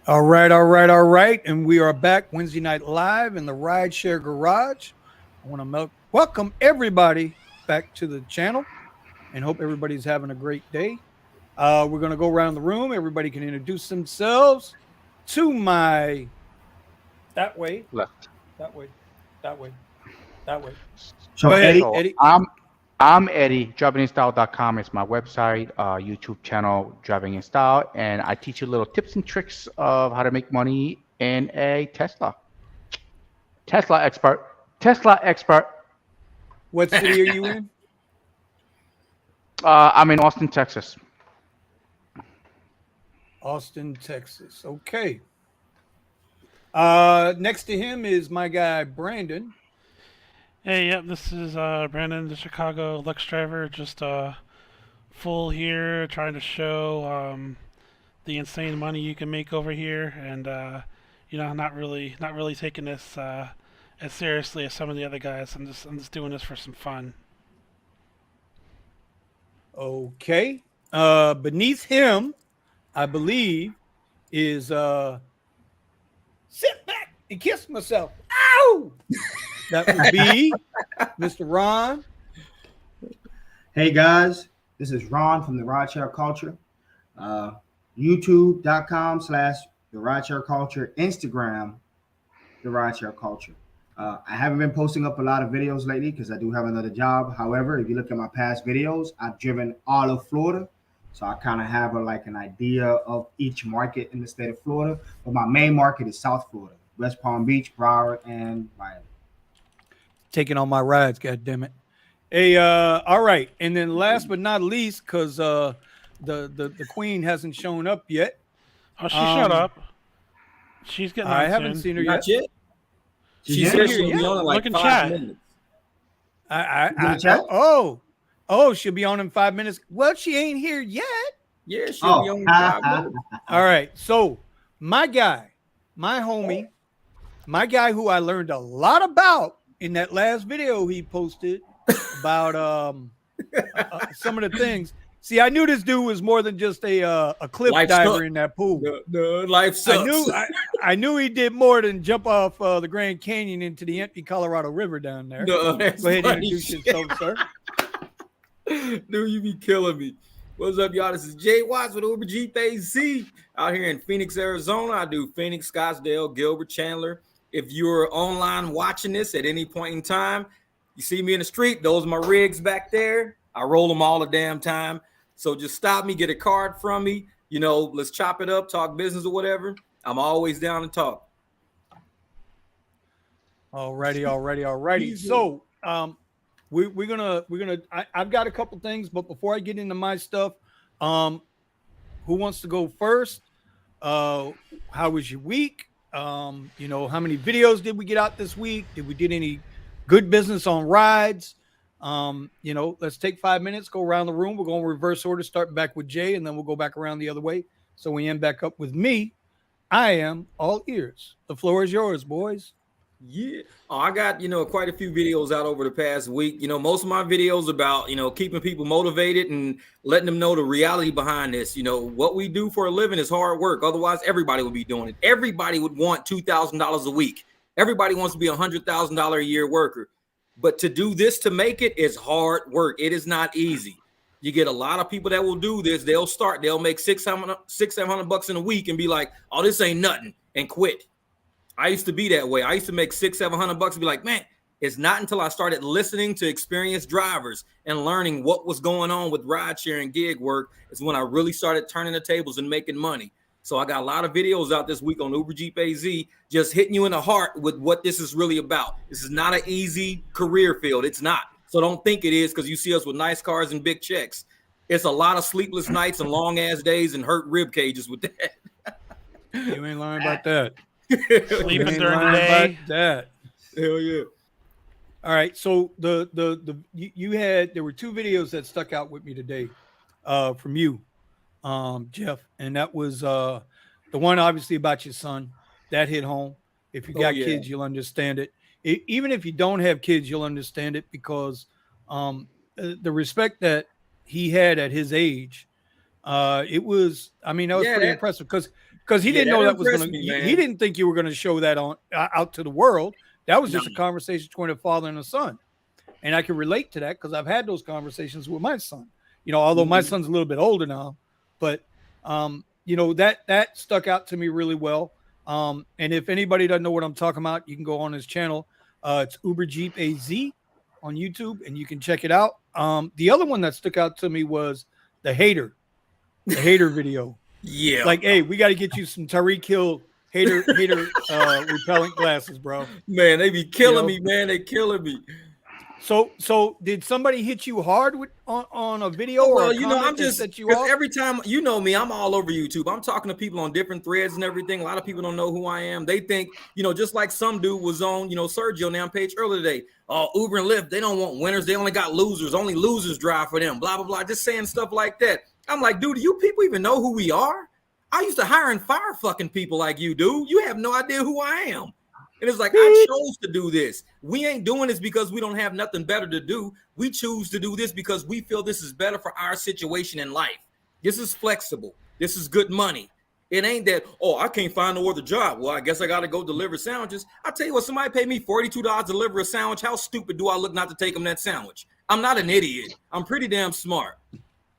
All right, all right, all right. And we are back Wednesday night live in the RideShare Garage. I want to welcome everybody back to the channel and hope everybody's having a great day. We're going to go around the room. Everybody can introduce themselves to my that way, Left. that way, that way, that way. So Go ahead, Eddie, So Eddie. I'm Eddie. Drivinginstyle.com is my website, YouTube channel, Driving in Style, and I teach you little tips and tricks of how to make money in a Tesla. Tesla expert. Tesla expert. What city are you in? I'm in Austin, Texas. Austin, Texas. Okay. Next to him is my guy, Brandon. Hey, yep, this is Brandon, the Chicago Lux driver. Just full here, trying to show the insane money you can make over here, and not really taking this as seriously as some of the other guys. I'm just doing this for some fun. Okay. Beneath him, I believe, is sit back and kiss myself. Ow! That would be Mr. Ron. hey guys, this is Ron from the RideShare Culture. YouTube.com/the RideShare Culture, Instagram, the RideShare Culture. I haven't been posting up a lot of videos lately because I do have another job. However, if you look at my past videos, I've driven all of Florida. So I kind of have an idea of each market in the state of Florida. But my main market is South Florida, West Palm Beach, Broward, and Miami. Taking on my rides, god damn it. Hey, all right. And then last but not least, because the queen hasn't shown up yet. Oh, she showed up. She's getting I on haven't soon. seen her Not yet. yet. She Yeah. said she'll be on in like Look in 5 chat. minutes. She'll be on in 5 minutes. Well, she ain't here yet. Yeah, she'll be on in 5 minutes. All right. So my guy, my homie, my guy who I learned a lot about in that last video he posted about some of the things. See, I knew this dude was more than just a cliff Life diver sucks. in that pool. The life sucks. I knew he did more than jump off the Grand Canyon into the empty Colorado River down there. No, Go ahead and introduce yourself, sir. Dude, you be killing me. What's up, y'all? This is Jay Watts with Uber Jeep AZ out here in Phoenix, Arizona. I do Phoenix, Scottsdale, Gilbert, Chandler. If you're online watching this at any point in time, you see me in the street, those are my rigs back there. I roll them all the damn time. So just stop me, get a card from me. You know, let's chop it up, talk business or whatever. I'm always down to talk. Alrighty. So we're gonna I've got a couple things, but before I get into my stuff, who wants to go first? How was your week? How many videos did we get out this week? Did we did any good business on rides? Let's take 5 minutes, go around the room. We're going to reverse order, starting back with Jay, and then we'll go back around the other way. So we end back up with me. I am all ears. The floor is yours, boys. Yeah. I got, quite a few videos out over the past week. Most of my videos about, keeping people motivated and letting them know the reality behind this. What we do for a living is hard work. Otherwise, everybody would be doing it. Everybody would want $2,000 a week. Everybody wants to be a $100,000 a year worker. But to do this, to make it, is hard work. It is not easy. You get a lot of people that will do this. They'll make $600-700 in a week and be like, oh, this ain't nothing, and quit. I used to be that way. I used to make $600-700 and be like, man, it's not until I started listening to experienced drivers and learning what was going on with ride sharing gig work is when I really started turning the tables and making money. So I got a lot of videos out this week on Uber Jeep AZ, just hitting you in the heart with what this is really about. This is not an easy career field. It's not. So don't think it is because you see us with nice cars and big checks. It's a lot of sleepless nights and long ass days and hurt rib cages with that. You ain't learning about that. Sleeping during the day. That. Hell yeah. All right. So there were two videos that stuck out with me today from you, Jeff, and that was the one obviously about your son. That hit home. If you got kids, you'll understand it. Even if you don't have kids, you'll understand it because the respect that he had at his age, that was pretty impressive because he didn't know that was impressed going me, to. man. He didn't think you were going to show that on out to the world. That was just No. a conversation between a father and a son, and I can relate to that because I've had those conversations with my son. You know, although my son's a little bit older now, but you know, that stuck out to me really well. And if anybody doesn't know what I'm talking about, you can go on his channel. It's Uber Jeep AZ on YouTube, and you can check it out. The other one that stuck out to me was the hater video. Yeah. Like, hey, we got to get you some Tariq Hill hater repellent glasses, bro. Man, they be killing You know? me, man. They killing me. So did somebody hit you hard with on a video Well, or a you know, I'm comment that just set you because off? every time you know me, I'm all over YouTube. I'm talking to people on different threads and everything. A lot of people don't know who I am. They think, you know, just like some dude was on, you know, Sergio now page earlier today. Oh, Uber and Lyft, they don't want winners. They only got losers. Only losers drive for them. Blah blah blah. Just saying stuff like that. I'm like, dude, do you people even know who we are? I used to hire and fire fucking people like you, dude. You have no idea who I am. And it's like, I chose to do this. We ain't doing this because we don't have nothing better to do. We choose to do this because we feel this is better for our situation in life. This is flexible. This is good money. It ain't that, oh, I can't find no other job. Well, I guess I got to go deliver sandwiches. I tell you what, somebody paid me $42 to deliver a sandwich. How stupid do I look not to take them that sandwich? I'm not an idiot. I'm pretty damn smart.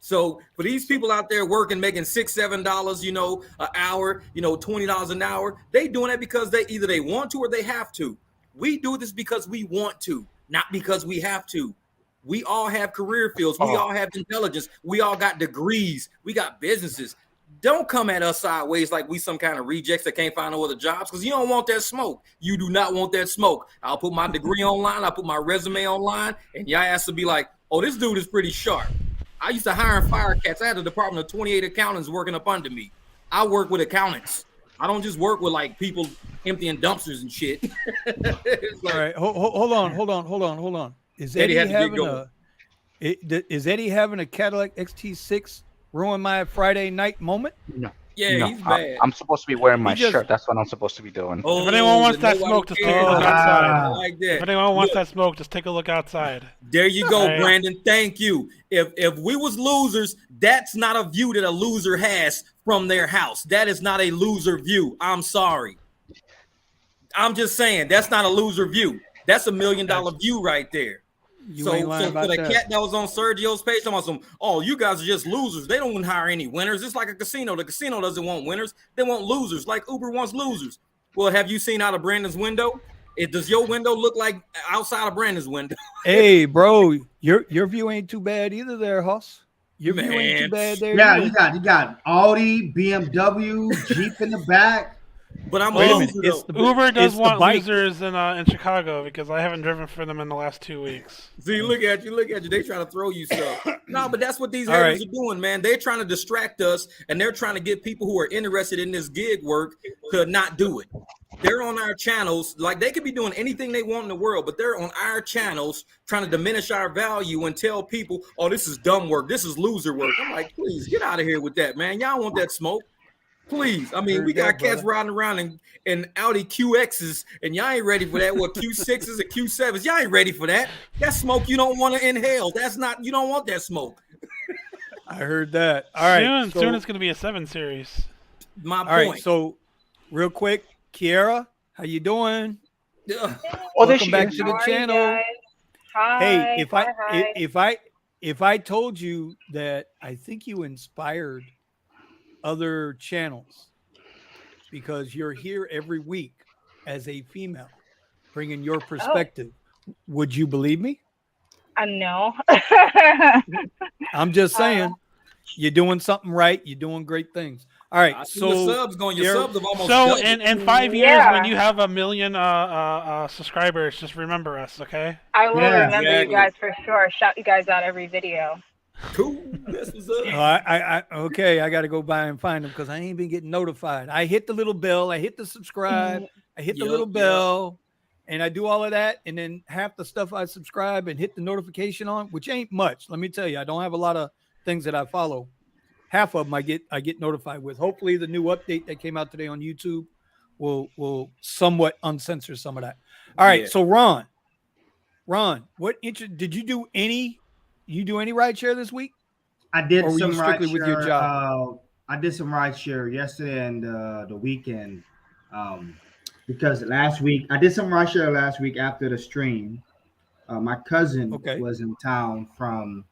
So for these people out there working, making $6, $7, you know, an hour, you know, $20 an hour, they doing it because they either they want to or they have to. We do this because we want to, not because we have to. We all have career fields. We all have intelligence. We all got degrees. We got businesses. Don't come at us sideways like we some kind of rejects that can't find no other jobs because you don't want that smoke. You do not want that smoke. I'll put my degree online. I'll put my resume online, and y'all ass to be like, oh, this dude is pretty sharp. I used to hire and fire cats. I had a department of 28 accountants working up under me. I work with accountants. I don't just work with like people emptying dumpsters and shit. All right, hold on. Is Eddie Eddie had to get having is Eddie having a Cadillac XT6 ruin my Friday night moment? No. Yeah, No, he's bad. I'm supposed to be wearing my He just- shirt. That's what I'm supposed to be doing. Oh, If anyone wants that nobody smoke, just take a cares. look outside. I like that. If anyone wants Look, that smoke, just take a look outside. there you go, Right. Brandon. Thank you. If we was losers, that's not a view that a loser has from their house. That is not a loser view. I'm sorry. I'm just saying that's not a loser view. That's $1 million view right there. You ain't lying So for about the that. cat that was on Sergio's page, talking about some, oh, you guys are just losers. They don't want to hire any winners. It's like a casino. The casino doesn't want winners. They want losers, like Uber wants losers. Well, have you seen out of Brandon's window? Does your window look like outside of Brandon's window? Hey, bro, your view ain't too bad either, there, Hoss. Your view ain't too Man. bad there. Yeah, either. you got Audi, BMW, Jeep in the back. But I'm Wait a a minute. loser, It's though. the Uber does it's the want bike. losers in Chicago because I haven't driven for them in the last 2 weeks. See, look at you. They trying to throw you stuff. No, but that's what these All haters right. are doing, man. They're trying to distract us, and they're trying to get people who are interested in this gig work to not do it. They're on our channels, like they could be doing anything they want in the world, but they're on our channels trying to diminish our value and tell people, oh, this is dumb work. This is loser work. I'm like, please get out of here with that, man. Y'all want that smoke. Please. I mean, Heard we got that, cats brother. riding around in Audi QXs, and y'all ain't ready for that. What, Q6s and Q7s? Y'all ain't ready for that. That smoke you don't want to inhale. You don't want that smoke. I heard that. All right. Soon it's going to be a 7 Series. My all point. right. So, real quick, Kiara, how you doing? Oh, there Welcome she back is. to the How are you channel. guys? Hi. Hey, hi. if I told you that I think you inspired other channels because you're here every week as a female bringing your perspective, would you believe me? No. I'm just saying you're doing something right. You're doing great things. All right. I see So the subs going. Your there- subs have almost So doubled. in 5 years, Yeah. when you have 1 million subscribers, just remember us, okay? I will Yeah, remember exactly. you guys for sure. Shout you guys out every video. Cool. That's what's up. I okay. I got to go by and find them because I ain't been getting notified. I hit the little bell. I hit the subscribe. I hit the Yup, little yup. bell, and I do all of that. And then half the stuff I subscribe and hit the notification on, which ain't much. Let me tell you, I don't have a lot of things that I follow. Half of them I get notified with. Hopefully, the new update that came out today on YouTube will somewhat uncensor some of that. All right. Yeah. So Ron, did you do any? You do any ride share this week? I did Or were you some strictly with your rideshare, job? I did some ride share yesterday and the weekend. Um, because last week I did some ride share last week after the stream. My cousin Okay. was in town from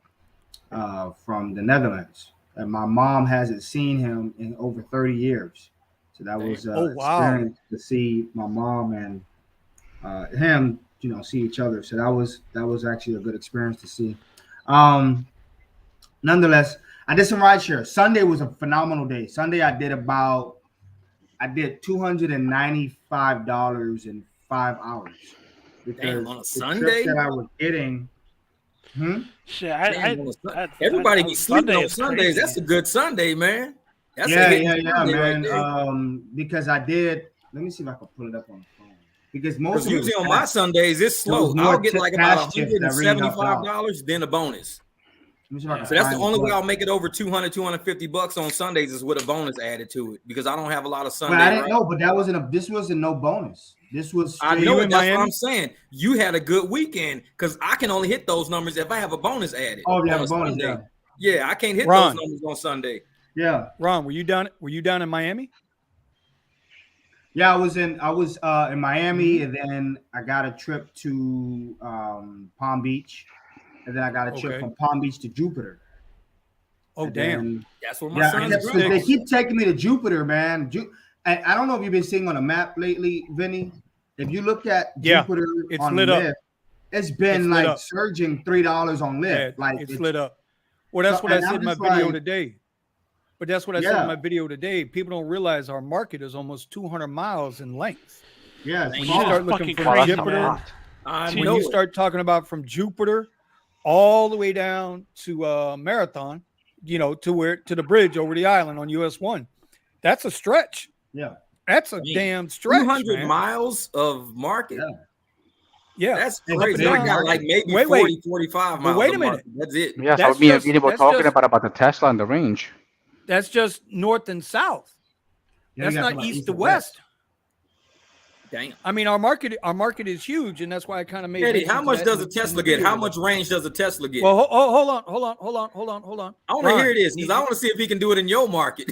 the Netherlands, and my mom hasn't seen him in over 30 years. So that was Oh, wow. experience to see my mom and him, see each other. So that was actually a good experience to see. Um, Nonetheless, I did some rideshare. Sunday was a phenomenal day. Sunday I did $295 in 5 hours Damn, because on a the trips Sunday. that I was getting. Shit, Damn, on a everybody be sleeping Sunday on is Sundays. crazy. That's a good Sunday, man. That's a Yeah, hit yeah, Sunday right man. there. Because I did. Let me see if I can pull it up on the phone. Because most Because of it was usually on my cash. Sundays it's There was slow. I'll more get like about cash tips that really helped out. $175, then a bonus. Let me see if I can So that's the find only way it. I'll make it over 200, $250 on Sundays is with a bonus added to it because I don't have a lot of But Sunday I didn't rides. know. But this wasn't no bonus. This was I straight. know in it. That's what Miami? I'm saying. You had a good weekend because I can only hit those numbers if I have a bonus added Oh, if you on have a a bonus, Sunday. yeah. Yeah, I can't hit Ron. those numbers on Sunday. Yeah. Ron, were you down in Miami? Yeah, I was in Miami, Mhm. and then I got a trip to Palm Beach, and then I got a trip Okay. from Palm Beach to Jupiter. Oh, And damn. then That's where my yeah, son's six. they grandma. keep taking me to Jupiter, man. I don't know if you've been seeing on a map lately, Vinny. If you look at Yeah, Jupiter it's on lit up. Lyft, it's been It's lit like up. surging $3 on Yeah, Lyft. Like it's lit up. Well, that's so, what I and said I'm in my just video like, today. But that's what I said in yeah, my video today. People don't realize our market is almost 200 miles in length. yeah, it's When Shit you is far. start looking fucking from Well, that's crazy, a Jupiter, man. lot. I when know you it. start talking about from Jupiter all the way down to Marathon, to the bridge over the island on US 1, that's a stretch. Yeah, That's a Damn. damn stretch, 200 man. miles of market. yeah. Yeah, That's It's up a and crazy. big I down. got like market. maybe Wait, 40, 45 but miles wait of a minute. market. That's it. Yeah, so That's me and just Vinny were that's talking just about the Tesla and the range. that's just north and south. Yeah, That's you got not to east east to and west. west. Damn. I mean, our market is huge, and that's why I kind of made. Eddie, mention how to much that does in a the Tesla get? video How today. much range does a Tesla get? Well, hold on. I want to Ron, hear this because I want to see if he can do it in your market.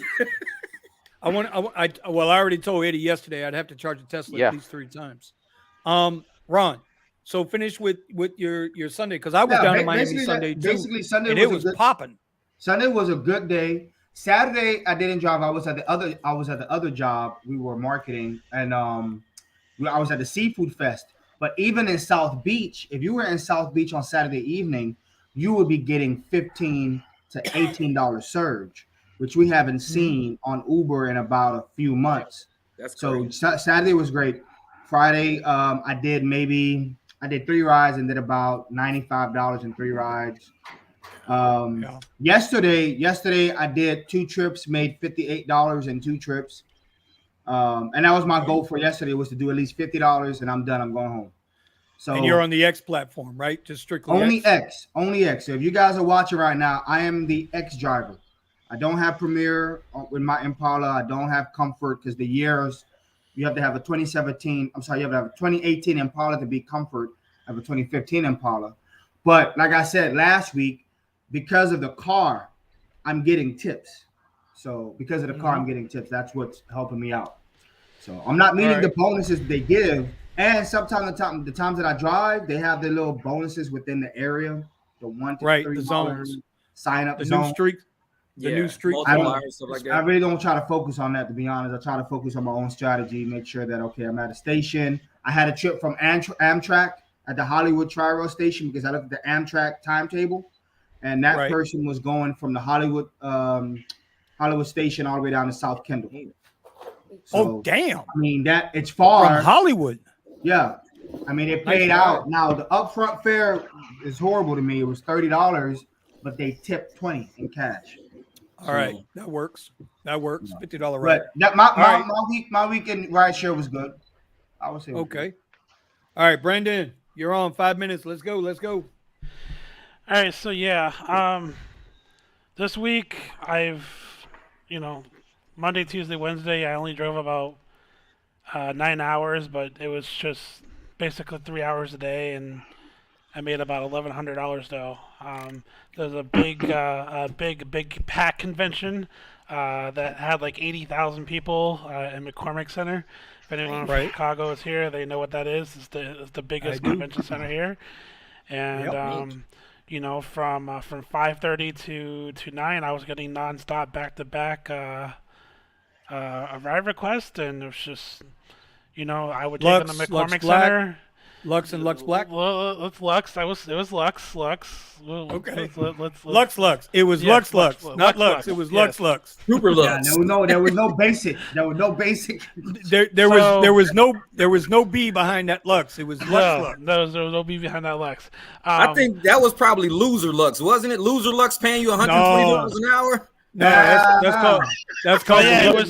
I already told Eddie yesterday I'd have to charge a Tesla Yeah. at least 3 times. Ron, so finish with your Sunday because I was Yeah, down in Miami Sunday too, basically Sunday and was it a was good popping. Sunday was a good day. Saturday I didn't drive. I was at the other job. We were marketing, and I was at the seafood fest. But even in South Beach, if you were in South Beach on Saturday evening, you would be getting $15 to $18 surge, which we haven't seen on Uber in about a few months. That's So crazy. Saturday was great. Friday, I did 3 rides and did about $95 in 3 rides. Yeah. Yesterday I did 2 trips, made $58 in 2 trips. And that was my goal for yesterday was to do at least $50 and I'm done. I'm going home. So And you're on the X platform, right? Just strictly only X. only X. So if you guys are watching right now, I am the X driver. I don't have Premier with my Impala. I don't have Comfort because the years you have to have a 2017. I'm sorry, you have to have a 2018 Impala to be Comfort. I have a 2015 Impala. But like I said last week, because of the car, I'm getting tips. So because of the car, I'm getting tips. That's what's helping me out. So I'm not meeting the bonuses they give. And sometimes the times that I drive, they have their little bonuses within the area, the $1 to $3 the zones, sign up the zone. new streak, new streak. multipliers, stuff like I that. really don't try to focus on that, to be honest. I try to focus on my own strategy, make sure that, okay, I'm at a station. I had a trip from Amtrak at the Hollywood Tri-Rail station because I looked at the Amtrak timetable, and that person was going from the Hollywood station all the way down to South Kendall. So, damn. I mean, it's far. From Hollywood. Yeah. I mean, it paid out. Now, the upfront fare is horrible to me. It was $30, but they tipped $20 in cash. All right, that works. $50 ride. But that my weekend ride share was good. I would say. Okay. All right, Brandon, you're on 5 minutes. Let's go. All right, so yeah, this week I've, Monday, Tuesday, Wednesday, I only drove about 9 hours, but it was just basically 3 hours a day, and I made about $1,100 though. There's a big pack convention that had like 80,000 people in McCormick Center. If anyone from Chicago is here, they know what that is. It's the biggest convention center here, and you know, from 5:30 to 9, I was getting nonstop back-to-back a ride request, and it was just, you know, I would take them to McCormick Center. Lux and Lux Black. Well, it's Lux. It was Lux. Okay. Let's Lux. It was yes, Lux. Not Lux. It was yes. Lux. Super Lux. Yeah, there was no basic. There was no basic. There was no B behind that Lux. It was Lux. There was no B behind that Lux. I think that was probably Loser Lux, wasn't it? Loser Lux paying you $120 an hour. No, that's called. Yeah, it was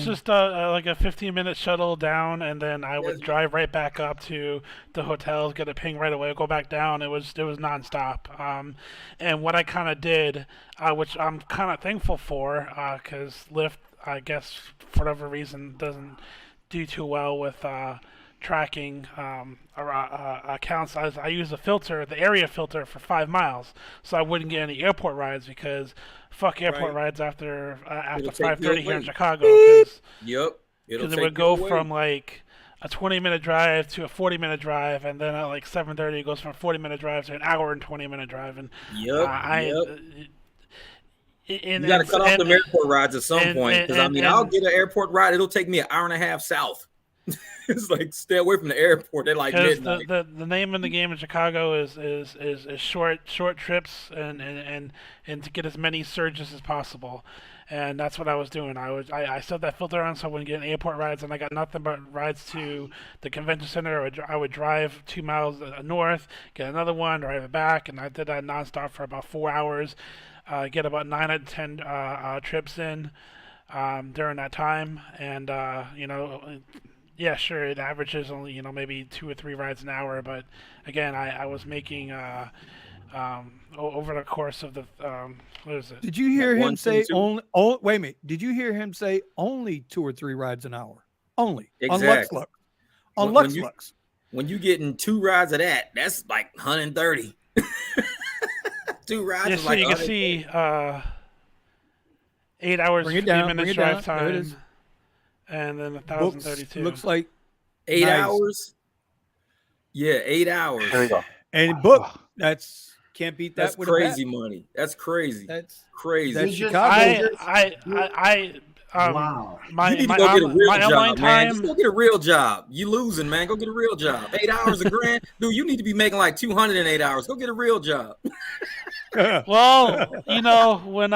just like a 15-minute shuttle down, and then I would drive right back up to the hotels, get a ping right away, go back down. It was nonstop. And what I kind of did, which I'm kind of thankful for, because Lyft, I guess for whatever reason, doesn't do too well with tracking accounts. I use the area filter for 5 miles, so I wouldn't get any airport rides because fuck airport rides after 5:30 here in Chicago. Because it would go from like a 20-minute drive to a 40-minute drive, and then at like 7:30 it goes from a 40-minute drive to an hour and 20-minute drive. And you got to cut off the airport rides at some point, because I'll get an airport ride. It'll take me an hour and a half south. It's like, stay away from the airport. They're like midnight. The name of the game in Chicago is short trips and to get as many surges as possible. And that's what I was doing. I set that filter on so I wouldn't get any airport rides, and I got nothing but rides to the convention center. I would drive 2 miles north, get another one, drive it back, and I did that nonstop for about 4 hours. Get about 9 out of 10 trips in during that time, and you know. Yeah, sure. It averages only, you know, maybe 2 or 3 rides an hour, but again, I was making over the course of the what is it? Did you hear him say only? Oh, wait a minute. Did you hear him say only 2 or 3 rides an hour? Only exactly. On Lux. When you getting 2 rides of that, that's like 130. 2 rides. Yeah, is so like you can see 8 hours, 50 minutes drive time. And then 1,032. Looks like 8 hours. Yeah, 8 hours. There we go. And book. That's can't beat that. That's with crazy money. That's crazy. That's crazy. That's Chicago. Wow. You need to go get a real job, man. Time. Just go get a real job. You losing, man. Go get a real job. 8 hours $1,000. Dude, you need to be making like 200 in 8 hours. Go get a real job. Well, you know, when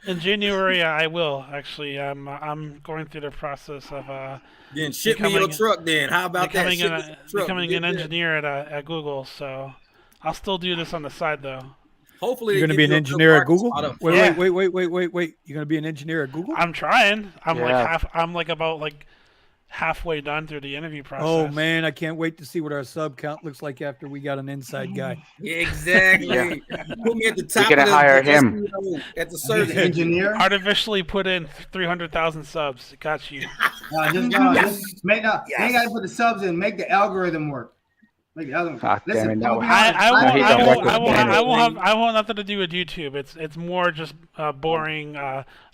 in January, I will actually. I'm going through the process of then ship me your truck. Then how about that? Becoming an engineer at Google. So I'll still do this on the side though. Hopefully, you're going to be an engineer at Google. Wait. Yeah. Wait. You're going to be an engineer at Google? I'm trying. I'm about halfway done through the interview process. Oh man, I can't wait to see what our sub count looks like after we got an inside guy. Exactly. Yeah. Put me at the top. You're gonna hire him at the service engineer. Artificially put in 300,000 subs. Got you. Just make ain't got to put the subs in. Make the algorithm work. Make the algorithm. Listen, I won't have nothing to do with YouTube. It's more just boring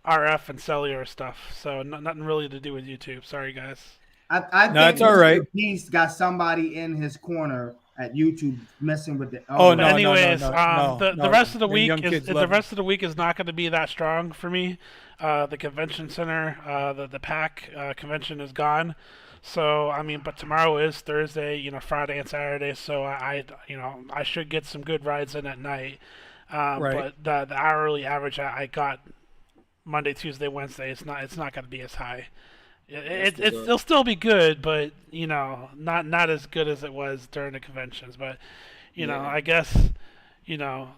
RF and cellular stuff. So nothing really to do with YouTube. Sorry, guys. I think it's all right. He's got somebody in his corner at YouTube messing with the. The rest of the week the week is not going to be that strong for me. The convention center, the PAC convention is gone. So I mean, but tomorrow is Thursday, you know, Friday and Saturday. So I should get some good rides in at night. But the hourly average I got Monday, Tuesday, Wednesday, it's not going to be as high. It'll still be good, but you know, not as good as it was during the conventions. But you know, I guess, you know,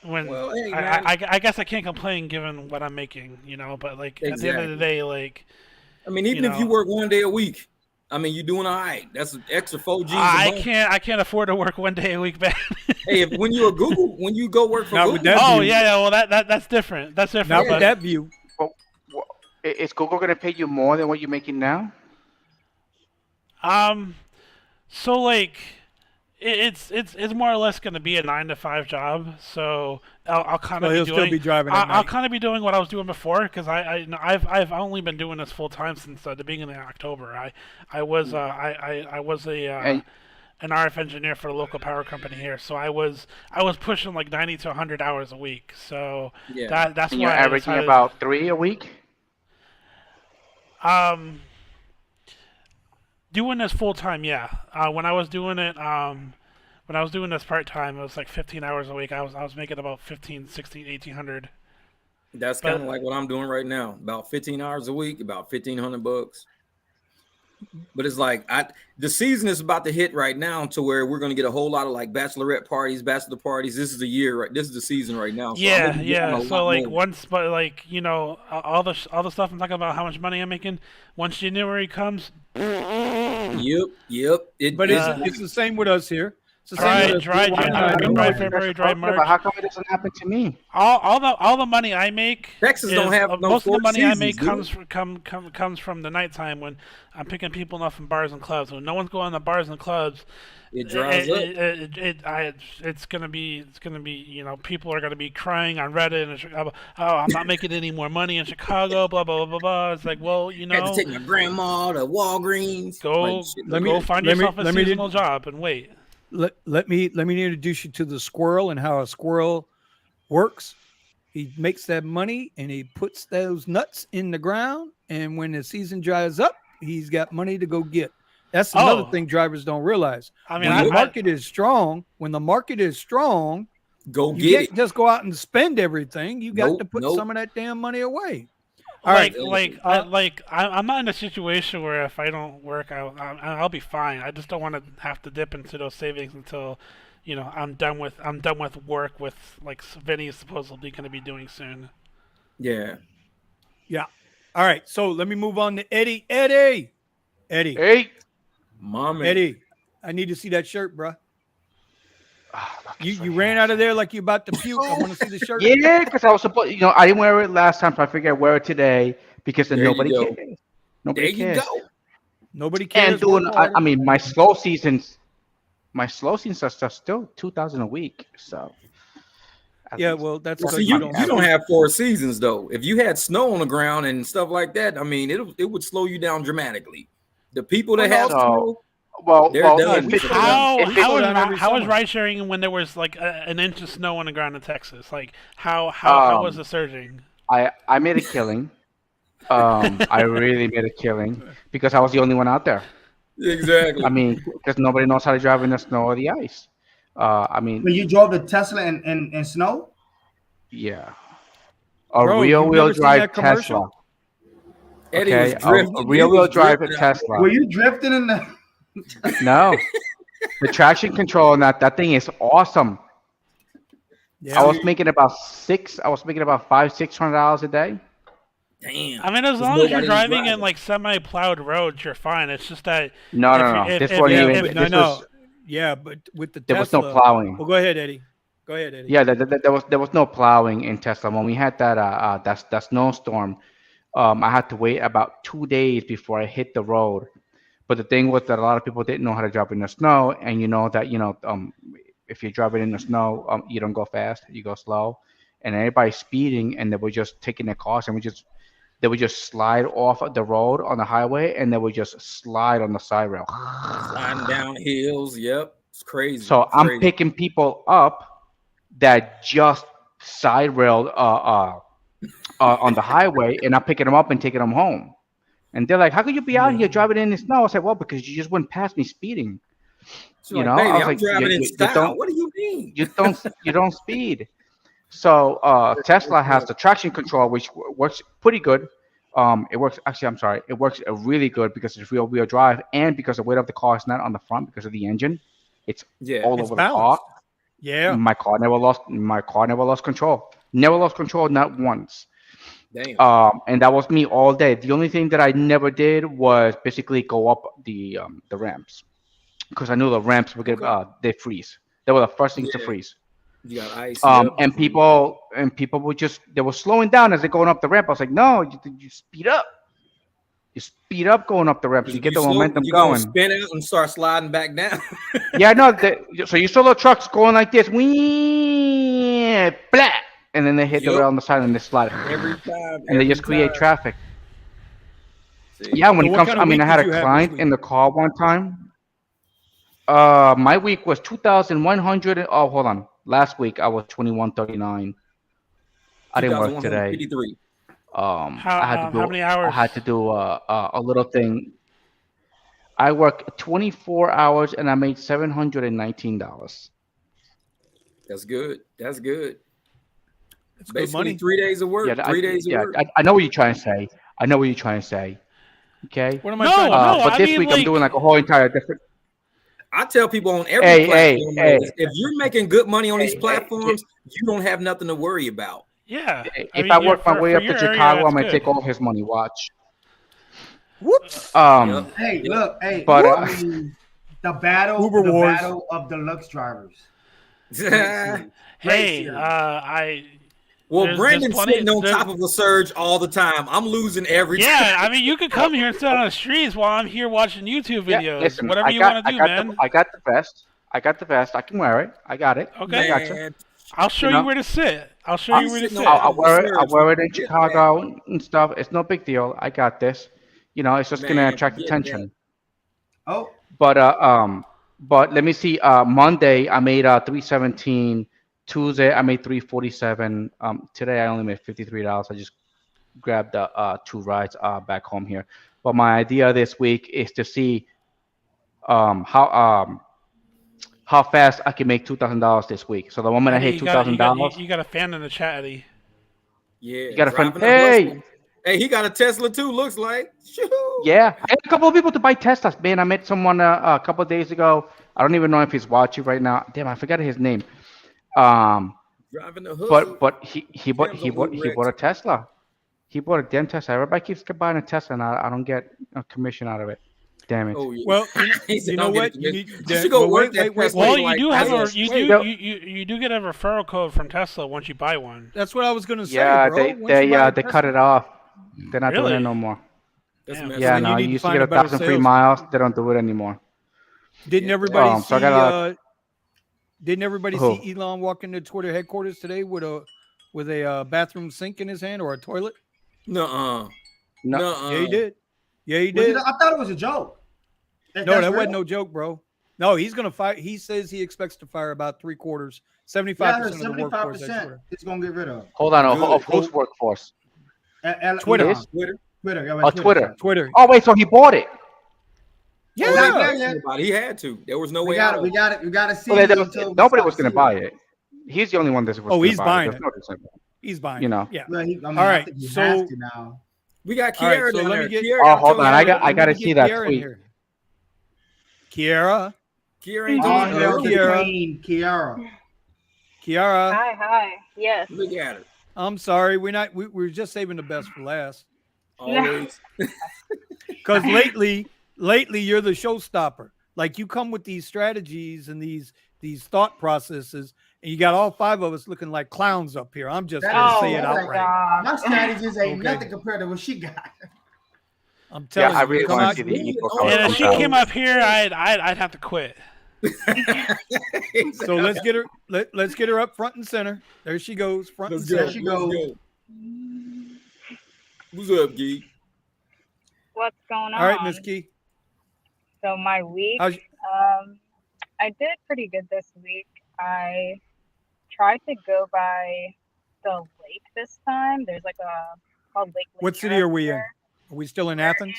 when I guess I can't complain given what I'm making, you know. But like at the end of the day, like. I mean, even if you work 1 day a week, I mean, you're doing all right. That's an extra 4 G's. I can't afford to work 1 day a week, man. Hey, when you go work for Google. Well, that's different. That's different. Not with that view. Well, is Google going to pay you more than what you're making now? So like, it's more or less going to be a 9 to 5 job. So I'll kind So of be he'll still be doing. driving at I'll night. kind of be doing what I was doing before because I've only been doing this full time since the beginning of October. I was I was And an RF engineer for a local power company here. So I was pushing like 90 to 100 hours a week. So Yeah. that's and you're why I averaging decided. about 3 a week. Doing this full time, yeah. When I was doing it, when I was doing this part time, it was like 15 hours a week. I was making about 15, 16, 1800. That's kind of like what I'm doing right now. About 15 hours a week, about $1,500. But it's like the season is about to hit right now to where we're going to get a whole lot of like bachelorette parties, bachelor parties. This is the year, right? This is the season right now. So I'm gonna be getting a So lot like more. once, but like all the stuff I'm talking about, how much money I'm making. Once January comes, Yep. But it's the same with us here. It's the dry same with us. dry Why not? January, I don't know dry what you guys February, are dry talking about. March. How come it doesn't happen to me? All the money I make. Texas don't have no most of the four money I seasons, make do comes from the nighttime when I'm picking people up from bars and clubs. When no one's going to bars and clubs, It dries up. it's gonna be people are gonna be crying on Reddit and I'm not making any more money in Chicago, blah blah blah blah blah. It's like, well, Had to take my grandma to Walgreens. go Like, shit Let like me- go that. find let me- yourself a let me- seasonal job and wait. Let me introduce you to the squirrel and how a squirrel works. He makes that money and he puts those nuts in the ground, and when the season dries up, he's got money to go get. That's another Oh. thing drivers don't realize. I mean, When the market is strong, Go you get can't it. just go out and spend everything. You got Nope, to put nope. some of that damn money away. All right. I'm not in a situation where if I don't work, I'll be fine. I just don't want to have to dip into those savings until, I'm done with work with like Vinny is supposedly going to be doing soon. Yeah. Yeah. All right. So let me move on to Eddie. Eddie. Hey. Mama. Eddie. I need to see that shirt, bro. Oh, You ran out of there like you about to puke. I want to see the shirt. Yeah, because I was supposed, I didn't wear it last time, so I figured I'd wear it today because then There you nobody go. cares. There Nobody you cares. go. Nobody cares. And doing, Work I harder. mean, my slow seasons are still 2,000 a week. So at Yeah, least. well, that's Well, because see, you you don't. don't have four seasons though. If you had snow on the ground and stuff like that, I mean, it would slow you down dramatically. The people that have So, snow, well, they're well, done. if it, How we go is down every how is summer. ride sharing when there was like an inch of snow on the ground in Texas? Like how was it surging? I made a killing. I really made a killing because I was the only one out there. exactly. I mean, because nobody knows how to drive in the snow or the ice. I mean, When you drove the Tesla in snow, yeah, a Bro, real you've wheel never seen drive that commercial? Tesla. Eddie Okay, was drifting. a He real was wheel drive drifting out Tesla. were you drifting in the? No, the traction control on that thing is awesome. Yeah. I was making about $600 a day. Damn. I mean, as 'Cause long as you're nobody was driving in driving. like semi-plowed roads, you're fine. It's just that No, if no, you- no. if- This if- wasn't if- even. if- no, This no. was. Yeah, but with the There was Tesla. no plowing. Well, go ahead, Eddie. Go ahead, Eddie. Yeah, there was no plowing in Tesla when we had that snowstorm. I had to wait about 2 days before I hit the road. But the thing was that a lot of people didn't know how to drive in the snow, and you know that if you're driving in the snow, you don't go fast, you go slow, and everybody's speeding, and they were just taking their cars and they would just slide off of the road on the highway, and they would just slide on the side rail. Sliding down hills. Yep. It's crazy. So It's I'm crazy. picking people up that just side railed on the highway, and I'm picking them up and taking them home. And they're like, "How could you be out here driving in the snow?" I said, "Well, because you just went past me speeding." She's You like, know, baby, I was I'm like, driving in you style. don't, What do you mean? you don't speed. So Tesla has the traction control, which works pretty good. It works actually. I'm sorry, it works really good because it's real wheel drive, and because the weight of the car is not on the front because of the engine. It's Yeah. all It's over the car. balanced. Yeah. My car never lost control. Never lost control, not once. Damn. And that was me all day. The only thing that I never did was basically go up the ramps because I knew the ramps would get they freeze. They were the first things to Yeah. freeze. You got ice. Yep. And people would they were slowing down as they're going up the ramp. I was like, no, you speed up. You speed up going up the ramps. You get the momentum you're gonna going. spin out and start sliding back down. Yeah, no. So you saw the trucks going like this, wee, blah, and then they hit the rail on the side and they slide Every time, and they just create traffic. See? Yeah, when So it what comes, kind I of mean, I week had did a you have this client week? in the car one time. My week was 2,100. Oh, hold on. Last week I was 2,139. I didn't work today. 2,153. How many hours? I had to do a little thing. I worked 24 hours and I made $719. That's good. That's good. It's Basically good money. 3 days of work. Yeah, 3 days of work. I know what you're trying to say. I know what you're trying to say. Okay. What am I trying to No, But I this mean, week like, I'm doing like a whole entire different. I tell people on every Hey, platform, hey, if you're making good money on these hey, platforms, you don't have nothing to worry about. yeah. If I work my way for up to your area, Chicago, that's I'm gonna good. take all his money. Watch. Whoops. Yep. Hey, look, hey, But I mean, the battle of the Lux drivers. Well, Hey, there's Brandon's plenty- sitting on there's- top of a surge all the time. I'm losing every time. Yeah, I mean, you could come here and sit on the streets while I'm here watching YouTube videos. Yeah, listen, Whatever I you got, want to do, I got man. I got the vest. I got the vest. I can wear it. I got it. Okay. I got you. Man, I'll show You you know, where to sit. I'll show you where to sitting sit. on I'll wear it. I'll Surge, wear it in forget Chicago and stuff. It's no big deal. I got this. You know, it's just gonna Man, attract forget attention. Oh, But let me see. Monday I made 317. Tuesday I made 347. Today I only made $53. I just grabbed 2 rides back home here. But my idea this week is to see um how um how fast I can make $2,000 this week. So the moment I Eddie, hit $2,000, you got a fan in the chat, Eddie. Yeah, you got a friend. driving a hustle. Hey, Hey, he got a Tesla too, looks like. Shoo. yeah, I had a couple of people to buy Teslas. Man, I met someone a couple of days ago. I don't even know if he's watching right now. Damn, I forgot his name. Driving a hustle. But he bought Cam's on Uber a X. Tesla. He bought a damn Tesla. Everybody keeps buying a Tesla, and I don't get a commission out of it. Damn it. Oh, yeah. Well, He said, you know "Don't get what? a You commission." need You should go work wait, that wait, Tesla Well, for you like do have 3 a hours you straight. do you do get a referral code from Tesla once you buy one. That's what I was gonna say, Yeah, bro. they Once you buy a they Tesla- cut it off. They're not doing Really? it no more. That's Damn. messed Yeah, then up. you no, need you to used to find get a better 1,000 free salesman. miles. They don't do it anymore. Didn't Yeah. everybody So I see? got Didn't everybody Who? see Elon walk into Twitter headquarters today with a bathroom sink in his hand or a toilet? Nuh-uh. No, Nuh-uh. Yeah, he did. Yeah, he was did. I thought it was a joke. No, That's that real? wasn't no joke, bro. No, he's gonna fire. He says he expects to fire about 3/4, 75% of the workforce at 75% Twitter. it's gonna get rid of. hold on. Good. Of whose workforce? Twitter. Elon. Twitter. Twitter. Yeah, Oh, Twitter. Twitter. Oh wait, so he bought it. Yeah. Oh, Not they there did yet. somebody. He had to. There was no We way got out. it. We got to see. Well, until we nobody stop was gonna seeing buy it. He's the only one that was. Oh, gonna he's buy buying There's it. no reason. He's buying. You know. Yeah. Well, I All right, think he so- has to now. We got All right, Kiara so down let there. me get- Kiara, Oh, I'm hold telling on. you, I gotta see that Kiara in tweet. here. Kiara. Kiara ain't All doing hail nothing. the Kiara. queen, Kiara. Kiara. Hi. Yes. Look at her. I'm sorry. We're just saving the best for last. Always. Because lately you're the showstopper. Like you come with these strategies and these thought processes, and you got all 5 of us looking like clowns up here. I'm just gonna say it Oh my outright. God. My strategies ain't Okay. nothing compared to what she got. I'm telling I you, really come want out- to see the ebook. Oh, And if yeah. she came up here, I'd have to quit. So let's get her. Let's get her up front and center. There she goes, front Let's and go. center. she Let's goes. go. What's up, Gee? What's going on? All right, Miss Key. So my week, How's I did pretty good this week. I tried to go by the lake this time. There's like a called Lake. What city Lanier are we in? here. Are we still in We're Athens?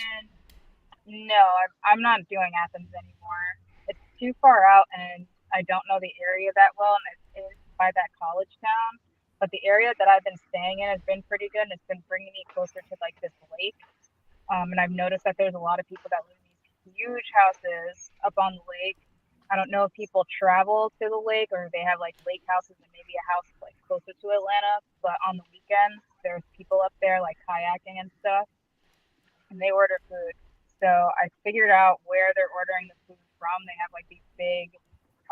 No, I'm not doing Athens anymore. It's too far out, and I don't know the area that well, and it is by that college town. But the area that I've been staying in has been pretty good, and it's been bringing me closer to like this lake. And I've noticed that there's a lot of people that live in these huge houses up on the lake. I don't know if people travel to the lake or they have like lake houses and maybe a house like closer to Atlanta. But on the weekends, there's people up there like kayaking and stuff, and they order food. So I figured out where they're ordering the food from. They have like these big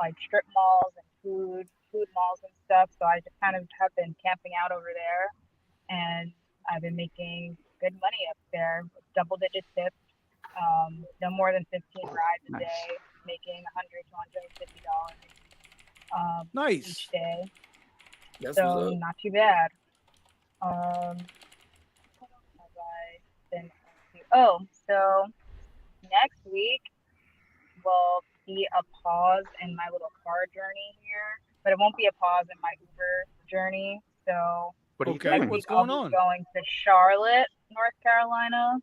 like strip malls and food malls and stuff. So I just kind of have been camping out over there, and I've been making good money up there, double-digit tips, no more than 15 rides a Nice. day, making $100 to $150 Nice. each day. That's So what's up. not too bad. What else have I been up to? Oh, so next week will be a pause in my little car journey here, but it won't be a pause in my Uber journey. So What are you Okay, doing? next what's week I'll going be on? going to Charlotte, North Carolina.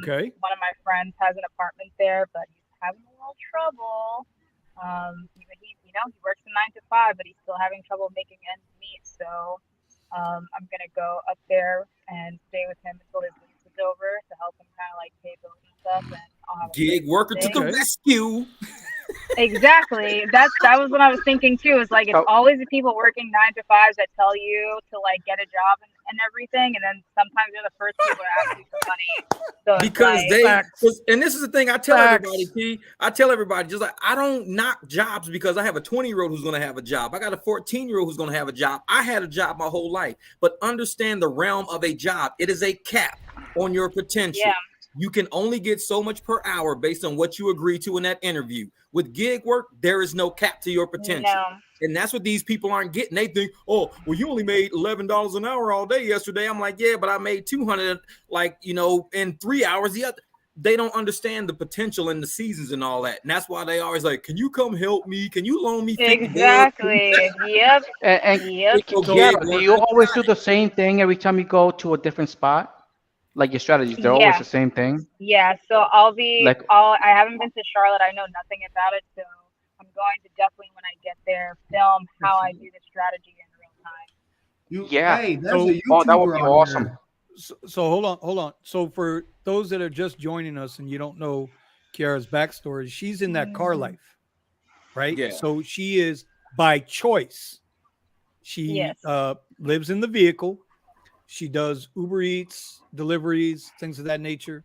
Okay. One of my friends has an apartment there, but he's having a little trouble. He works a 9 to 5, but he's still having trouble making ends meet. So I'm gonna go up there and stay with him until his lease is over to help him kind of like pay bills and stuff. And I'll have a Gig worker to the Okay. rescue. Exactly. That was what I was thinking too. Is like it's So- always the people working 9 to 5s that tell you to like get a job and everything, and then sometimes they're the first people to ask you for money. So it's Because like, and this is the thing I tell Facts. everybody, T. I tell everybody, just like I don't knock jobs because I have a 20-year-old who's going to have a job. I got a 14-year-old who's going to have a job. I had a job my whole life, but understand the realm of a job. It is a cap on your potential. yeah, You can only get so much per hour based on what you agree to in that interview. With gig work, there is no cap to your potential. no, And that's what these people aren't getting. They think, oh, well, you only made $11 an hour all day yesterday. I'm like, yeah, but I made 200, in 3 hours. They don't understand the potential and the seasons and all that. And that's why they always like, can you come help me? Can you loan me $50? exactly. Yep, And yep. Kiara, do you always do the same thing every time you go to a different spot? Like your strategies, they're always Yeah. the same thing? Yeah, so Like- I haven't been to Charlotte. I know nothing about it, so I'm going to definitely when I get there film how I do the strategy in real time. Yeah. Hey, there's So- a YouTuber Oh, that would be on awesome. there. So hold on. So for those that are just joining us and you don't know Kiara's backstory, she's in that car life, right? Yeah. So she is by choice. She Yes. lives in the vehicle. She does Uber Eats, deliveries, things of that nature.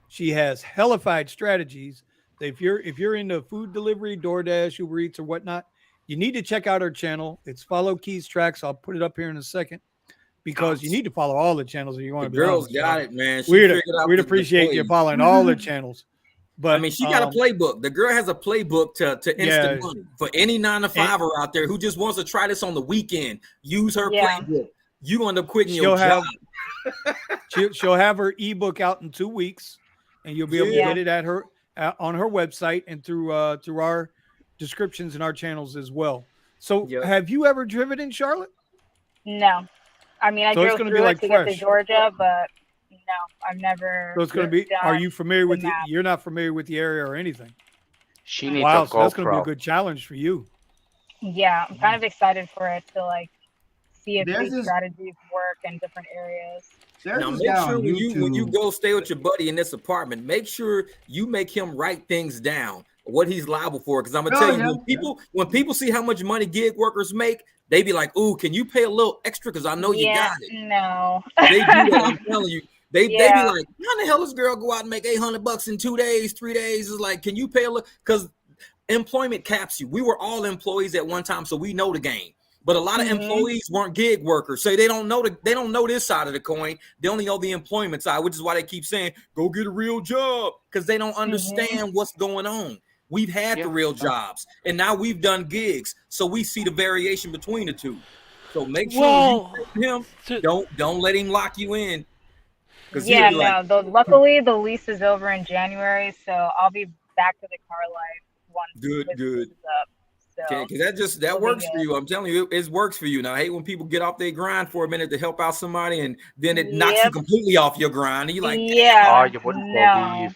She has hellified strategies. If you're into food delivery, DoorDash, Uber Eats, or whatnot, you need to check out her channel. It's Follow Keys Tracks. I'll put it up here in a second because you need to follow all the channels if you want The to be girl's honest. got it, man. She We'd figured out the appreciate you plays. following all the channels. But I mean, she got a playbook. The girl has a playbook to instant Yeah. money for any 9-to-5er out there who just wants to try this on the weekend. Use her Yeah. playbook. You end up quitting she'll your have job. she'll have her ebook out in 2 weeks, and you'll be able to Yeah. get it at her on her website and through our descriptions in our channels as well. So, Yep. have you ever driven in Charlotte? No, I mean I So it's drove gonna through be it like to get fresh. to Georgia, but no, I've never. So it's going to be. Are done you familiar with the the? map. You're not familiar with the area or anything. She needs Wow, a so that's going to be a GoPro. good challenge for you. Yeah, I'm kind of excited for it to like see if There's these this- strategies work in different areas. There's Now this make guy sure on when you YouTube. go stay with your buddy in this apartment, make sure you make him write things down, what he's liable for. Because I'm gonna Oh, tell you, yeah. when people see how much money gig workers make, they be like, "Ooh, can you pay a little extra? Because I know you Yeah, got it." no. They do that. I'm telling you. They be Yeah. like, "How the hell does girl go out and make $800 in 2 days, 3 days?" It's like, can you pay a little? Because employment caps you. We were all employees at one time, so we know the game. But a lot of Mhm. employees weren't gig workers, so they don't know this side of the coin. They only know the employment side, which is why they keep saying, "Go get a real job," because they don't understand what's going on. We've had the real jobs, and now we've done gigs, so we see the variation between the two. So make sure Well, when you take him, don't let him lock you in. 'Cause he'll Yeah, be like, no. Luckily, the lease is over in January, so I'll be back to the car life once Good, this good. lease is up. So because that It'll be works for good. you. I'm telling you, it works for you. Now, I hate when people get off their grind for a minute to help out somebody, and then it knocks you Yep. completely off your grind. And you're like, yeah, Oh, you wouldn't no. believe.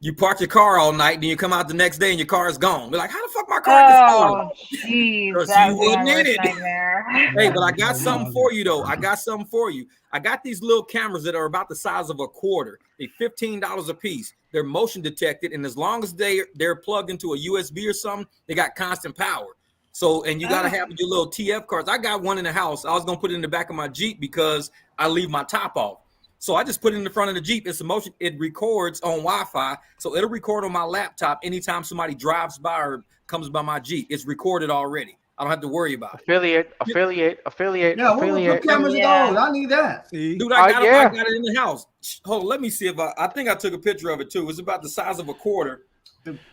you park your car all night, and then you come out the next day and your car is gone. You're like, how the fuck my car gets stolen? Oh, jeez, 'Cause that you was my wasn't in worst it. nightmare. Hey, but I got something for you though. I got these little cameras that are about the size of a quarter. They're $15 a piece. They're motion detected, and as long as they're plugged into a USB or something, they got constant power. So, and you got to have your little TF cards. I got one in the house. I was gonna put it in the back of my Jeep because I leave my top off. So I just put it in the front of the Jeep. It's a motion. It records on Wi-Fi, so it'll record on my laptop anytime somebody drives by or comes by my Jeep. It's recorded already. I don't have to worry about it. Affiliate. Yeah, what cameras are those? I need that. See? Dude, I got yeah. it in the house. Hold on, let me see if I think I took a picture of it too. It's about the size of a quarter.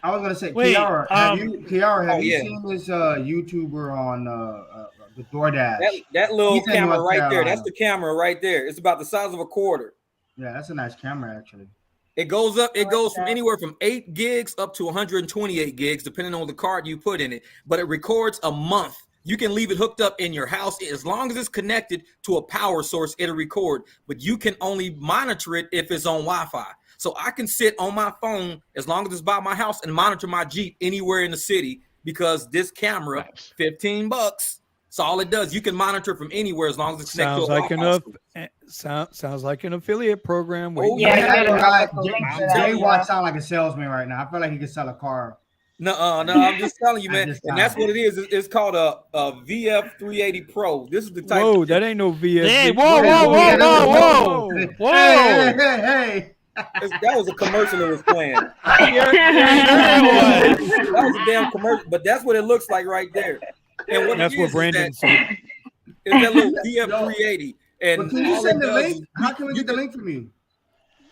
I was gonna say, Wait, Kiara, have you yeah. seen this YouTuber on the DoorDash? That little He's in camera North right there. Carolina. That's the camera right there. It's about the size of a quarter. Yeah, that's a nice camera actually. It goes up. It goes from anywhere from 8 gigs up to 128 gigs, depending on the card you put in it. But it records a month. You can leave it hooked up in your house as long as it's connected to a power source. It'll record, but you can only monitor it if it's on Wi-Fi. So I can sit on my phone as long as it's by my house and monitor my Jeep anywhere in the city because this camera, $15. That's all it does. You can monitor from anywhere as long as it's connected to a Wi-Fi. Sounds like an affiliate program. Jay Watt sound like a salesman right now. I feel like he could sell a car. No, I'm just telling you, man. And that's what it is. It's called a VF380 Pro. This is the type. Whoa, that ain't no VF. Hey, whoa. Hey. That was a commercial it was playing. That was a damn commercial, but that's what it looks like right there. And what that's what Brandon said. It's that little VF380. And but can you send the link? How can we get the link from you?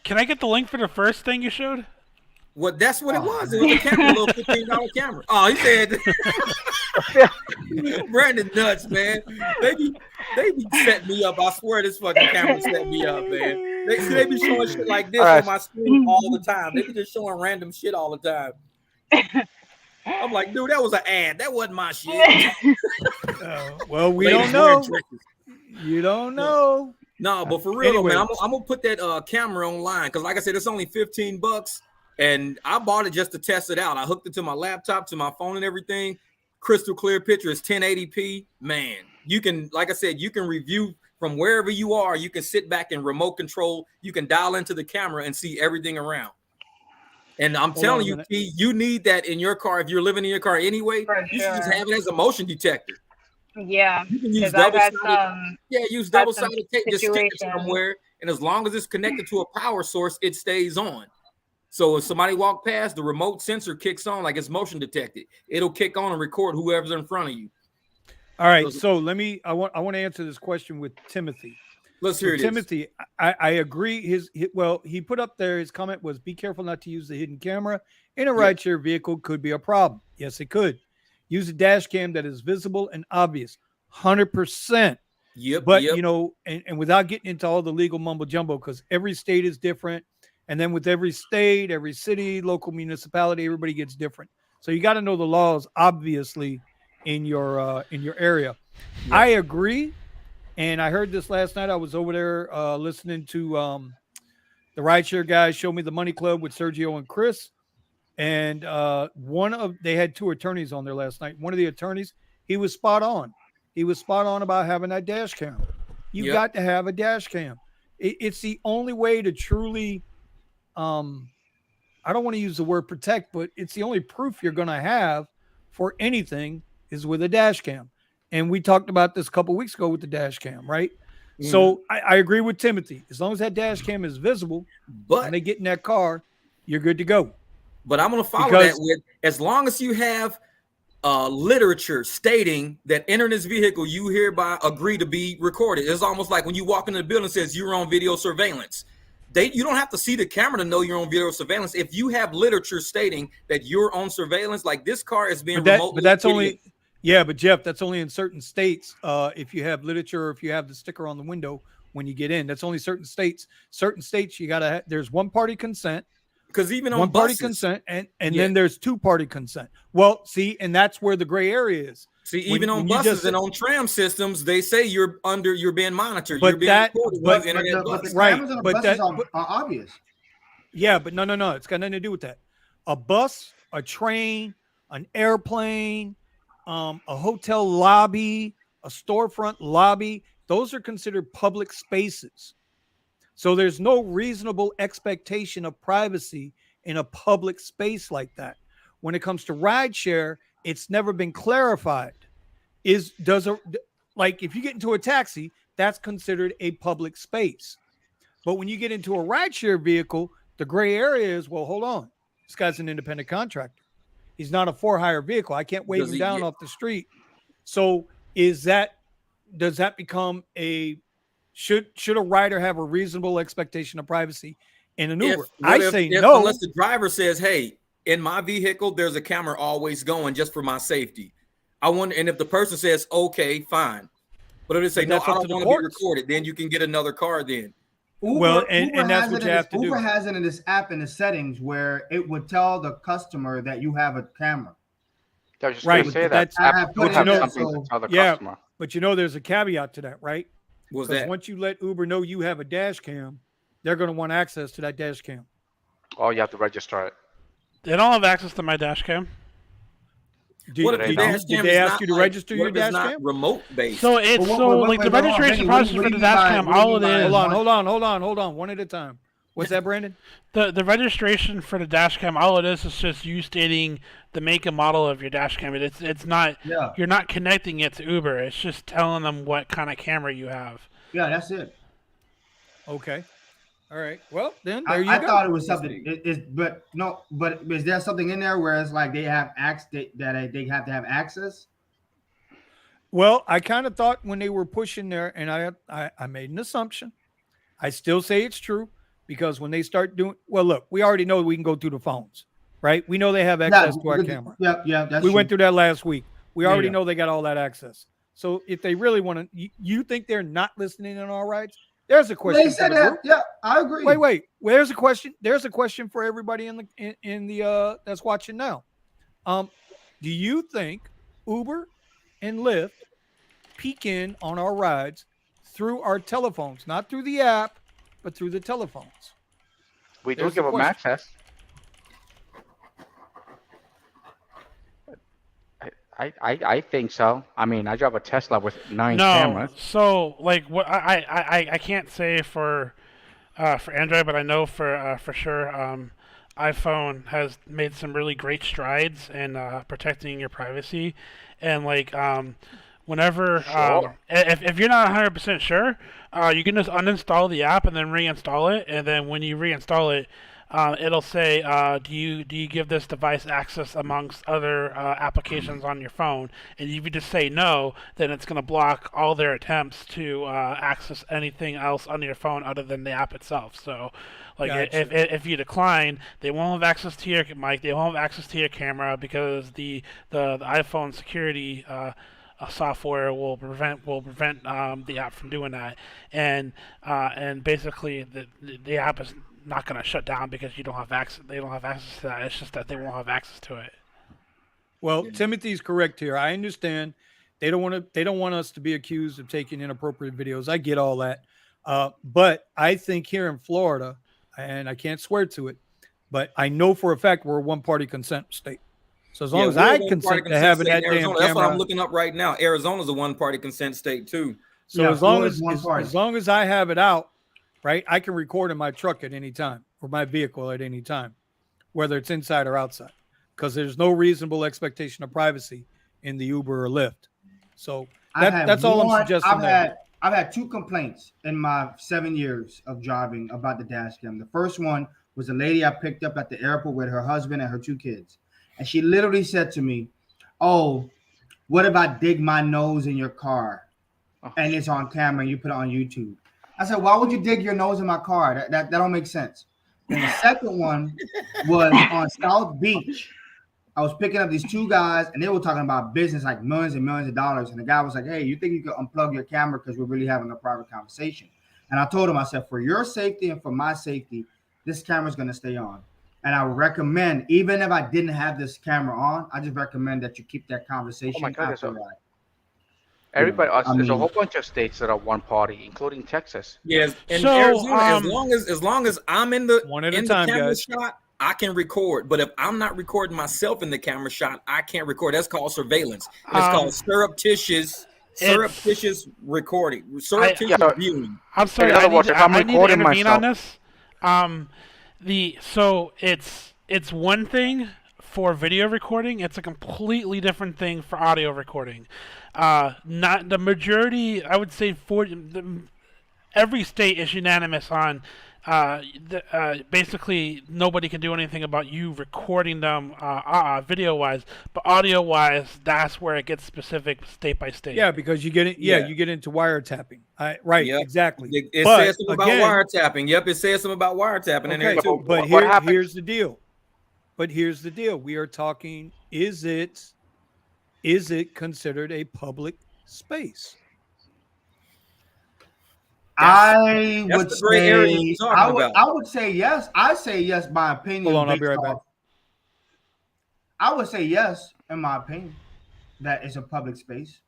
Can I get the link for the first thing you showed? Well, that's what it was. It was a camera, a little $15 camera. Oh, he said, Brandon nuts, man. They be setting me up. I swear this fucking camera set me up, man. They be showing shit like this on my screen all the time. They be just showing random shit all the time. I'm like, dude, that was an ad. That wasn't my shit. Well, we don't know. You don't know. No, but for real, man, I'm gonna put that camera online because, like I said, it's only $15. And I bought it just to test it out. I hooked it to my laptop, to my phone and everything. Crystal clear picture. It's 1080p. Man, you can, like I said, you can review from wherever you are. You can sit back and remote control. You can dial into the camera and see everything around. And I'm telling you, T, you need that in your car. If you're living in your car anyway, you should just have it as a motion detector. Yeah. You can use double-sided tape. Just stick it somewhere. And as long as it's connected to a power source, it stays on. So if somebody walk past, the remote sensor kicks on like it's motion detected. It'll kick on and record whoever's in front of you. All right. So I want to answer this question with Timothy. Let's hear it. Timothy, I agree. He put up there, his comment was, be careful not to use the hidden camera in a rideshare vehicle. Could be a problem. Yes, it could. Use a dash cam that is visible and obvious. 100%. But you know, and without getting into all the legal mumbo jumbo, because every state is different. And then with every state, every city, local municipality, everybody gets different. So you got to know the laws, obviously, in your area. Yeah. I agree. And I heard this last night. I was over there listening to the RideShare guys show me the Money Club with Sergio and Chris. And they had 2 attorneys on there last night. One of the attorneys, he was spot on. He was spot on about having that dash cam. You got to have a dash cam. It's the only way to truly I don't want to use the word protect, but it's the only proof you're going to have for anything is with a dash cam. And we talked about this a couple of weeks ago with the dash cam, right? Mm. So I agree with Timothy. As long as that dash cam is visible, when they get in that car, you're good to go. But I'm going to follow that with, as long as you have literature stating that entering this vehicle, you hereby agree to be recorded. It's almost like when you walk into the building, it says you're on video surveillance. You don't have to see the camera to know you're on video surveillance. If you have literature stating that you're on surveillance, like this car is being remotely. But that's only, but Jeff, that's only in certain states. If you have literature, or if you have the sticker on the window when you get in, that's only certain states. Certain states you gotta there's one party consent. Because even on one party consent, and then there's 2-party consent. Well, see, and that's where the gray area is. See, even on buses and on tram systems, they say you're being monitored. But you're being recorded. But the cameras on the buses are obvious. Yeah, but no. It's got nothing to do with that. A bus, a train, an airplane, a hotel lobby, a storefront lobby, those are considered public spaces. So there's no reasonable expectation of privacy in a public space like that. When it comes to rideshare, it's never been clarified. If you get into a taxi, that's considered a public space. But when you get into a rideshare vehicle, the gray area is, well, hold on. This guy's an independent contractor. He's not a for-hire vehicle. I can't wave him down off the street. So does that become should a rider have a reasonable expectation of privacy in an Uber? No. Unless the driver says, hey, in my vehicle, there's a camera always going just for my safety. I wonder, and if the person says, okay, fine. But if they say, no, I don't want to be recorded, then you can get another car then. Uber that's what you have to do. Uber has it in this app in the settings where it would tell the customer that you have a camera. I was just going to say that. But there's a caveat to that, right? What's that? Once you let Uber know you have a dash cam, they're going to want access to that dash cam. Oh, you have to register it. They don't have access to my dash cam. Did they ask you to register your dash cam? Remote based. So it's the registration process for the dash cam. All it is. Hold on. One at a time. What's that, Brandon? The registration for the dash cam. All it is just you stating the make and model of your dash cam. It's not. Yeah. You're not connecting it to Uber. It's just telling them what kind of camera you have. Yeah, that's it. Okay. All right. Well, then there you go. I thought it was something. But is there something in there where it's like they have access that they have to have access? Well, I kind of thought when they were pushing there, and I made an assumption. I still say it's true because when they start doing look, we already know we can go through the phones, right? We know they have access to our camera. Yeah. We went through that last week. We already know they got all that access. So if they really want to, you think they're not listening on our rides? There's a question. They said that. Yeah, I agree. Wait. There's a question. There's a question for everybody in the that's watching now. Do you think Uber and Lyft peek in on our rides through our telephones, not through the app, but through the telephones? We do give them access. I think so. I mean, I drive a Tesla with 9 cameras. So like what I can't say for Android, but I know for sure iPhone has made some really great strides in protecting your privacy, and like whenever if you're not 100% sure, you can just uninstall the app and then reinstall it, and then when you reinstall it, it'll say, do you give this device access amongst other applications on your phone? And if you just say no, then it's going to block all their attempts to access anything else on your phone other than the app itself. So, like, gotcha. if you decline, they won't have access to your mic, they won't have access to your camera because the iPhone security software will prevent the app from doing that, and basically the app is not going to shut down because you don't have access. They don't have access to that. It's just that they won't have access to it. Well, Timothy's correct here. I understand they don't want us to be accused of taking inappropriate videos. I get all that, but I think here in Florida, and I can't swear to it, but I know for a fact we're a one-party consent state. So as long as I consent to having that damn camera, that's what I'm looking up right now. Arizona's a one-party consent state too. So as long as I have it out. Right, I can record in my truck at any time or my vehicle at any time, whether it's inside or outside, because there's no reasonable expectation of privacy in the Uber or Lyft. So that's all I'm suggesting. I've had 2 complaints in my 7 years of driving about the dash cam. The first one was a lady I picked up at the airport with her husband and her 2 kids, and she literally said to me, "Oh, what if I dig my nose in your car, and it's on camera and you put it on YouTube?" I said, "Why would you dig your nose in my car? That don't make sense." And the second one was on South Beach. I was picking up these 2 guys, and they were talking about business, like millions and millions of dollars. And the guy was like, "Hey, you think you could unplug your camera because we're really having a private conversation?" And I told him, I said, "For your safety and for my safety, this camera's going to stay on. And I would recommend, even if I didn't have this camera on, I just recommend that you keep that conversation after the ride." Everybody, there's a whole bunch of states that are one party, including Texas. Yes, and so, Arizona, as long as I'm in the camera shot, I can record. But if I'm not recording myself in the camera shot, I can't record. That's called surveillance. It's called surreptitious recording, surreptitious viewing. I'm sorry. In other words, if I'm recording myself on this, so it's one thing for video recording. It's a completely different thing for audio recording. Not the majority, I would say every state is unanimous on basically nobody can do anything about you recording them video-wise, but audio-wise, that's where it gets specific state by state. Yeah, because you get it. Yeah, you get into wiretapping. Right, Yep. exactly. It says something about wiretapping. Yep, it says something about wiretapping in there too. But here's the deal. We are talking: is it considered a public space? I would say yes. I say yes. My opinion. Hold on, I'll be right back. I would say yes, in my opinion, that it's a public space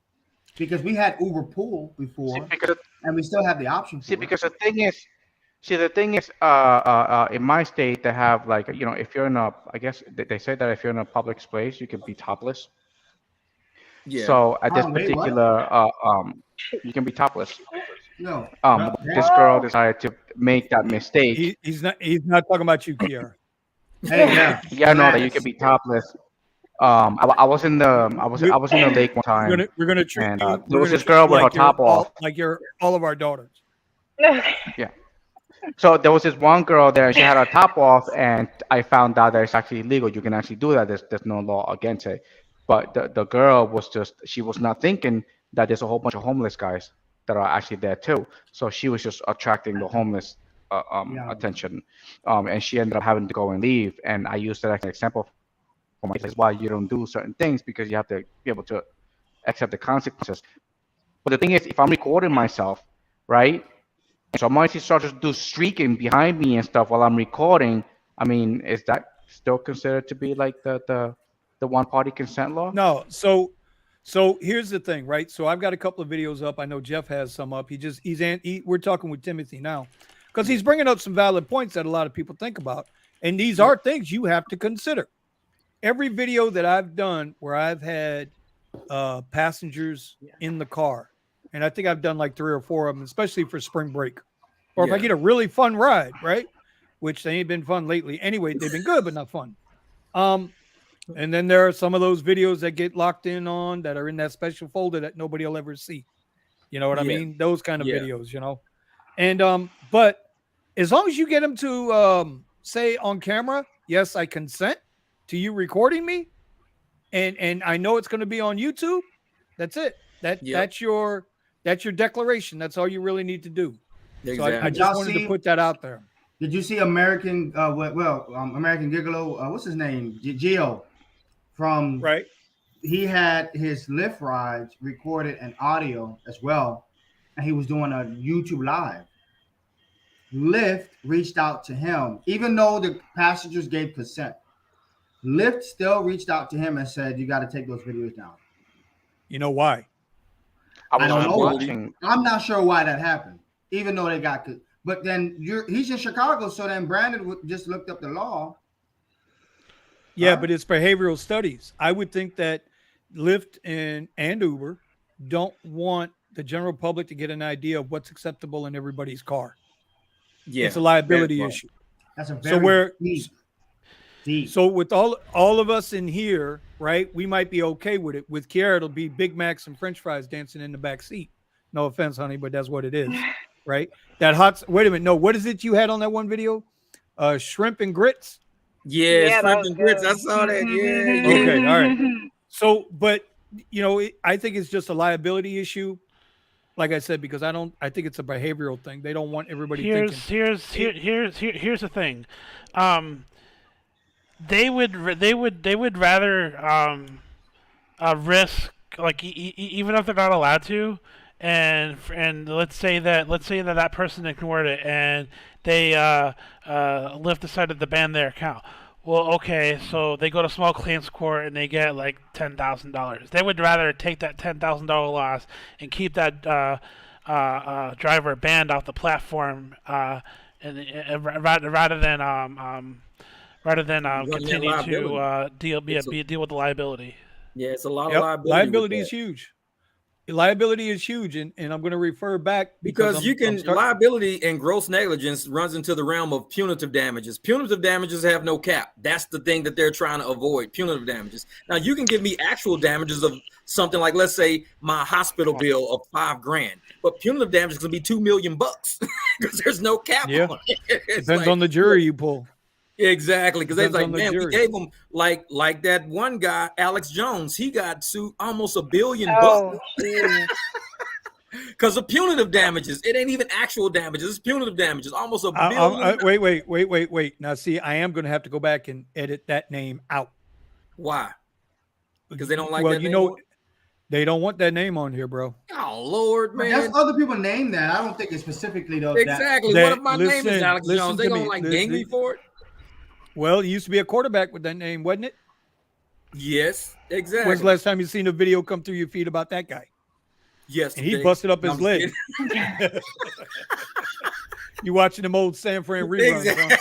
because we had Uber Pool before, and we still have the option. Because the thing is, in my state, they have like, if you're in a, I guess they say that if you're in a public space, you can be topless. Yeah. So at this particular, you can be topless. No. This girl decided to make that mistake. He's not talking about you, Kiara. Hey, yeah. Yeah, no, that you can be topless. I was in the lake one time. We're gonna treat and you. There was this girl with her top off. Like you're all of our daughters. Yeah. So there was this one girl there. She had her top off, and I found out that it's actually illegal. You can actually do that. There's no law against it. But the girl she was not thinking that there's a whole bunch of homeless guys that are actually there too. So she was just attracting the homeless attention, and she ended up having to go and leave. And I used that as an example for myself why you don't do certain things, because you have to be able to accept the consequences. But the thing is, if I'm recording myself, right, and somebody starts to do streaking behind me and stuff while I'm recording, I mean, is that still considered to be like the one-party consent law? No. So here's the thing, right? So I've got a couple of videos up. I know Jeff has some up. We're talking with Timothy now because he's bringing up some valid points that a lot of people think about. And these are things you have to consider. Every video that I've done where I've had passengers in the car, and I think I've done like 3 or 4 of them, especially for spring break. Or if I get a really fun ride, right? Which they ain't been fun lately. Anyway, they've been good, but not fun. And then there are some of those videos that get locked in on that are in that special folder that nobody will ever see. You know what I mean? Those kind of videos, And but as long as you get them to say on camera, yes, I consent to you recording me, and I know it's going to be on YouTube. That's it. That's your declaration. That's all you really need to do. Exactly. So I just wanted to put that out there. Did you see American American Gigolo? What's his name? Gio. From right, he had his Lyft rides recorded and audio as well, and he was doing a YouTube live. Lyft reached out to him, even though the passengers gave consent. Lyft still reached out to him and said, "You got to take those videos down." You know why? I don't know. I'm not sure why that happened, even though they got good. But then he's in Chicago, so then Brandon just looked up the law. Yeah, but it's behavioral studies. I would think that Lyft and Uber don't want the general public to get an idea of what's acceptable in everybody's car. Yeah, it's a liability issue. That's a very deep. So with all of us in here, right, we might be okay with it. With Kiara, it'll be Big Macs and French fries dancing in the back seat. No offense, honey, but that's what it is, right? Wait a minute. No, what is it you had on that one video? Shrimp and grits. Yeah, shrimp and grits. I saw that. Yeah. Okay. All right. So, but I think it's just a liability issue. Like I said, because I think it's a behavioral thing. They don't want everybody thinking. Here's the thing. They would rather risk, like, even if they're not allowed to, and let's say that person ignored it and they Lyft decided to ban their account. Well, okay, so they go to small claims court and they get like $10,000. They would rather take that $10,000 loss and keep that driver banned off the platform, and rather than continue to deal with the liability. Yeah, it's a lot of liability. Liability is huge. liability is huge, and I'm going to refer back because liability and gross negligence runs into the realm of punitive damages. Punitive damages have no cap. That's the thing that they're trying to avoid, punitive damages. Now you can give me actual damages of something like, let's say, my hospital bill of $5,000, but punitive damages can be $2 million because there's no cap on it. Depends on the jury you pull. Exactly, because they're like, man, we gave him like that one guy, Alex Jones. He got sued almost $1 billion because of punitive damages. It ain't even actual damages; it's punitive damages. Almost $1 billion. Wait. Now, see, I am going to have to go back and edit that name out. Why? Because they don't like. Well, that you name know, they don't want that name on here, bro. Oh Lord, man! That's other people name that. I don't think it's specifically though. Exactly. What if my name is Alex Jones? They don't gang me for it. Well, he used to be a quarterback with that name, wasn't it? Yes, exactly. When's the last time you seen a video come through your feed about that guy? Yes, and he busted up his leg. You watching them old San Fran reruns?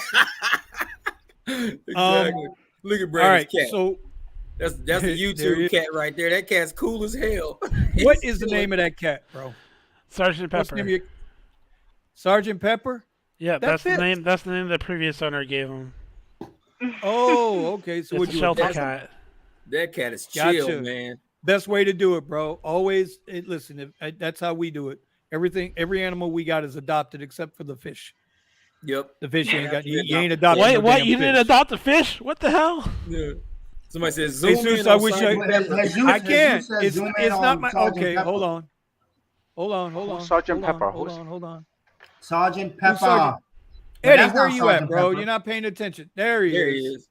Exactly. Look at Brandon's cat. So that's a YouTube cat right there. That cat's cool as hell. What is the name of that cat, bro? Sergeant Pepper. Sergeant Pepper? Yeah, that's the name. That's the name the previous owner gave him. Oh, okay. So it's a shelter cat. That cat is chill, man. Best way to do it, bro. Always listen. That's how we do it. Every animal we got is adopted except for the fish. Yep. The fish you ain't got. You ain't adopted. Wait, what? You didn't adopt the fish? What the hell? Yeah. Somebody says zoom Jesus, in. I wish I can't. It's not my. Okay, hold on. Sergeant Pepper. Hold on. Sergeant Pepper. Eddie, where are you at, bro? You're not paying attention. There he is.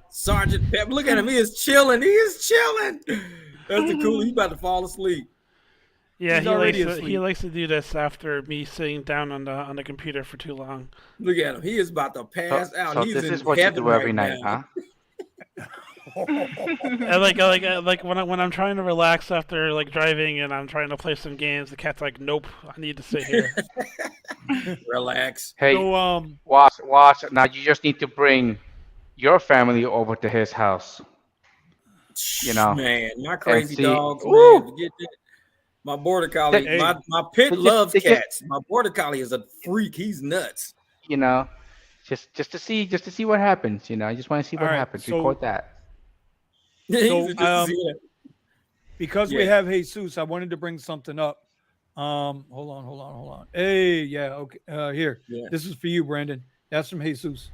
Sergeant Pepper. Look at him. He is chilling. That's the cool. He's about to fall asleep. Yeah, he likes to do this after me sitting down on the computer for too long. Look at him. He is about to pass out. So this is what you do every night, huh? like when I'm trying to relax after like driving and I'm trying to play some games, the cat's like, nope, I need to sit here. Relax. Hey, so, watch. Now you just need to bring your family over to his house. You know, man, my crazy dogs, man. Forget that. My border collie, my pit loves cats. My border collie is a freak. He's nuts. You know, just to see what happens. You know, I just want to see what happens. Record that. So, because we have Jesus, I wanted to bring something up. Hold on. Hey, yeah, okay. Here, this is for you, Brandon. That's from Jesus.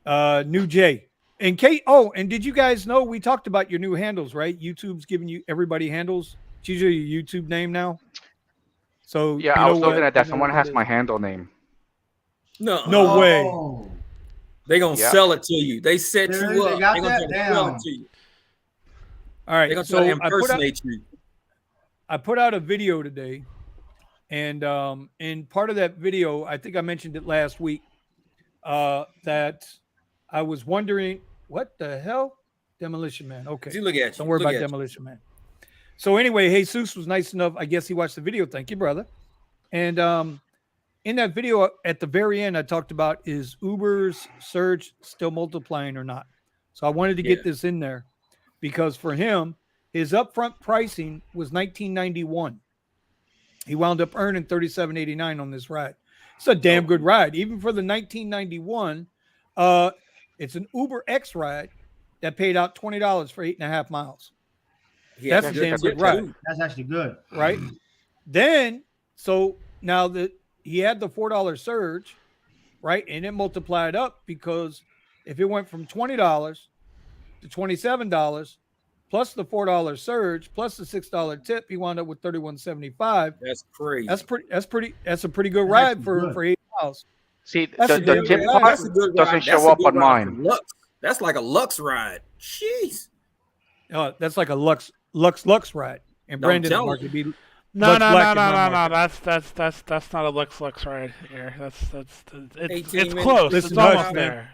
New J. And Kate. Oh, and did you guys know we talked about your new handles, right? YouTube's giving you everybody handles. It's usually your YouTube name now. So yeah, I was looking at that. Someone has my handle name. No way. They're gonna sell it to you. They set you up. They're gonna sell it to you. All right, they're gonna try to impersonate you. I put out a video today, and in part of that video, I think I mentioned it last week, that I was wondering what the hell, Demolition Man. Okay, look at you. Don't worry about Demolition Man. So anyway, Jesus was nice enough. I guess he watched the video. Thank you, brother. And in that video, at the very end, I talked about is Uber's surge still multiplying or not. So I wanted to get this in there because for him, his upfront pricing was $19.91. He wound up earning $37.89 on this ride. It's a damn good ride, even for the $19.91. It's an Uber X ride that paid out $20 for 8.5 miles. Yeah, that's a damn good ride. That's actually good, right? Then, so now that he had the $4 surge, right, and it multiplied up because if it went from $20 to $27 plus the $4 surge plus the $6 tip, he wound up with $31.75. That's crazy. That's a pretty good ride for 8 miles. See, the tip part doesn't show up on mine. That's like a Lux ride. Jeez. That's like a Lux ride. And Brandon and Mark would be no. That's not a Lux ride here. It's close. Listen, it's almost there.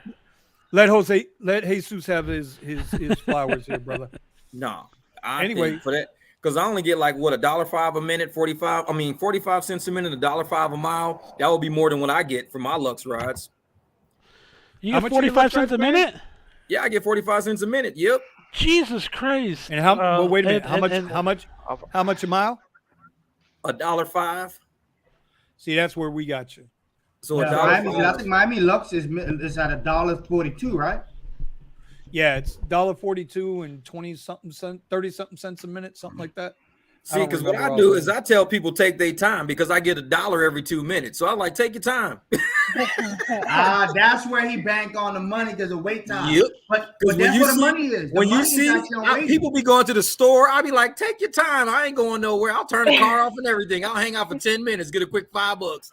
Let Jesus have his flowers here, brother. No. Anyway, for that, because I only get like what, $1.05 a minute, 45 cents a minute, $1.05 a mile. That would be more than what I get for my Lux rides. You get 45 cents a minute? Yeah, I get 45 cents a minute. Yep. Jesus Christ! And how? Well, wait a minute. How much a mile? $1.05. See, that's where we got you. So Yeah, $1.05. I think Miami Lux is at $1.42, right? Yeah, it's $1.42 and 20 something cent, 30 something cents a minute, something like that. See, because what I do is I tell people take their time because I get $1 every 2 minutes. So I like take your time. That's where he banked on the money because of wait time. Yep. But that's where the money is. When you see people be going to the store, I be like, take your time. I ain't going nowhere. I'll turn the car off and everything. I'll hang out for 10 minutes, get a quick $5.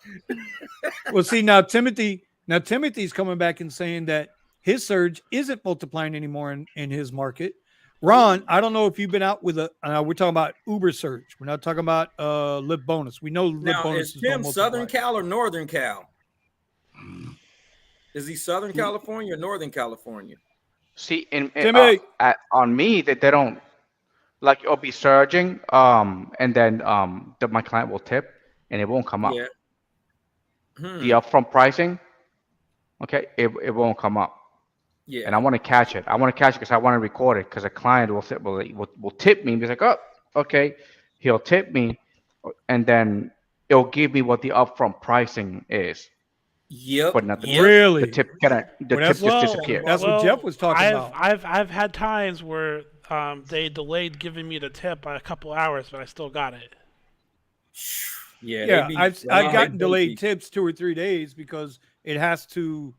Well, see, Timothy's coming back and saying that his surge isn't multiplying anymore in his market. Ron, I don't know if you've been out with we're talking about Uber surge. We're not talking about Lyft bonus. We know Lyft bonus is Tim Southern Cal or Northern Cal? Is he Southern California or Northern California? See, on me that they don't like it'll be surging, and then my client will tip, and it won't come up. Yeah. The upfront pricing, okay, it won't come up. Yeah. And I want to catch it. I want to catch it because I want to record it because a client will tip me and be like, oh, okay, he'll tip me, and then it'll give me what the upfront pricing is. Yep. But not really. The tip just disappeared. That's what Jeff was talking about. I've had times where they delayed giving me the tip by a couple hours, but I still got it. Yeah. I've gotten delayed tips 2 or 3 days because it has to.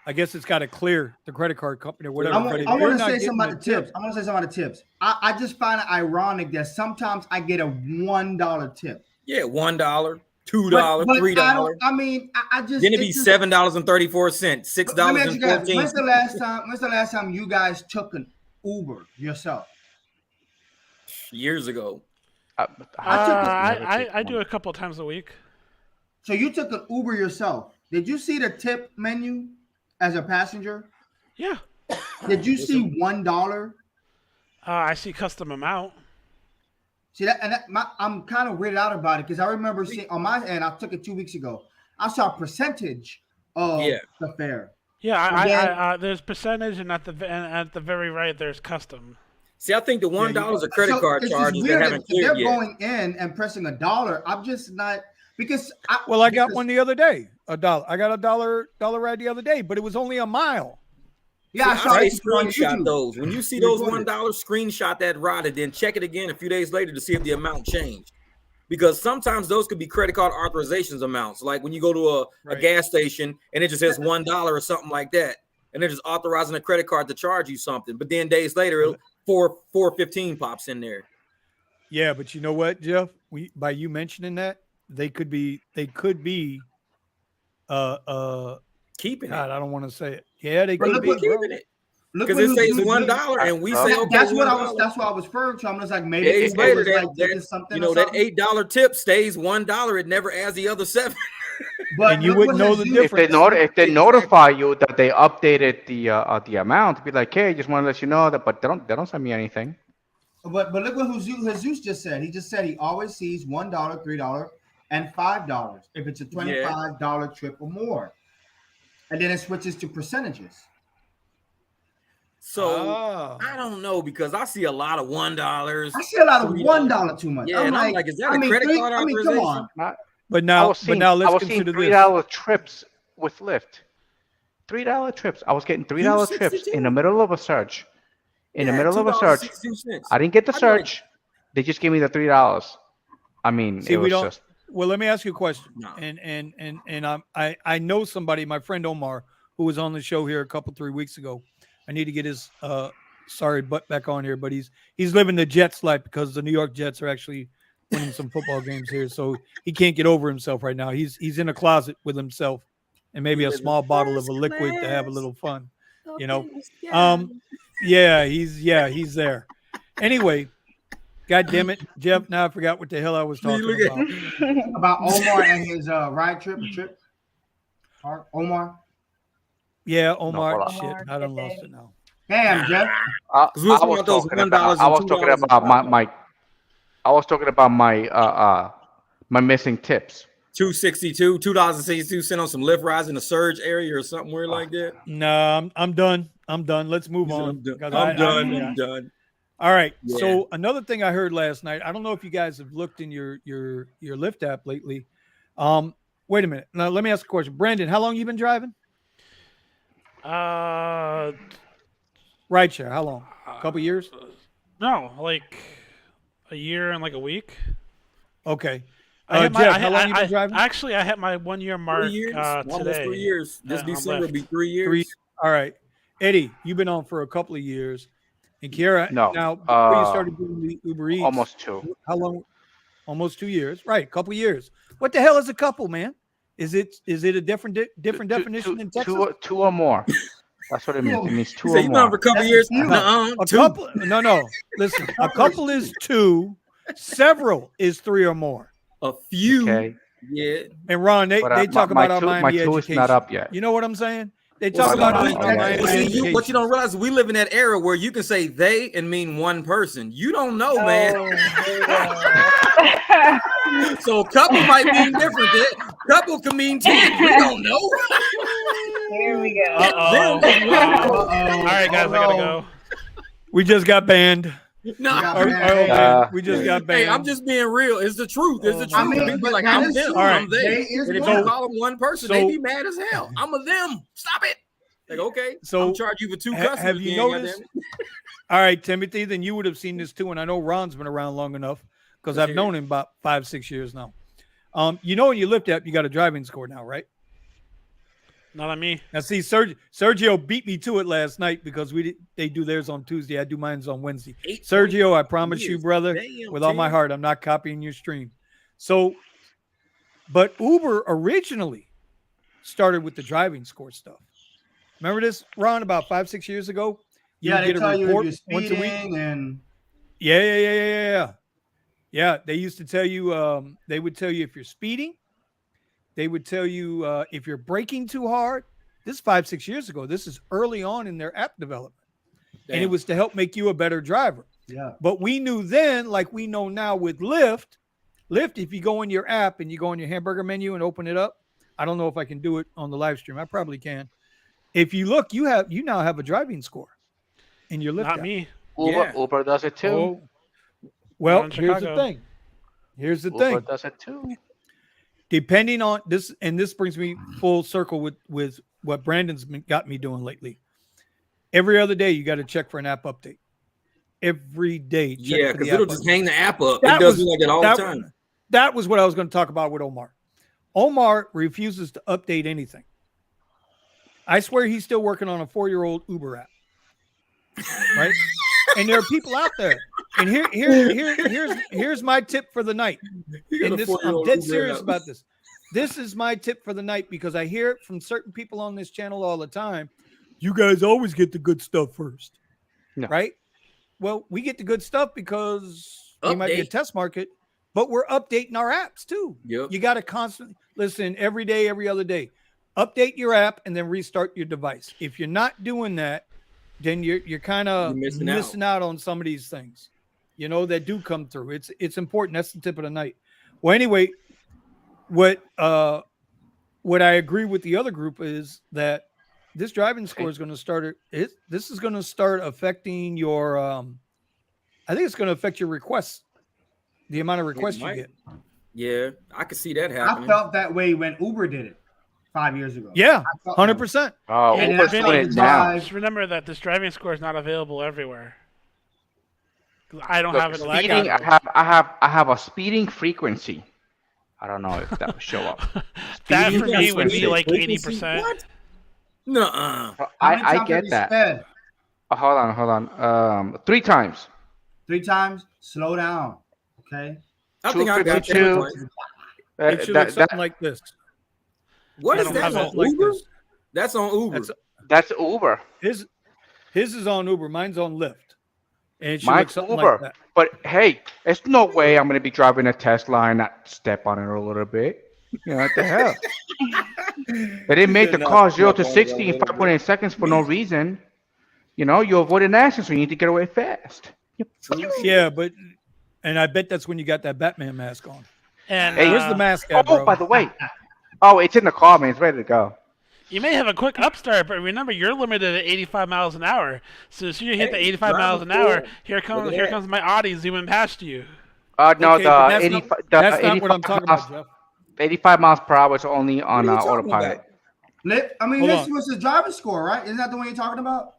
I guess it's got to clear the credit card company or whatever. I want to say something about the tips. I just find it ironic that sometimes I get a $1 tip. Yeah, $1, $2, $3. I mean, I just then it'd be $7.34, $6.14. When's the last time you guys took an Uber yourself? Years ago. I do a couple times a week. So you took an Uber yourself. Did you see the tip menu as a passenger? Yeah. Did you see $1? I see custom amount. See that, and I'm kind of weirded out about it because I remember seeing on my end. I took it 2 weeks ago. I saw a percentage of the fare. Yeah, there's percentage, and at the very right there's custom. See, I think the $1 is a credit card charges that haven't cleared yet. They're going in and pressing $1. I'm just not because I got one the other day. $1. I got $1 ride the other day, but it was only a mile. Yeah, I saw screenshot those. When you see those $1, screenshot that ride and then check it again a few days later to see if the amount changed. Because sometimes those could be credit card authorizations amounts. Like when you go to a gas station and it just says $1 or something like that, and they're just authorizing a credit card to charge you something. But then days later, $4.15 pops in there. Yeah, but you know what, Jeff? By you mentioning that, they could be keeping it. I don't want to say it. Yeah, they could be keeping it. Because it says $1 and we say okay. That's what I was referring to. I'm just like maybe days later something. That $8 tip stays $1. It never adds the other 7. But you wouldn't know the difference. If they notify you that they updated the amount, be like, hey, just want to let you know that, but they don't send me anything. But look what Jesus just said. He just said he always sees $1, $3, and $5 if it's a $25 trip or more, and then it switches to percentages. So I don't know because I see a lot of $1. I see a lot of $1 too much. Yeah, I'm like, is that a credit card authorization? Come on. But now let's consider this. $3 trips with Lyft. $3 trips. I was getting $3 trips in the middle of a surge. In the middle of a surge, I didn't get the surge. They just gave me the $3. I mean, see, it was just. Well, let me ask you a question. No. And I know somebody, my friend Omar, who was on the show here 3 weeks ago. I need to get his butt back on here, but he's living the Jets life because the New York Jets are actually winning some football games here, so he can't get over himself right now. He's in a closet with himself and maybe a small bottle of a liquid to have a little fun, you know. He's there. Anyway, God damn it, Jeff. Now I forgot what the hell I was talking about. About Omar and his ride trip. Omar. Yeah, Omar. No, shit, I done lost it now. Damn, Jeff. I was talking about my missing tips. $2.62 on some Lyft rides in the surge area or something weird like that. No, I'm done. Let's move on. I'm done. All right. Yeah. So another thing I heard last night. I don't know if you guys have looked in your Lyft app lately. Wait a minute. Now let me ask a question. Brandon, how long you been driving? RideShare. How long? A couple years? No, like a year and like a week. Okay. Jeff, how long you been driving? Actually, I hit my 1 year mark 3 years, almost today. 3 years. This on December will Lyft. be 3 years. All right. Eddie, you've been on for a couple of years. And Kiara, No, now before you started doing the Uber Eats, Almost 2. how long? Almost 2 years. Right, a couple of years. What the hell is a couple, man? Is it a different definition in Texas? Two or more. That's what it means. It means 2 So or you've been on for more. a couple years. Nuh-uh, A two. couple? No. Listen, a couple is 2. Several is 3 or more. A few. Okay. Yeah. And Ron, they talk about our my Miami two education. is not up yet. You know what I'm saying? They Well, talk see, about Oh, our yeah. Miami Well, see, education. what you don't realize, we live in that era where you can say they and mean one person. You don't know, man. So couple might mean different. Couple can mean 10. We don't know. Here we go. Uh-oh. All right, guys, I gotta go. We just got banned. No. Okay, we just got banned. Hey, I'm just being real. It's the truth. It's the truth. I mean, People but like, that I'm is them. true. I'm they. They is And if one. you call them one person, they be mad as hell. I'm a them. Stop it. Like, okay, So, I'm charge you for 2 customers. have you again, noticed? goddamn All right, Timothy, then you would have seen this too. And I know Ron's been around long enough because I've known him about 5-6 years now. You know, when you Lyft app, you got a driving score now, right? Not on me. Now, see, Sergio beat me to it last night because they do theirs on Tuesday. I do mine's on Wednesday. it. Sergio, I promise you, brother, Damn, with all my Tim. heart, I'm not copying your stream. So, but Uber originally started with the driving score stuff. Remember this, Ron, about 5-6 years ago? Yeah, would they get a tell you if report you're once a week. speeding and Yeah, they used to tell you, they would tell you if you're speeding. They would tell you if you're braking too hard. This is 5-6 years ago. This is early on in their app development. Damn. And it was to help make you a better driver. yeah. But we knew then, like we know now with Lyft, if you go in your app and you go in your hamburger menu and open it up, I don't know if I can do it on the live stream. I probably can. If you look, you now have a driving score in your Lyft Not app. me. Uber does it too. Oh, well, Not in here's the Chicago. thing. Here's the Uber thing. does it too. Depending on this, and this brings me full circle with what Brandon's got me doing lately. Every other day, you got to check for an app update. Every day. Check Yeah, for the because app it'll just update. hang the app up. That It does was- like that all that- the time. That was what I was going to talk about with Omar. Omar refuses to update anything. I swear he's still working on a 4-year-old Uber app. Right? And there are people out there. And here's my tip for the night. You got And a this, I'm 4-year-old dead Uber serious app. about this. This is my tip for the night because I hear it from certain people on this channel all the time. You guys always get the good stuff first. No. Right? Well, we get the good stuff because we might be a Update. test market, but we're updating our apps too. Yep. You got to constantly listen every day, every other day. Update your app and then restart your device. If you're not doing that, then you're kind of You're missing missing out on some of these things, that do come through. It's important. That's the tip of the night. Well, anyway, what I agree with the other group is that this driving score is going to start. This is going to start affecting your. I think it's going to affect your requests, the amount of requests you might. get. Yeah, I could see that I happening. felt that way when Uber did it 5 years ago. Yeah, I felt 100%. Oh, And Uber's that's doing it not now. Just remember that this driving score is not available everywhere. 'Cause I don't Look, have it. Well, I speeding, got I have a speeding frequency. I don't know if that will show up. That Speeding for me would be frequency. like Frequency? 80%. What? Nuh-uh. How many I times have get you that. sped? Hold on. 3 times. 3 times. Slow down. Okay. I think I got 252. that. It should look something like this. What I is don't that have on it like Uber? this. That's on Uber. That's That's Uber. his is on Uber. Mine's on Lyft. And it should look Mine's something Uber. like that. But hey, there's no way I'm going to be driving a Tesla and not step on it a little bit. What the hell? They didn't make the car 0 to 60 in 5.8 seconds for no reason. You avoid an accident, so you need to get away fast. Yeah, and I bet that's when you got that Batman mask on. And Hey, Where's the mask at, Oh, bro? by the way. Oh, it's in the car, man. It's ready to go. You may have a quick upstart, but remember you're limited at 85 miles an hour. So as soon as you hit the 85 miles an hour, here comes my Audi zooming past you. No, Okay, but that's not 85 what I'm talking miles, about, Jeff. 85 miles per hour is only on What are you talking autopilot. about? I mean, Hold this on. was the driver's score, right? Isn't that the one you're talking about?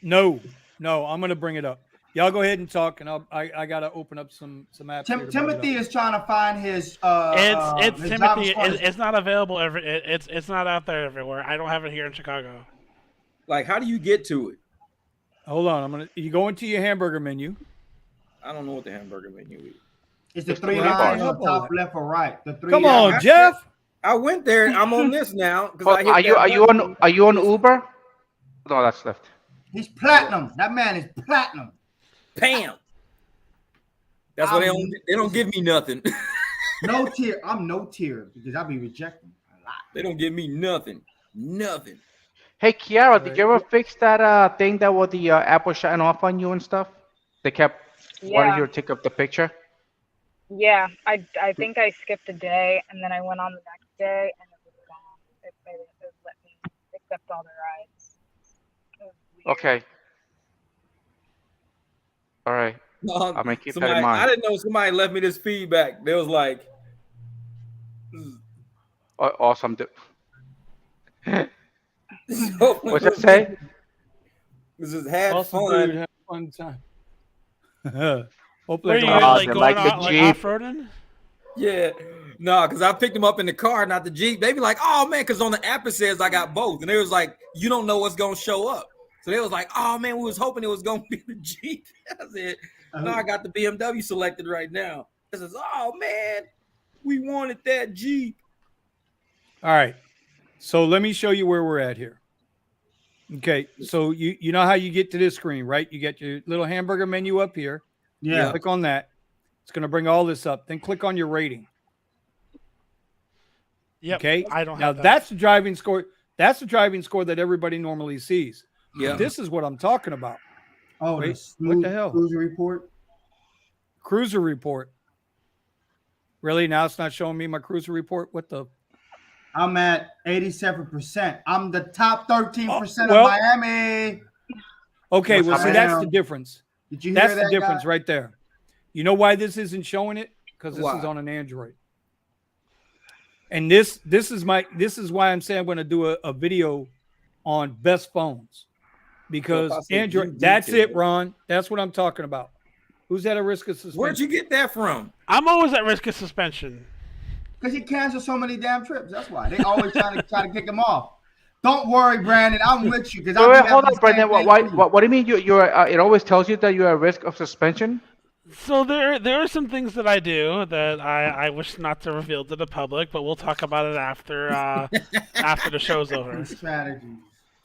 No, I'm gonna bring it up. Y'all go ahead and talk, and I gotta open up some apps. here to bring it Timothy up. is trying to find his. It's his Timothy. driver's score. It's not available. It's not out there everywhere. I don't have it here in Chicago. Like, how do you get to it? Hold on, you go into your hamburger menu. I don't know what the hamburger menu is. It's the It's three the lines bar. on top, left or right. The three. Come on, lines. Jeff. I went there. I'm on this now. Are you on Uber? No, that's left. He's platinum. That man is platinum. Pam. That's why they don't give me nothing. No tier. I'm no tier because I be rejecting a lot. They don't give me nothing. Nothing. Hey, Kiara, did you ever fix that thing that was the Apple shutting off on you and stuff? They kept wanting you to take up the picture. Yeah, I think I skipped a day, and then I went on the next day, and it was gone. It let me accept all the rides. It was weird. Okay. All right. I'm gonna keep that in mind. I didn't know somebody left me this feedback. They was like, Awesome. so, What's that say? This is had Awesome fun. dude, have a fun time. Where Hopefully, you I don't- Oh, like they going like the on like Jeep. off-roading? Yeah. No, because I picked them up in the car, not the Jeep. They be like, oh man, because on the app it says I got both. And they was like, you don't know what's gonna show up. So they was like, oh man, we was hoping it was gonna be the Jeep. I said, no, I got the BMW selected right now. It says, oh man, we wanted that Jeep. All right. So let me show you where we're at here. Okay. So you know how you get to this screen, right? You get your little hamburger menu up here. Yeah. Click on that. It's going to bring all this up. Then click on your rating. Yep. Okay. I don't Now have that. that's the driving score. That's the driving score that everybody normally sees. Yeah. This is what I'm talking about. Oh, Wait, the what smooth the hell? cruiser report. Cruiser report. Really? Now it's not showing me my cruiser report? What the? I'm at 87%. I'm the top 13% well- of Miami. Okay. Well, see, that's the Damn. difference. Did you hear That's that? the difference guy? right there. You know why this isn't showing it? Because this Why? is on an Android. And this is why I'm saying I'm going to do a video on best phones. Because Well, if I say Android, view that's detail. it, Ron. That's what I'm talking about. Who's at a risk of suspension? Where'd you get that from? I'm always at risk of suspension. Because he canceled so many damn trips. That's why. They always try to kick him off. Don't worry, Brandon. I'm with you. Because Wait, hold on, Brendan. What do you mean you're it always tells you that you're at risk of suspension? So there are some things that I do that I wish not to reveal to the public, but we'll talk about it after after the show's over. Strategies.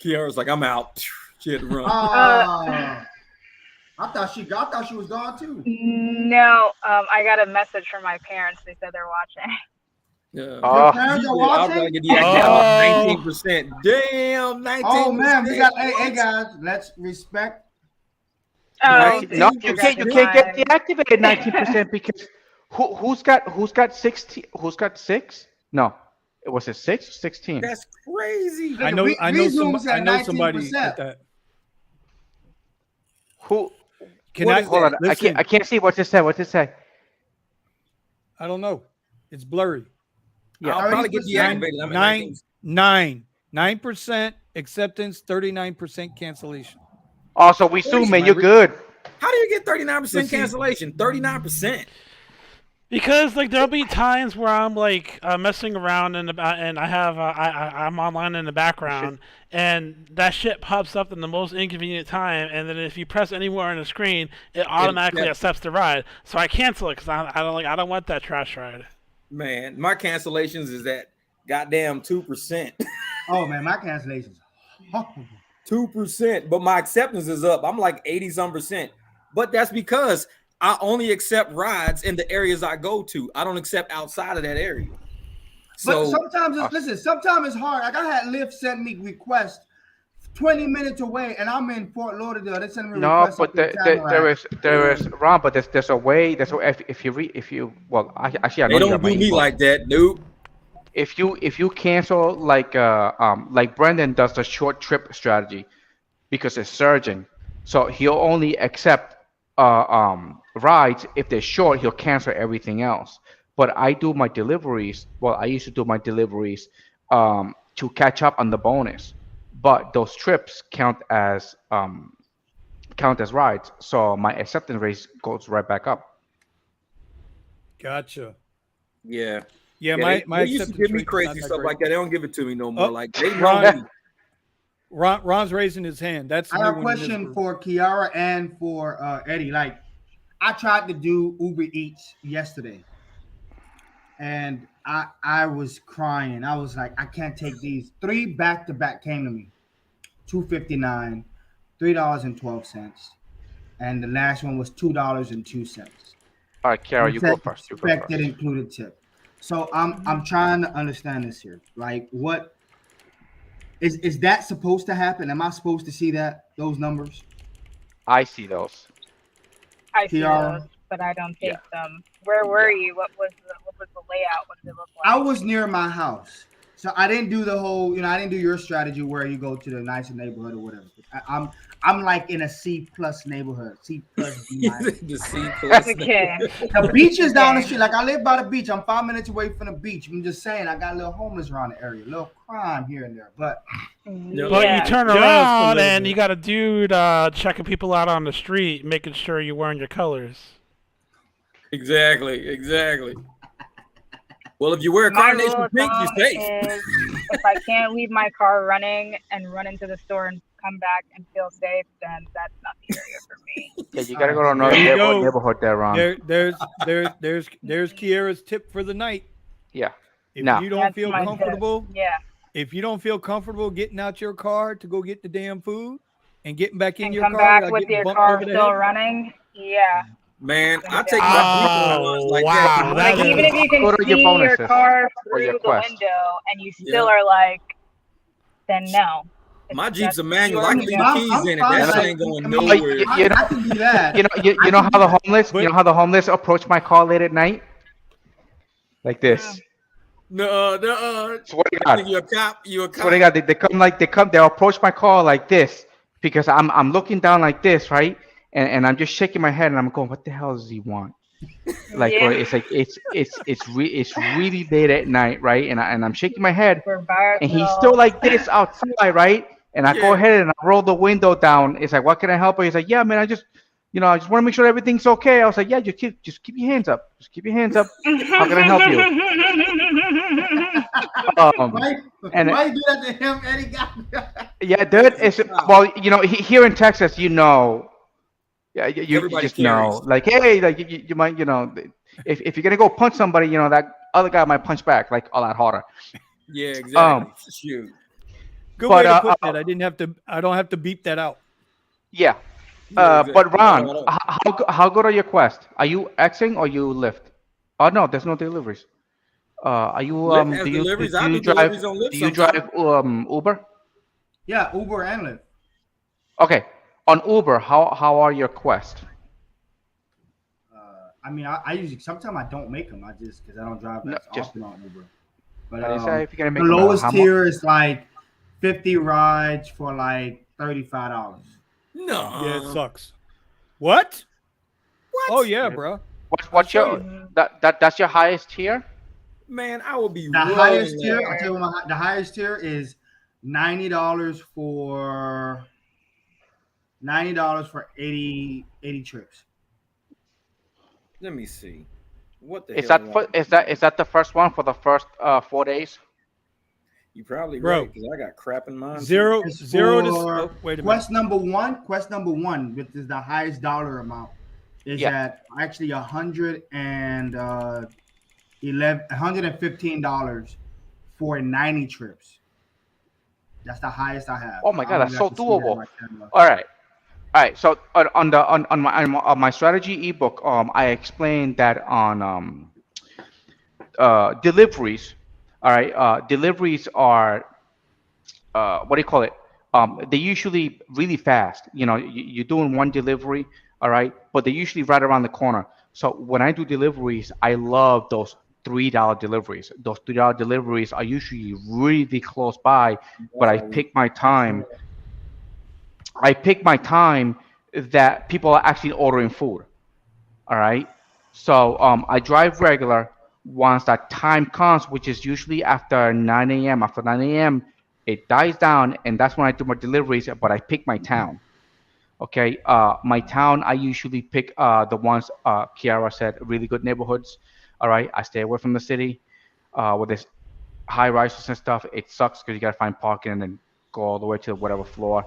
Kiara's like, I'm out. She had to run. I thought she was gone too. No, I got a message from my parents. They said they're watching. Yeah. Oh. Parents are I'll watching? probably get deactivated 19%. Damn, 19%. Oh man, we got hey guys, let's respect. Oh, No, thank you guys. can't get deactivated 19% because who's got 16? Who's got 6? No, it was it 6 or 16? That's crazy. I know Resume's at somebody 19%. at that. Who? Can What I is Hold on, listen, I can't see what's it say. What's it say? I don't know. It's blurry. Yeah. I'll probably get 30%. deactivated. I'm at 19%. 9% acceptance, 39% cancellation. Also, we zoom, man. You're good. How do you get 39% Let's see. cancellation? 39%. Because like there'll be times where I'm like messing around and I have I'm online in the background and that shit pops up in the most inconvenient time, and then if you press anywhere on the screen, it automatically accepts the ride. So I cancel it because I don't want that trash ride. Man, my cancellations is at goddamn 2%. Oh man, my cancellations. 2%, but my acceptance is up. I'm like 80-some%. But that's because I only accept rides in the areas I go to. I don't accept outside of that area. But So sometimes sometimes it's hard. Like I had Lyft send me request 20 minutes away, and I'm in Fort Lauderdale. They send me No, requests. but there is Ron. But there's a way. There's a, if you well, actually I know they you don't got my do me email. like that, dude. if you cancel like Brendan does the short trip strategy because it's surging, so he'll only accept rides if they're short. He'll cancel everything else. But I do my deliveries. Well, I used to do my deliveries to catch up on the bonus, but those trips count as rides, so my acceptance rate goes right back up. Gotcha. Yeah. Yeah, Yeah, my they used to acceptance give me rate is crazy not that stuff great. like that. They don't give it to me no more. Oh, Like they know Ron, me. Ron's raising his hand. That's the I new have a one in this question group. for Kiara and for Eddie. Like, I tried to do Uber Eats yesterday, and I was crying. I was like, I can't take these. 3 back to back came to me, $2.59, $3.12, and the last one was $2.02. All right, And Kara, it you go said first. You go expected first. included tip. So I'm trying to understand this here. Like, what is that supposed to happen? Am I supposed to see those numbers? I see those. I see those, Kiara? but I don't Yeah, take them. Where were yeah. you? What was the layout? What did it look I like? was near my house, so I didn't do the whole. I didn't do your strategy where you go to the nicer neighborhood or whatever. I'm like in a C plus neighborhood, C plus B minus. The C plus. Okay. The beach is down the Okay. street. Like, I live by the beach. I'm 5 minutes away from the beach. I'm just saying, I got a little homeless around the area, a little crime here and there. But But you Yeah. turn Just a around little and bit. you got a dude checking people out on the street, making sure you're wearing your colors. Exactly. Well, if you wear My rule carnation of pink, you're thumb safe. is if I can't leave my car running and run into the store and come back and feel safe, then that's not the area for me. Yeah, you gotta go to All another There you go. neighborhood there, Ron. There's Kiara's tip for the night. Yeah. If Now, you don't That's feel my tip. comfortable, Yeah. if you don't feel comfortable getting out your car to go get the damn food and getting back in And your come car back without with getting your bumped car over the still head, running. Yeah. Man, Then I take definitely. my Jeep on Oh, runs like wow. that. Like, That even is. if you can go to your see your bonuses car or your through the quest. window and you still Yeah. are like, then no. My Jeep's a That's manual. your I can window. leave keys in it. fine. That shit Like, ain't going I mean, nowhere. You know, I can do that. you know I how can the do homeless, But- you know how the homeless approach my car late at night, like this. No. Swear to I God. think you're a cop. You're a Swear to cop. God, they'll approach my car like this because I'm looking down like this, right? And I'm just shaking my head and I'm going, what the hell does he want? Like, or Yeah. it's like it's really late at night, right? And I'm shaking my head We're by and he's still ourselves. like this outside, right? And I go Yeah. ahead and I roll the window down. It's like, what can I help you? He's like, yeah, man, I just want to make sure everything's okay. I was like, yeah, just keep your hands up. Just keep your hands up. How can I help you? Why, And why you do that to him, Eddie? yeah, dude, it's well, here in Texas, yeah, you Everybody just know, carries. like, hey, like you might, if you're gonna go punch somebody, that other guy might punch back like a lot harder. Yeah, exactly. Shoot. Good But, way to put that. I don't have to beep that out. Yeah. Yeah, exactly. But Ron, No, no. how good are your quests? Are you Xing or you Lyft? Oh no, there's no deliveries. Are you Lyft has do you deliveries. do I you do drive deliveries on Lyft do you sometimes. drive Uber? Yeah, Uber and Lyft. Okay, on Uber, how are your quests? I mean, I usually sometimes I don't make them. I just because I don't drive No, as just often on Uber. But how do you say if you're gonna the make them, lowest how much? tier is like 50 rides for like $35. No. Yeah, it sucks. What? What? Oh yeah, bro. What's show your that's your highest tier? Man, I will be The rolling. highest tier, I'll tell you what the highest tier is $90 for 80 trips. Let me see. What the Is hell? is that the first one for the first 4 days? You probably Bro. right because I got crap in mind. too. Zero It's to for wait a minute. quest number one, which is the highest dollar amount, is Yeah. at actually $115 for 90 trips. That's the highest I have. Oh my God, I don't that's know so if I can see that in doable. my camera. All right. So on my strategy ebook, I explained that on deliveries. All right, deliveries are what do you call it? They're usually really fast. You're doing one delivery, all right, but they're usually right around the corner. So when I do deliveries, I love those $3 deliveries. Those $3 deliveries are usually really close by, but I pick my time. I pick my time that people are actually ordering food. All right. So I drive regular. Once that time comes, which is usually after 9 a.m. After 9 a.m., it dies down, and that's when I do my deliveries. But I pick my town. Okay. My town, I usually pick the ones Kiara said, really good neighborhoods. All right. I stay away from the city. With this high rises and stuff, it sucks because you gotta find parking and then go all the way to whatever floor.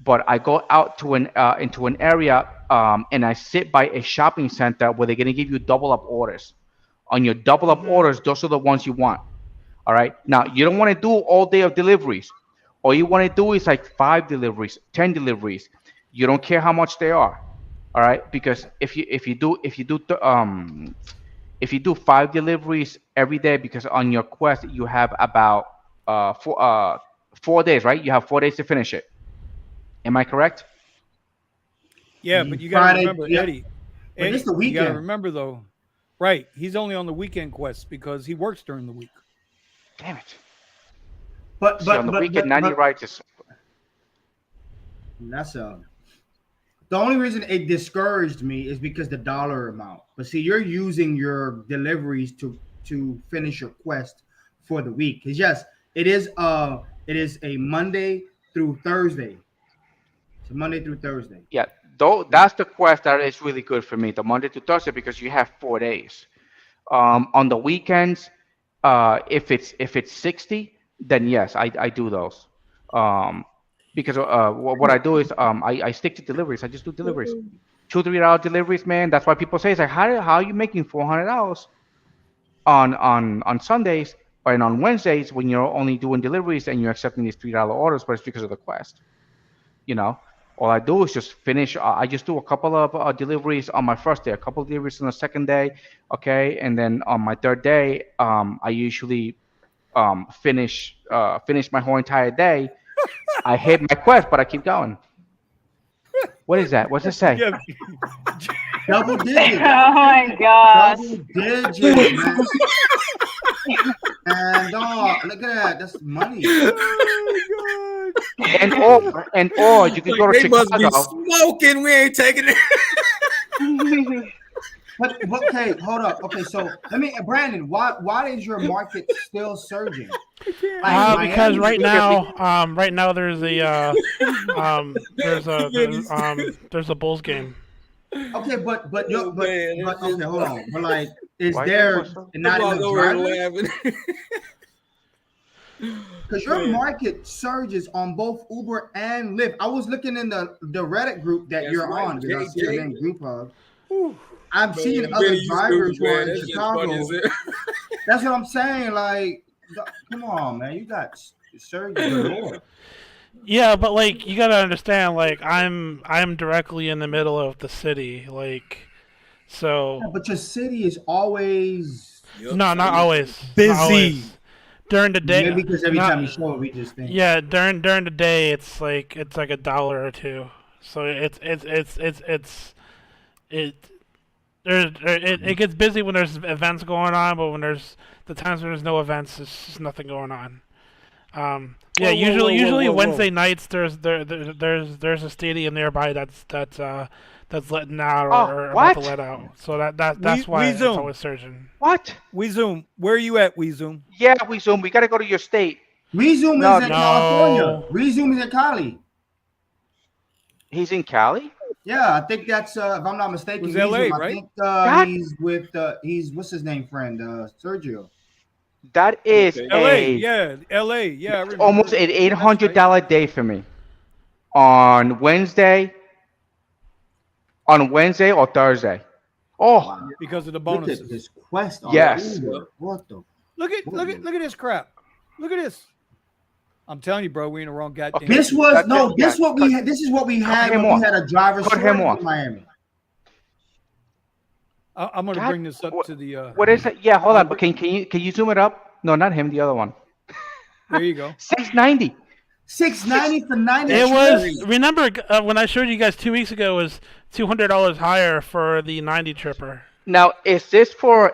But I go out to an into an area and I sit by a shopping center where they're gonna give you double up orders. On your double up orders, those are the ones you want. All right. Now you don't want to do all day of deliveries. All you want to do is like 5 deliveries, 10 deliveries. You don't care how much they are. All right. Because if you do 5 deliveries every day, because on your quest you have about 4 days, right? You have 4 days to finish it. Am I correct? Yeah, but you got to Friday, remember, yeah. Eddie. But Eddie, this the you got to weekend. remember though, right? He's only on the weekend quests because he works during the week. Damn it. But See, on the weekend, 90 rides is that's the only reason it discouraged me is because the dollar amount. But see, you're using your deliveries to finish your quest for the week. Because yes, it is a Monday through Thursday. It's a Monday through Thursday. yeah. Though that's the quest that is really good for me, the Monday to Thursday, because you have 4 days. On the weekends, if it's 60, then yes, I do those. Because what I do is I stick to deliveries. I just do deliveries, $2-3 deliveries, man. That's why people say it's like how are you making $400 on Sundays and on Wednesdays when you're only doing deliveries and you're accepting these $3 orders, but it's because of the quest. You know, all I do is just finish. I just do a couple of deliveries on my first day, a couple of deliveries on the second day, okay, and then on my third day, I usually finish my whole entire day. I hit my quest, but I keep going. What is that? What's it say? Yeah. Double digits. Oh my gosh. Double digits, man. And look at that. That's money. Oh And or you can go to They must be Chicago. smoking. We ain't taking it. But okay, hold up. Okay, so Brandon, why is your market still surging? Because Miami- right now there's a Bulls game. Okay, but Oh, man, it's okay, just- hold on. But like, is Why there is that not I'm enough over here drivers? laughing. Because your Man. market surges on both Uber and Lyft. I was looking in the Reddit group that That's you're right, on. Because I see your JJ. name group of. Whew. I'm seeing Man, other Benny, you drivers stupid, who are man. in That's just funny Chicago. as hell. That's what I'm saying. Like, come on, man. You got surge galore. Yeah, but like you gotta understand, like I'm directly in the middle of the city, like so. Yeah, but your city is always Yep. No, not always. Busy. Not always. During the day. maybe because every not- time you show it, we just think. Yeah, during the day, it's like $1 or $2. So it gets busy when there's events going on, but when there's the times when there's no events, there's just nothing going on. Yeah, usually Wednesday nights there's a stadium nearby that's letting out or about to what? let out. So that's why it's Zoom. always surging. What? WeZoom, where are you at, WeZoom? Yeah, we Zoom. We got to go to your state. Resume No, is in no. California. Resume is in Cali. He's in Cali. Yeah, I think that's if I'm not mistaken. Was LA, Resume, I right? think God. he's with what's his name, friend Sergio. That is Okay. LA, yeah, LA, yeah. I remember. almost an $800 day for me. On Wednesday or Thursday. Oh, Because of the Look at bonuses. this quest. On Yes. Uber. What the? Look at this crap. Look at this. I'm telling you, bro, we in the wrong goddamn. Okay. This was no. Yeah, This what we had. This is what we had him when we off. had a driver Cut him shortage off. in Miami. I'm gonna God, bring this up to the. what is it? Yeah, hold on. But can you zoom it up? No, not him. The other one. There you go. 690. $690 for 90. It was trips. remember when I showed you guys 2 weeks ago it was $200 higher for the 90 tripper. Now, is this for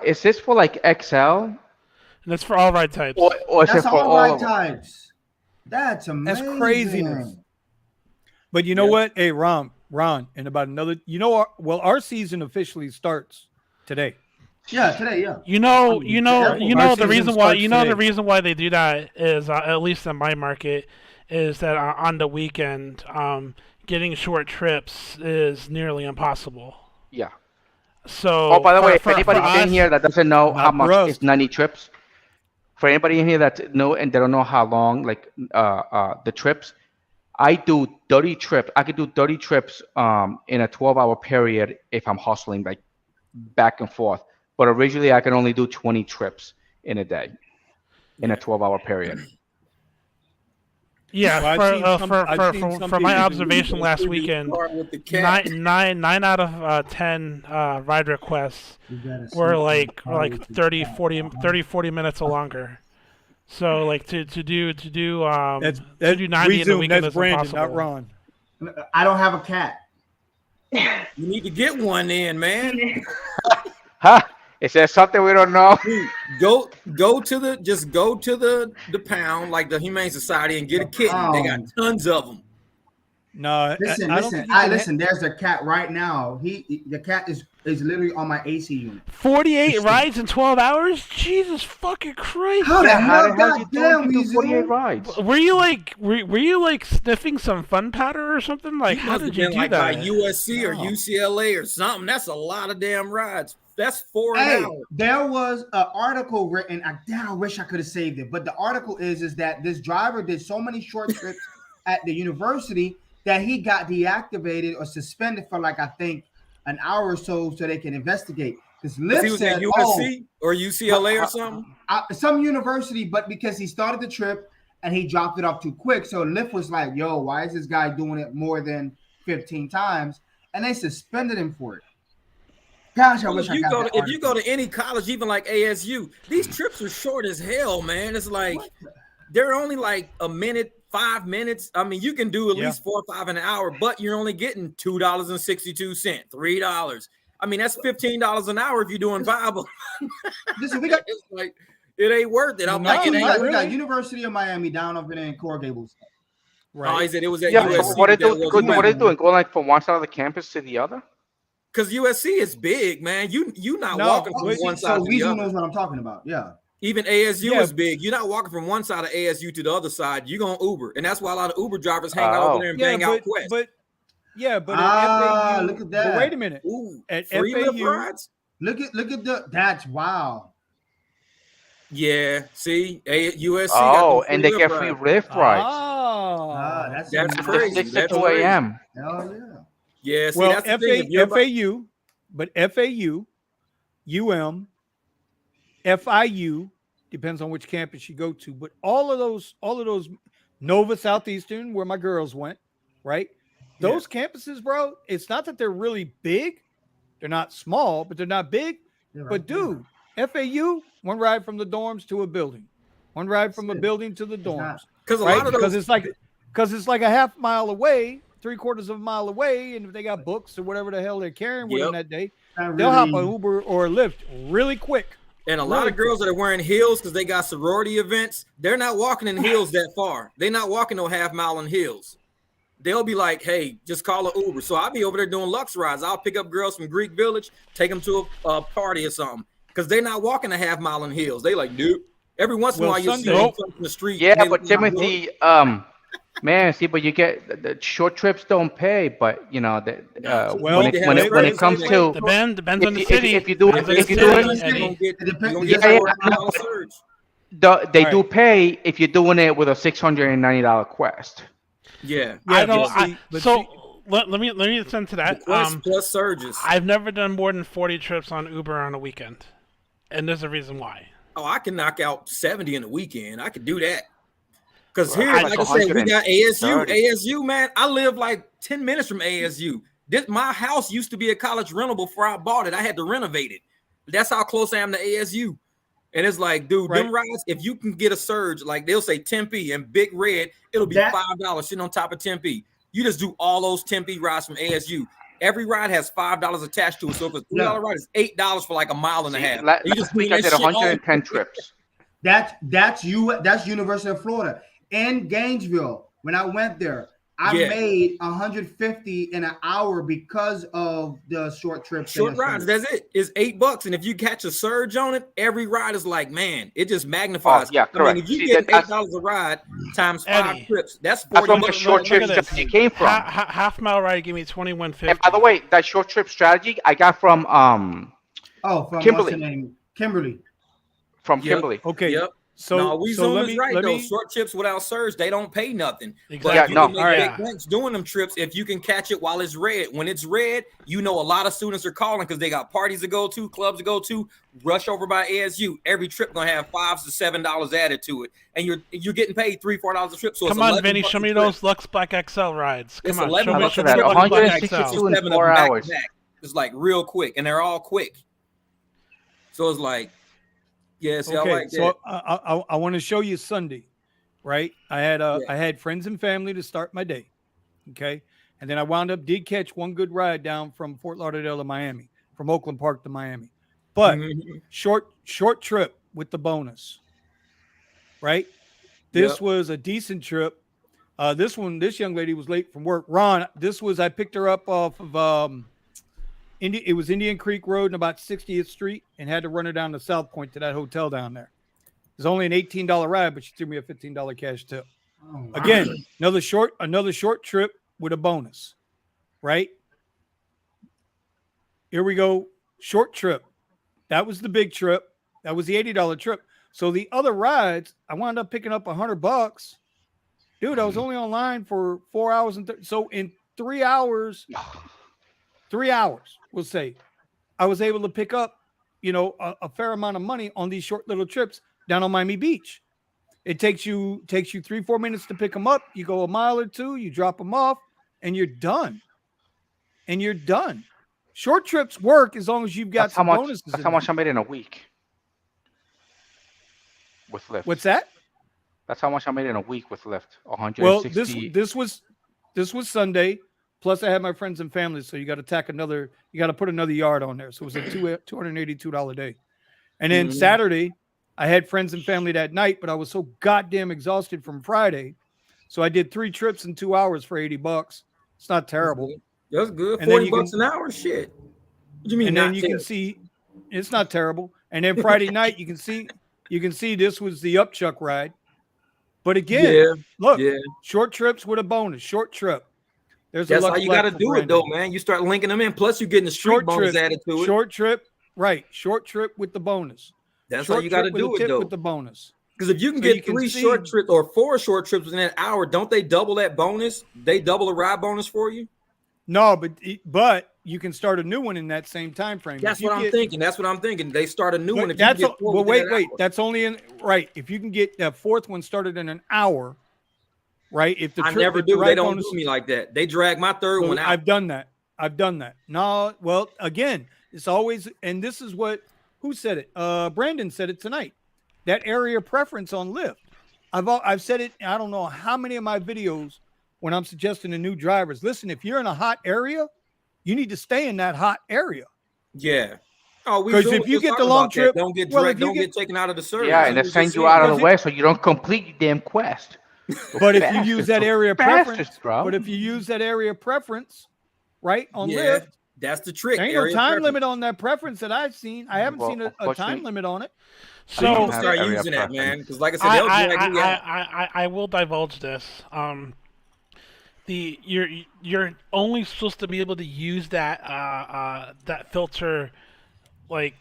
like XL And that's for all ride types. or is it That's for all all ride of them? types. That's amazing. That's craziness. But you know what? Hey, Ron, in about another, our season officially starts today. Yeah, today, yeah. The season reason why starts the today. reason why they do that is at least in my market is that on the weekend, getting short trips is nearly impossible. Yeah. So, Oh, by the way, if for anybody us, in here that doesn't know how Not for much us. is 90 trips, for anybody in here that know and they don't know how long, like the trips, I do 30 trips. I could do 30 trips in a 12-hour period if I'm hustling like back and forth. But originally, I can only do 20 trips in a day in a 12-hour period. yeah, Well, I've seen some for my people do observation last weekend, With the cat. nine out of 10 ride requests were like 30, 40 minutes or longer. So like to do That's to do 90 in a resume. weekend That's is Brandon, impossible. not Ron. I don't have a cat. You need to get one in, man. Huh? Is there something we don't know? Dude, go to the pound like the Humane Society and get a kitten. They got tons of them. No, Listen, I don't think you can listen. There's a cat right now. The cat is literally on my AC unit. 48 rides in 12 hours? Jesus fucking Christ! How the How hell? the hell you Goddamn, do 48 Weezy. rides? Were you like sniffing some fun powder or something? Like, how must have did you been do like that? by USC or No. UCLA or something. That's a lot of damn rides. That's 4 Hey, hours. there was an article written. I wish I could have saved it, but the article is that this driver did so many short trips at the university that he got deactivated or suspended for like I think an hour or so they can investigate. Because He Lyft was said, at USC or UCLA or something. some university, but because he started the trip and he dropped it off too quick, so Lyft was like, "Yo, why is this guy doing it more than 15 times?" And they suspended him for it. Gosh, I Well, wish if you I got that if you go article. to any college, even like ASU, these trips are short as hell, man. It's like they're only like a minute, 5 minutes. I mean, you can do at least 4 or 5 an hour, but you're only getting $2.62, $3. I mean, that's $15 an hour if you're doing viable. Listen, we got It's like it ain't worth it. I'm No, like, it we ain't got, worth we got it. University of Miami down over there in Coral Gables. Oh, he said it was at Yeah, USC. so what are that they wasn't what are they doing? Going like from one side of the campus to the other? Because USC is big, man. You not No, walking from wait, one So side to the Weezy other. knows what I'm talking about. Yeah. Even ASU Yeah. is big. You're not walking from one side of ASU to the other side. You're gonna Uber, and that's why a lot of Uber drivers hang out over there and bang out Quest. but at FAU, Look at that. But wait a minute. Ooh, At free Lyft FAU, rides? Look at that's wow. Yeah. See, USC. Oh, got them and they Lyft get free rides. Lyft rides. Ah, That's That's nice. crazy. 6 to That's 2 crazy. a.m. Hell yeah. Yeah. See, well, that's the thing. If you're FAU, but FAU, FIU depends on which campus you go to. But all of those, Nova Southeastern, where my girls went, right? Those campuses, bro. It's not that they're really big; they're not small, but they're not big. But dude, FAU, one ride from the dorms to a building, one ride from a building to the dorms, because a right? lot of Because those, it's like a half mile away, 3/4 of a mile away, and if they got books or whatever the hell they're carrying with them that day, they'll hop an Uber or a Lyft really quick. and a lot of girls that are wearing heels because they got sorority events, they're not walking in heels that far. They're not walking no half mile in heels. They'll be like, hey, just call an Uber. So I'll be over there doing Lux rides. I'll pick up girls from Greek Village, take them to a party or something. Because they're not walking a half mile in heels. They like, nope. Every once in a while you see them in the street. Yeah, they but look Timothy, man, see, but you get the short trips don't pay, but you know when it comes to depends on the city. if you do If it, you're gonna get $4 surge. they do pay if you're doing it with a $690 quest. Yeah. I don't. but let me send to that. Quest plus surges. I've never done more than 40 trips on Uber on a weekend, and there's a reason why. Oh, I can knock out 70 in a weekend. I could do that. Because Well, here, like I said, we got ASU. 130. ASU, man, I live like 10 minutes from ASU. My house used to be a college rental before I bought it. I had to renovate it. That's how close I am to ASU. And it's like, dude, them rides, if you can get a surge, like they'll say Tempe and Big Red, it'll be $5 sitting on top of Tempe. You just do all those Tempe rides from ASU. Every ride has $5 attached to it. So if it's $3 ride, it's $8 for like a mile and a half. And Last week I did 110 trips. That's University of Florida. In Gainesville, when I went there, I made 150 in an hour because of the short trips. Short rides, that's it. It's $8. And if you catch a surge on it, every ride is like, man, it just magnifies. Oh, yeah, correct. I mean, if you get $8 a ride times 5 trips, that's 40 That's where the short trip strategy came from. Half mile ride gave me 21.50. And by the way, that short trip strategy I got from Kimberly. Kimberly. From Kimberly. Okay. Yep. So no, Zoom is right though. Short trips without surge, they don't pay nothing. Exactly. But you can make big banks doing them trips if you can catch it while it's red. When it's red, you know a lot of students are calling because they got parties to go to, clubs to go to. Rush over by ASU. Every trip gonna have $5 to $7 added to it, and you're getting paid $3-4 a trip. So come on, Vinny, show me those Lux Black XL rides. Come on, show me that 162 in 4 hours. It's like real quick, and they're all quick. So it's like. Yes, okay. Like so I want to show you Sunday, right? I had friends and family to start my day, okay, and then I did catch one good ride down from Fort Lauderdale to Miami, from Oakland Park to Miami, but short trip with the bonus, right? This was a decent trip. This young lady was late from work. Ron, I picked her up off of it was Indian Creek Road and about 60th Street, and had to run her down to South Point to that hotel down there. It was only an $18 ride, but she threw me a $15 cash tip. Oh, wow. Again, another short trip with a bonus, right? Here we go. Short trip. That was the big trip. That was the $80 trip. So the other rides, I wound up picking up $100. Dude, I was only online for 4 hours so in 3 hours. 3 hours, we'll say, I was able to pick up, a fair amount of money on these short little trips down on Miami Beach. It takes you 3-4 minutes to pick them up. You go a mile or two, you drop them off, and you're done. Short trips work as long as you've got some bonuses. That's how much I made in a week with Lyft. What's that? That's how much I made in a week with Lyft. 160. Well, this was Sunday. Plus, I had my friends and family, so you got to put another yard on there. So it was a $282 day. And then Saturday, I had friends and family that night, but I was so goddamn exhausted from Friday. So I did 3 trips in 2 hours for $80. It's not terrible. That's good. And $40 an hour, shit. What do you mean? And then you can see, it's not terrible. And then Friday night, you can see this was the Upchuck ride. But again, short trips with a bonus. Short trip. That's how you got to do it, though, man. You start linking them in. Plus, you're getting the street bonus added to it. Short trip, right? Short trip with the bonus. That's how you got to do it, though. With the bonus. Because if you can get 3 short trips or 4 short trips within an hour, don't they double that bonus? They double the ride bonus for you? No, but you can start a new one in that same time frame. That's what I'm thinking. They start a new one. If that's wait. That's only in right. If you can get that 4th one started in an hour. Right. If I never do, they don't do me like that. They drag my 3rd one out. I've done that. No, well, again, it's always, and this is who said it? Brandon said it tonight. That area preference on Lyft. I've said it. I don't know how many of my videos when I'm suggesting to new drivers. Listen, if you're in a hot area, you need to stay in that hot area. Yeah. Because if you get the long trip, don't get taken out of the service. Yeah, and they send you out of the way so you don't complete your damn quest. But if you use that area preference, right, on Lyft, that's the trick. There ain't no time limit on that preference that I've seen. I haven't seen a time limit on it. So start using that, man. Because like I said, I will divulge this. You're only supposed to be able to use that that filter, like,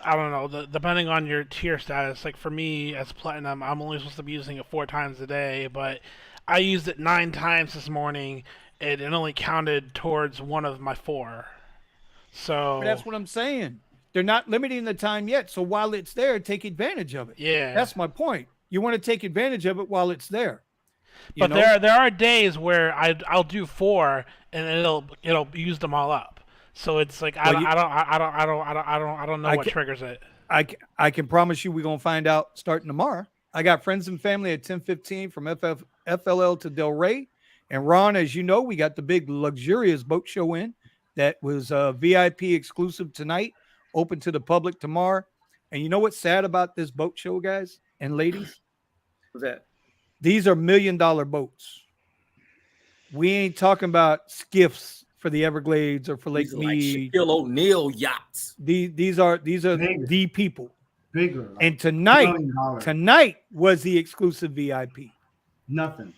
I don't know, depending on your tier status. Like for me as platinum, I'm only supposed to be using it 4 times a day, but I used it 9 times this morning, and it only counted towards one of my 4. So but that's what I'm saying. They're not limiting the time yet. So while it's there, take advantage of it. Yeah, that's my point. You want to take advantage of it while it's there. But there are days where I'll do 4 and it'll use them all up. So it's like I don't know what triggers it. I can promise you we're gonna find out starting tomorrow. I got friends and family at 10:15 from FLL to Del Rey, and Ron, as you know, we got the big luxurious boat show in. that was VIP exclusive tonight, open to the public tomorrow. And you know what's sad about this boat show, guys and ladies? What's that? These are $1 million boats. We ain't talking about skiffs for the Everglades or for Lake These are like Mead. Shaquille O'Neal yachts. These are Bigger. the people. Bigger. Like And tonight $1 million. was the exclusive VIP. Nothing.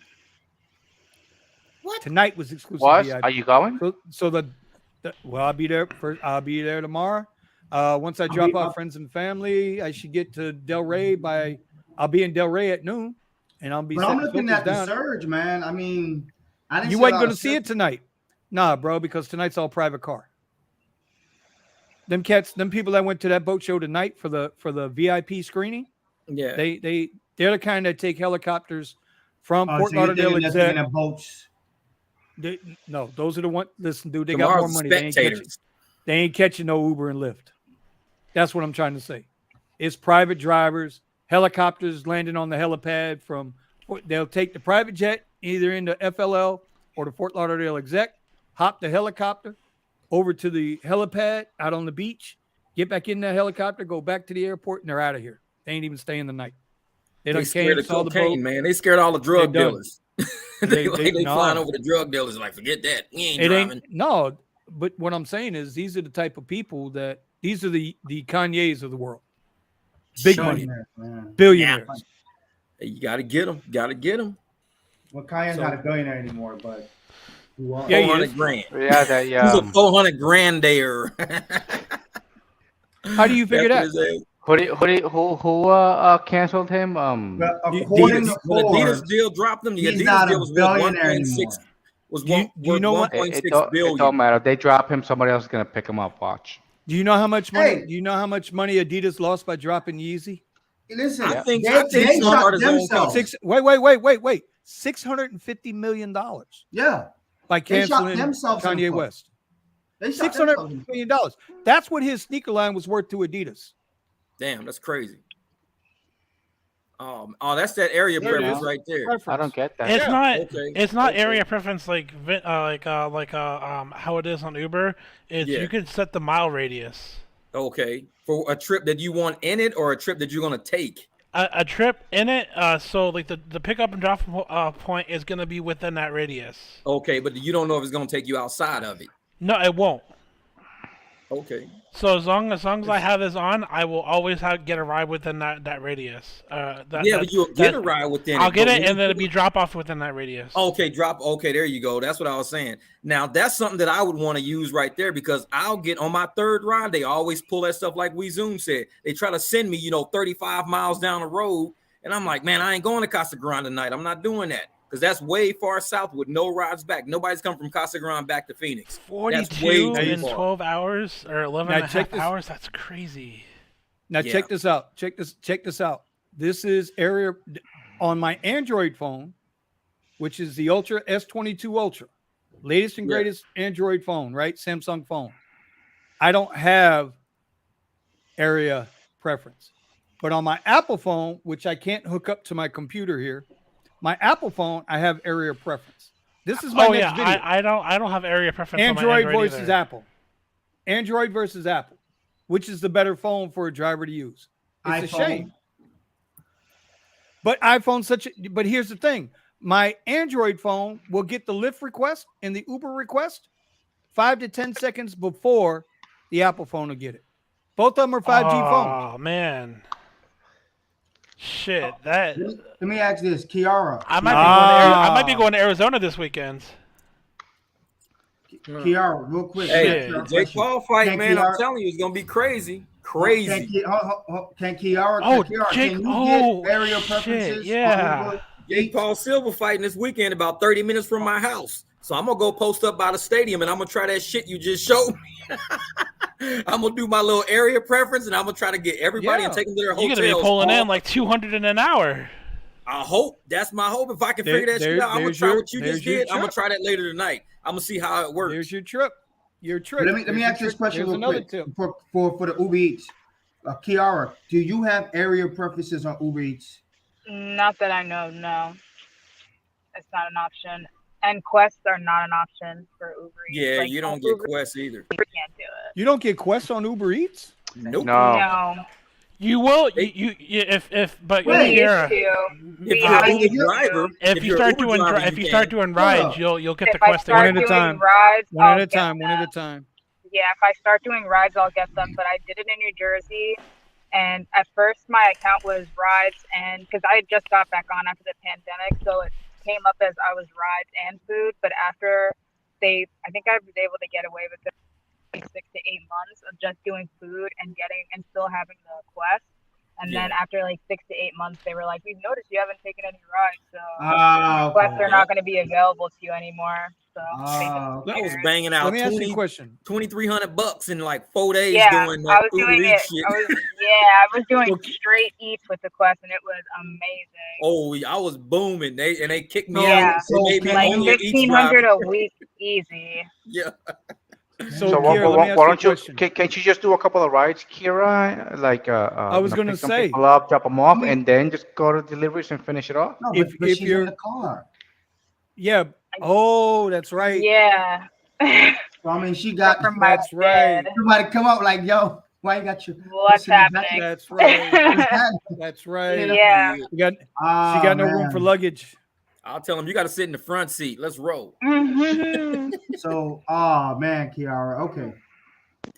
What? Tonight was exclusive Was? VIP. Are you going? So well, I'll be there first. I'll be there tomorrow. Once I drop off friends and family, I should get to Delray I'll be in Delray at noon, and I'll be. But I'm looking at the down. surge, man. I mean, I didn't. You wasn't going to see it tonight, nah, bro, because tonight's all private car. Them people that went to that boat show tonight for the VIP screening, Yeah, they're the kind that take helicopters from Fort So you're Lauderdale thinking exec. of boats. No, those are the ones. Listen, dude, they Tomorrow's got more money. spectators. They ain't catching no Uber and Lyft. That's what I'm trying to say. It's private drivers, helicopters landing on the helipad they'll take the private jet either into FLL or the Fort Lauderdale exec, hop the helicopter over to the helipad out on the beach, get back in the helicopter, go back to the airport, and they're out of here. They ain't even staying the night. They scared of cocaine, man. They scared all the drug dealers. they flying over the drug dealers like, forget that. We ain't driving. No, but what I'm saying is these are the type of people these are the Kanyes of the world. Big money. Billionaires. Yeah. You got to get them. Got to get them. Well, Kanye's not a billionaire anymore, but yeah, 400 grand. Yeah, He's a 400 grand there. How do you figure that? Who canceled him? Well, according to when Forbes, Adidas deal dropped them, the he's Adidas not deal a was worth billionaire 1.6. anymore. Was Do you know what? 1.6 billion. It don't matter. They drop him. Somebody else is gonna pick him up. Watch. Do you know how much money? Hey. Do you know how much money Adidas lost by dropping Yeezy? Listen, I think they Sun shot are his own themselves. Wait. $650 million Yeah, by They shot canceling themselves in Kanye the foot. West. they shot $600 million. That's what his sneaker line was worth to Adidas. Damn, that's crazy. Oh, that's that area There it preference is. right there. I don't get that. It's not. okay, It's not okay. area preference like how it is on Uber. It's Yeah. you can set the mile radius. Okay, for a trip that you want in it, or a trip that you're gonna take. A trip in it. So like the pickup and drop point is gonna be within that radius. Okay, but you don't know if it's gonna take you outside of it. No, it won't. Okay. So as long as I have this on, I will always get a ride within that radius. But you'll get a ride within. I'll get but it, when and then it'll be drop off within that radius. Okay, drop. Okay, there you go. That's what I was saying. Now that's something that I would want to use right there because I'll get on my third ride. They always pull that stuff like we Zoom said. They try to send me, 35 miles down the road, and I'm like, man, I ain't going to Casa Grande tonight. I'm not doing that because that's way far south with no rides back. Nobody's come from Casa Grande back to Phoenix. 42 in far. 12 hours or 11 Now and a check half this- hours. That's crazy. Now Yeah. check this out. Check this out. This is area on my Android phone, which is the Ultra S22 Ultra, latest and Yeah. greatest Android phone, right? Samsung phone. I don't have area preference, but on my Apple phone, which I can't hook up to my computer here, my Apple phone, I have area preference. This is my next video. I don't have area preference on my Android Android versus either. Apple. Android versus Apple. Which is the better phone for a driver to use? It's a iPhone. shame. But but here's the thing. My Android phone will get the Lyft request and the Uber request 5 to 10 seconds before the Apple phone will get it. Both of them are 5G phones. Oh man. Shit, that Let me ask this, Kiara. I might be going to Arizona this weekend. Kiara, real quick. Hey, Kiara, Jake question. Paul fight, Can man. I'm Kiara- telling you, it's gonna be crazy. Crazy. Can Kiara? Oh, Kiara, Jake! can you Oh, get area shit! preferences? Yeah. Jake Paul Silver fighting this weekend about 30 minutes from my house. So I'm gonna go post up by the stadium and I'm gonna try that shit you just showed me. I'm gonna do my little area preference and I'm gonna try to get everybody and take them to their You're hotels. gonna be pulling in like 200 in an hour. I hope that's my hope. If I can figure that shit out, I'm gonna try what you just did. I'm gonna try that later tonight. I'm gonna see how it works. There's your trip. Your trip. Let me ask this question There's real quick tip. for the Uber Eats. Kiara, do you have area preferences on Uber Eats? Not that I know. No, it's not an option. And quests are not an option for Uber Eats. Yeah, Like, you don't get Uber quests either. Eats can't do it. You don't get quests on Uber Eats? Nope. No. No. You will. They- If but Wait, We used Kiara, to. If We you're had an a Uber used driver, to. if you you're start Uber doing driver, if you you start can. doing rides, Yeah. you'll get the If I quest start One at a doing time. rides, One I'll at a get time. One them. at a time. Yeah, if I start doing rides, I'll get them. But I did it in New Jersey, and at first my account was rides, and because I had just got back on after the pandemic, so it came up as I was rides and food. But after I think I was able to get away with it 6 to 8 months of just doing food and still having the quest. And then Yeah. after like 6 to 8 months, they were like, "We've noticed you haven't taken any rides, so quests Okay. are not going to be available to you anymore." So they I was disappeared. banging Let out me ask you a question. $2,300 in like 4 days Yeah, doing I that was Uber doing it. Eats shit. I was doing Okay. straight eats with the quest, and it was amazing. Oh, I was booming. They kicked me Yeah. out. They made me So Like only an Eats 1,500 driver. a week, easy. Yeah. So, So Kira, let me ask why you a don't you? question. Can't you just do a couple of rides, Kira? Like I was gonna pick some say. people up, drop them off, I mean- and then just go to deliveries and finish it off. No, If- but if she's you're- in the car. Yeah. Oh, that's right. Yeah. So I mean, she got From my That's right. bed. somebody come up like, "Yo, why you got your What's in the back?" happening? That's right. What's happening? That's right. Yeah. You got, Oh, she got no room for man. luggage. I'll tell them you got to sit in the front seat. Let's roll. Mhm. So, oh man, Kiara. Okay.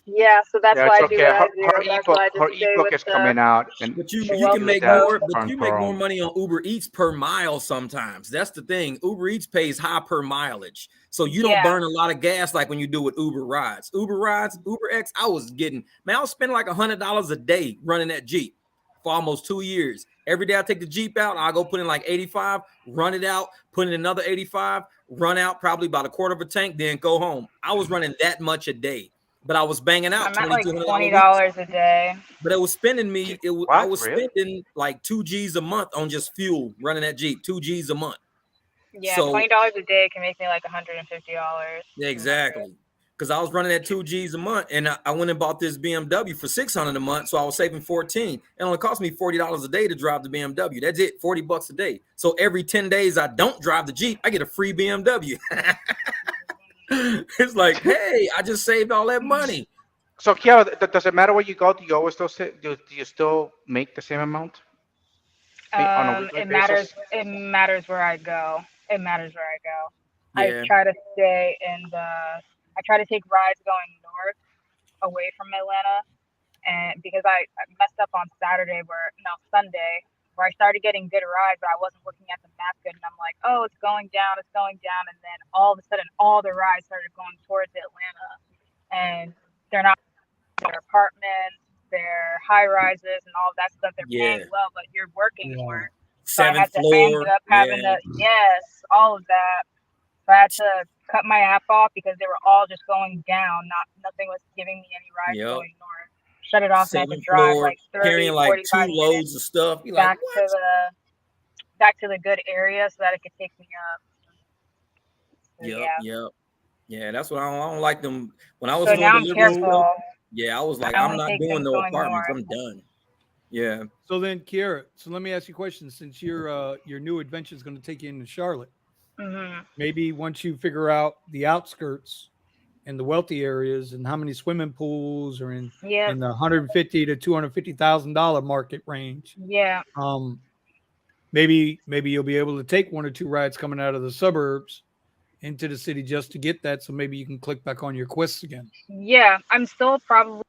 Yeah, so that's Yeah, why I it's do okay. what I Her, do. her That's why I ebook, just her stay ebook with is coming out, and But you she you can can use make that more. to But earn you her make more own. money on Uber Eats per mile sometimes. That's the thing. Uber Eats pays high per mileage, so you don't Yeah. burn a lot of gas like when you do with Uber rides. Uber rides, Uber X. I was spending like $100 a day running that Jeep for almost 2 years. Every day I take the Jeep out, I go put in like 85, run it out, put in another 85, run out probably about a quarter of a tank, then go home. I was running that much a day, but I was banging out I'm at like $2,200 $20 a day. but it was spending me. I What? was Really? spending like 2 G's a month on just fuel running that Jeep. 2 G's a month. Yeah, So $20 a day can make me like $150. exactly, because I was running at 2 G's a month, and I went and bought this BMW for $600 a month, so I was saving 14. It only cost me $40 a day to drive the BMW. That's it, $40 a day. So every 10 days I don't drive the Jeep, I get a free BMW. It's like, hey, I just saved all that money. So Kiara, does it matter where you go? Do you always still do you still make the same amount? On a weekly It matters. basis? It matters where I go. It matters where I go. Yeah. I try to stay in the. I try to take rides going north, away from Atlanta, and because I messed up on Sunday, where I started getting good rides, but I wasn't looking at the map good, and I'm like, oh, it's going down, and then all of a sudden, all the rides started going towards Atlanta, and they're not their apartments, their high rises, and all of that stuff. They're paying Yeah. well, but you're working Yeah. for it. So I 7th ended floor. up having Yeah. all of that. So I had to cut my app off because they were all just going down. Nothing was giving me any rides Yep. going north. Shut it off and I had to 7th drive floor, like 30, carrying like 45 2 minutes loads of stuff. You're like, back what? to the good area so that it could take me up. So, yeah. Yeah, that's what I don't like them. When I was So doing now I'm delivery stuff, careful. yeah, I was like, I I'm only not take doing things no going apartments. north. I'm done. Yeah. So then, Kiara, so let me ask you a question. Since your new adventure is going to take you into Charlotte, Hmm. maybe once you figure out the outskirts and the wealthy areas and how many swimming pools are in Yeah. the $150,000 to $250,000 market range, Yeah. maybe you'll be able to take 1 or 2 rides coming out of the suburbs into the city just to get that. So maybe you can click back on your quests again. Yeah. I'm still probably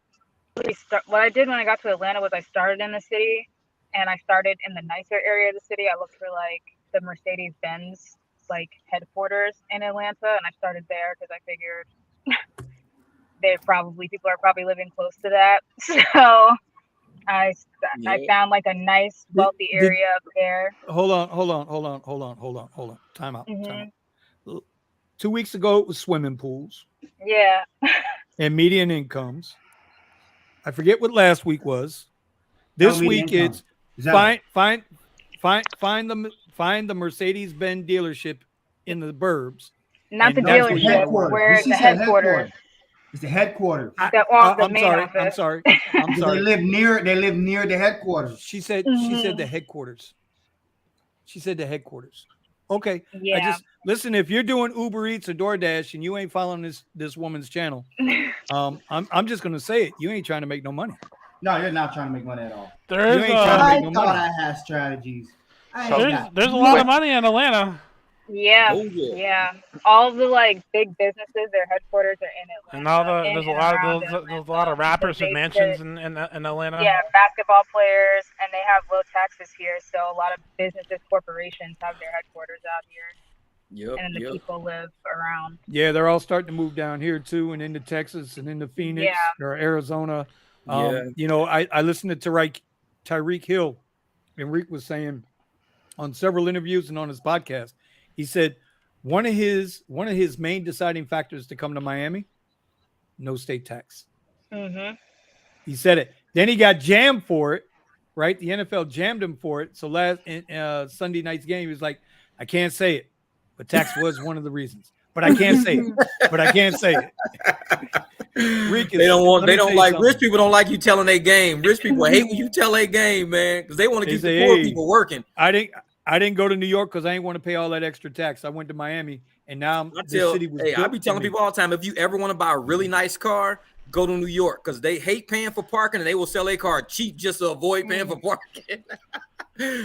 what I did when I got to Atlanta was I started in the city and I started in the nicer area of the city. I looked for like the Mercedes-Benz like headquarters in Atlanta and I started there because I figured people are probably living close to that. So I found like a nice wealthy area up there. Hold on. Time out. Mhm. 2 weeks ago, it was swimming pools Yeah. and median incomes. I forget what last week was. This No median week income. it's Is that find the Mercedes-Benz dealership in the burbs. Not the And that's the where dealership, headquarters? where She the said headquarters. It's the headquarters. The main I'm office. sorry. They live near the headquarters. She said the headquarters. She said the headquarters. Okay. Yeah. I just listen. If you're doing Uber Eats or DoorDash and you ain't following this woman's channel, I'm just gonna say it. You ain't trying to make no money. No, you're not trying to make money at all. There You is ain't trying to I make no thought money. I had strategies. there's a lot of money in Atlanta. Yeah, Oh, yeah. yeah. All the like big businesses, their headquarters are in Atlanta. And all the in there's a and lot around of there's a Atlanta, lot of rappers because with they mansions sit- in Atlanta. Yeah, basketball players, and they have low taxes here, so a lot of businesses, corporations have their headquarters out here, Yep. and the people live around. Yeah, they're all starting to move down here too, and into Texas and into Phoenix or Arizona. Yeah. You know, I listened to Tyreek Hill, and Reek was saying on several interviews and on his podcast, he said one of his main deciding factors to come to Miami, no state tax. Mm-hmm. He said it. Then he got jammed for it, right? The NFL jammed him for it. So last Sunday night's game, he was like, I can't say it, but tax was one of the reasons. But I can't say it. But I can't say it. They don't like rich people don't like you telling their game. Rich people hate when you tell their game, man, because they want to keep the poor people working. I didn't go to New York because I ain't want to pay all that extra tax. I went to Miami, and now this city was. I be telling people all the time, if you ever want to buy a really nice car, go to New York, because they hate paying for parking and they will sell their car cheap just to avoid paying for parking.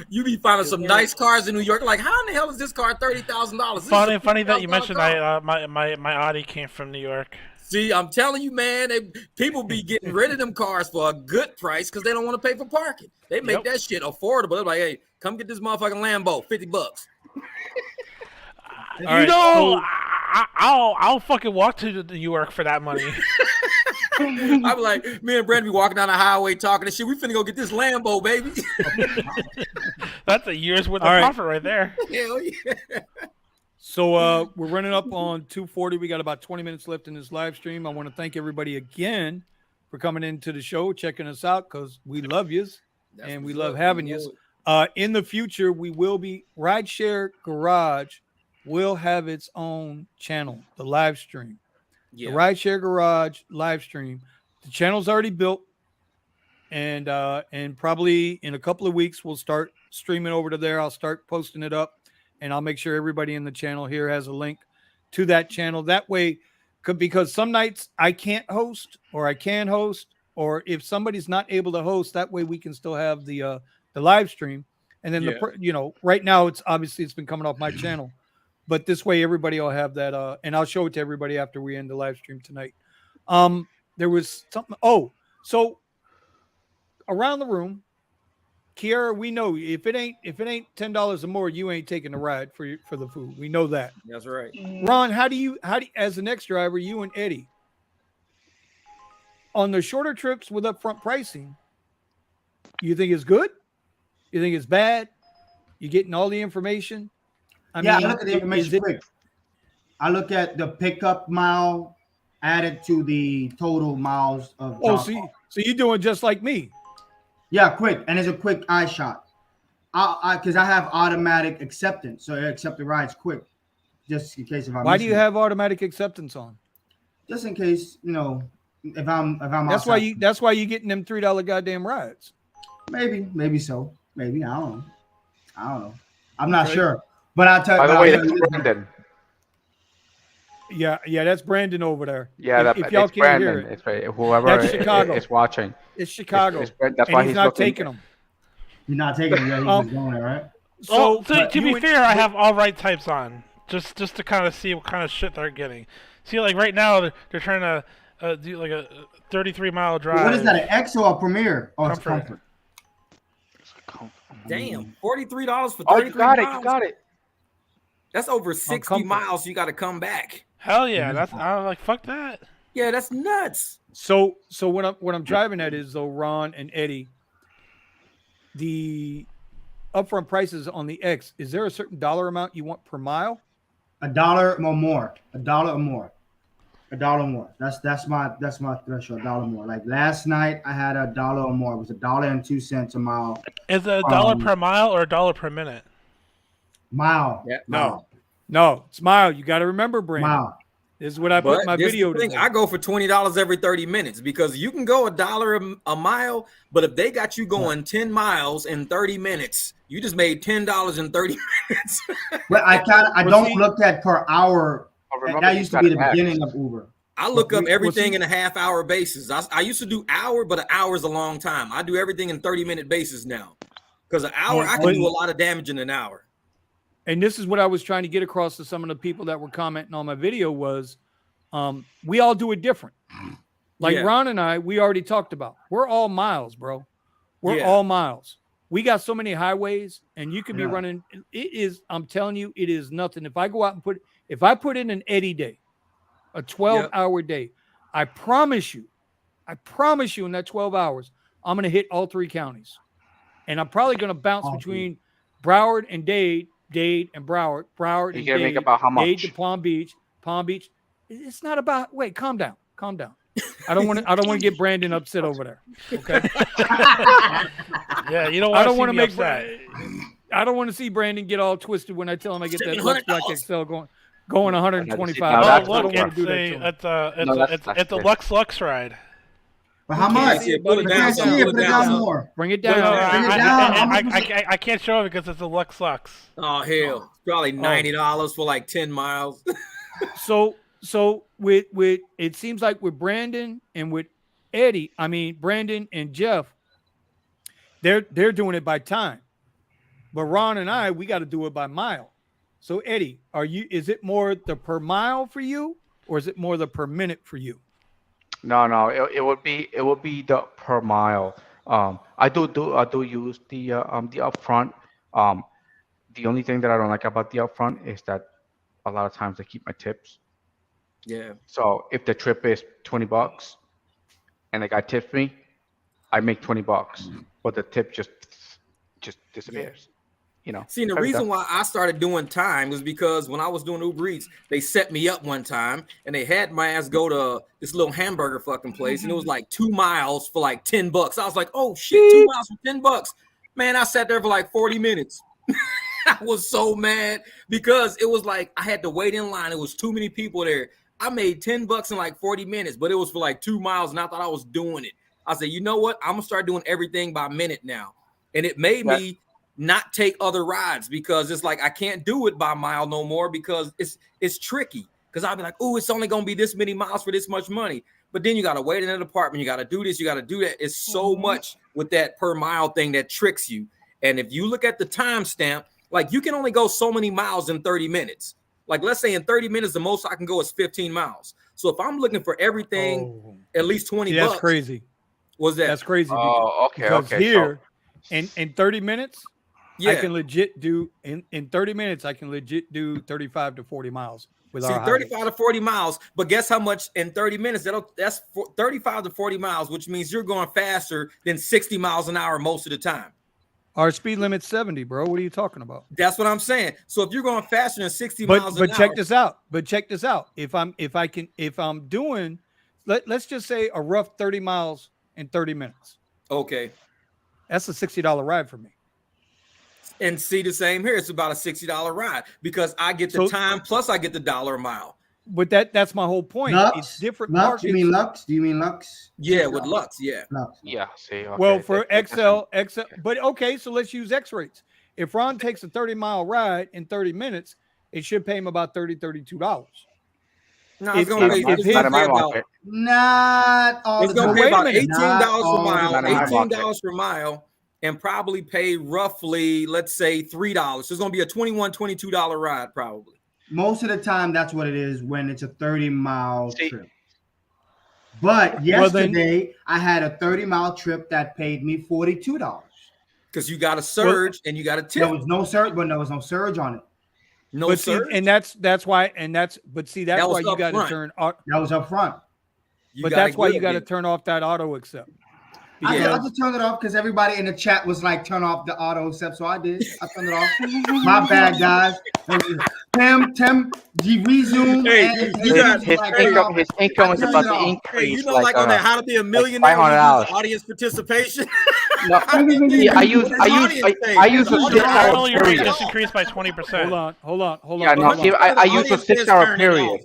You be finding some nice cars in New York. Like, how in the hell is this car $30,000? Funny that you mentioned my Audi came from New York. See, I'm telling you, man, people be getting rid of them cars for a good price because they don't want to pay for parking. They make that shit affordable. They're like, hey, come get this motherfucking Lambo, $50. I'll fucking walk to New York for that money. I'm like, me and Brandon be walking down the highway talking and shit. We finna go get this Lambo, baby. That's a year's worth of profit right there. Hell yeah. So we're running up on 2:40. We got about 20 minutes left in this live stream. I want to thank everybody again for coming into the show, checking us out, because we love yous and we love having yous. In the future, we will be RideShare Garage will have its own channel, the live stream. Yeah. The RideShare Garage live stream. The channel's already built, and probably in a couple of weeks we'll start streaming over to there. I'll start posting it up, and I'll make sure everybody in the channel here has a link to that channel. That way, because some nights I can't host, or I can host, or if somebody's not able to host, that way we can still have the live stream. And then right now it's been coming off my channel. But this way, everybody will have that, and I'll show it to everybody after we end the live stream tonight. There was something. Oh, so around the room, Kiara, we know if it ain't $10 or more, you ain't taking a ride for the food. We know that. That's right. Ron, how do you as the next driver, you and Eddie, on the shorter trips with upfront pricing, you think it's good? You think it's bad? You getting all the information? I look at the information quick. I look at the pickup mile added to the total miles of. So you're doing just like me. Yeah, quick, and it's a quick eye shot. Because I have automatic acceptance, so I accept the rides quick, just in case if I'm. Why do you have automatic acceptance on? Just in case, if I'm. That's outside. That's why you getting them $3 goddamn rides. Maybe so. Maybe I don't know. I'm not sure. But I'll tell you. By the way, that's Brandon. Yeah, that's Brandon over there. Yeah, if y'all can't Brandon. hear it, it's whoever is watching. It's Chicago. That's why he's not taking them. You're not taking them. Yeah, he's going there, right? So to be fair, I have all right types on, just to kind of see what kind of shit they're getting. See, like right now, they're trying to do like a 33-mile drive. What is that? An X or a Premier? Oh, it's Comfort. Damn, $43 for 33 miles. You got it. That's over 60 miles. You got to come back. Hell yeah, I'm like, fuck that. Yeah, that's nuts. So what I'm driving at is, though, Ron and Eddie, the upfront prices on the X. Is there a certain dollar amount you want per mile? $1 or more. $1 or more. $1 or more. That's my threshold. $1 or more. Like last night, I had $1 or more. It was $1.02 a mile. Is it $1 per mile or $1 per minute? Mile. Yeah. No, it's mile. You got to remember, Brandon. Mile. This is what I put in my this is video the thing. today. I go for $20 every 30 minutes because you can go $1 a mile, but if they got you going 10 miles in 30 minutes, you just made $10 in 30 minutes. But I don't look at per hour. That used to be the beginning of Uber. I look up everything in a half-hour basis. I used to do hour, but an hour is a long time. I do everything in 30-minute basis now because an hour I can do a lot of damage in an hour. And this is what I was trying to get across to some of the people that were commenting on my video was we all do it different. Like Ron and I, we already talked about. We're all miles, bro. We're all miles. We got so many highways, and you could be running. It is, I'm telling you, it is nothing. If I go out and if I put in an Eddie day, a 12-hour day, I promise you in that 12 hours, I'm going to hit all 3 counties. And I'm probably going to bounce between Broward and Dade and Broward and Dade, make about how much? Dade to Palm Beach. It's not about. Wait, calm down. I don't want to get Brandon upset over there. Okay. Yeah, you don't want. I don't want to make. I don't want to see Brandon get all twisted when I tell him I get that Lux Black XL going 125. Oh, look, it's a Lux ride. But how much? Put it down more. Bring it down. I can't show it because it's a Lux. Oh hell, probably $90 for like 10 miles. So with it seems like with Brandon and with Eddie, I mean Brandon and Jeff, they're doing it by time. But Ron and I, we got to do it by mile. So Eddie, is it more the per mile for you or is it more the per minute for you? No, it would be the per mile. I do use the upfront. The only thing that I don't like about the upfront is that a lot of times I keep my tips. Yeah. So if the trip is $20 and the guy tips me, I make $20, but the tip just disappears. You know. See, the reason why I started doing time was because when I was doing Uber Eats, they set me up one time and they had my ass go to this little hamburger fucking place, and it was like 2 miles for like $10. I was like, oh shit, 2 miles for $10. Man, I sat there for like 40 minutes. I was so mad because it was like I had to wait in line. It was too many people there. I made $10 in like 40 minutes, but it was for like 2 miles, and I thought I was doing it. I said, you know what? I'm gonna start doing everything by minute now, and it made me not take other rides because it's like I can't do it by mile no more because it's tricky. Because I'll be like, oh, it's only gonna be this many miles for this much money. But then you gotta wait in an apartment, you gotta do this, you gotta do that. It's so much with that per mile thing that tricks you. And if you look at the timestamp, like you can only go so many miles in 30 minutes. Like let's say in 30 minutes, the most I can go is 15 miles. So if I'm looking for everything, at least 20 bucks. That's crazy. Was that? That's crazy. Oh, okay. Because here, in 30 minutes, I can legit do in 30 minutes. I can legit do 35 to 40 miles with our 35 to 40 miles. But guess how much in 30 minutes? That's 35 to 40 miles, which means you're going faster than 60 miles an hour most of the time. Our speed limit's 70, bro. What are you talking about? That's what I'm saying. So if you're going faster than 60 miles an hour, check this out. If I'm doing, let's just say a rough 30 miles in 30 minutes. Okay, that's a $60 ride for me. And see, the same here. It's about a $60 ride because I get the time plus I get the $1 a mile. But that's my whole point. Lux? It's different. Lux? You mean Lux? Do you mean Lux? Yeah, with Lux. Yeah. Lux. Yeah. See. Okay. Well, for XL, but okay. So let's use X rates. If Ron takes a 30-mile ride in 30 minutes, it should pay him about $32. No, it's going to pay not all. It's going to pay about $18 per mile. $18 per mile. And probably pay roughly, let's say, $3. So it's going to be a $21, $22 ride probably. Most of the time, that's what it is when it's a 30-mile trip. But yesterday, I had a 30-mile trip that paid me $42. Because you got a surge and you got a tip. There was no surge, but there was no surge on it. No surge. And that's why you got to turn. That was up front. But that's why you got to turn off that auto accept. I just turned it off because everybody in the chat was like, turn off the auto accept. So I did. I turned it off. My bad, guys. Tim, resume. His income is about to increase. You know, like on that How to Be a Millionaire, audience participation. No, I use a 6-hour period. Just increased by 20%. Hold on. Yeah, no, I use a 6-hour period.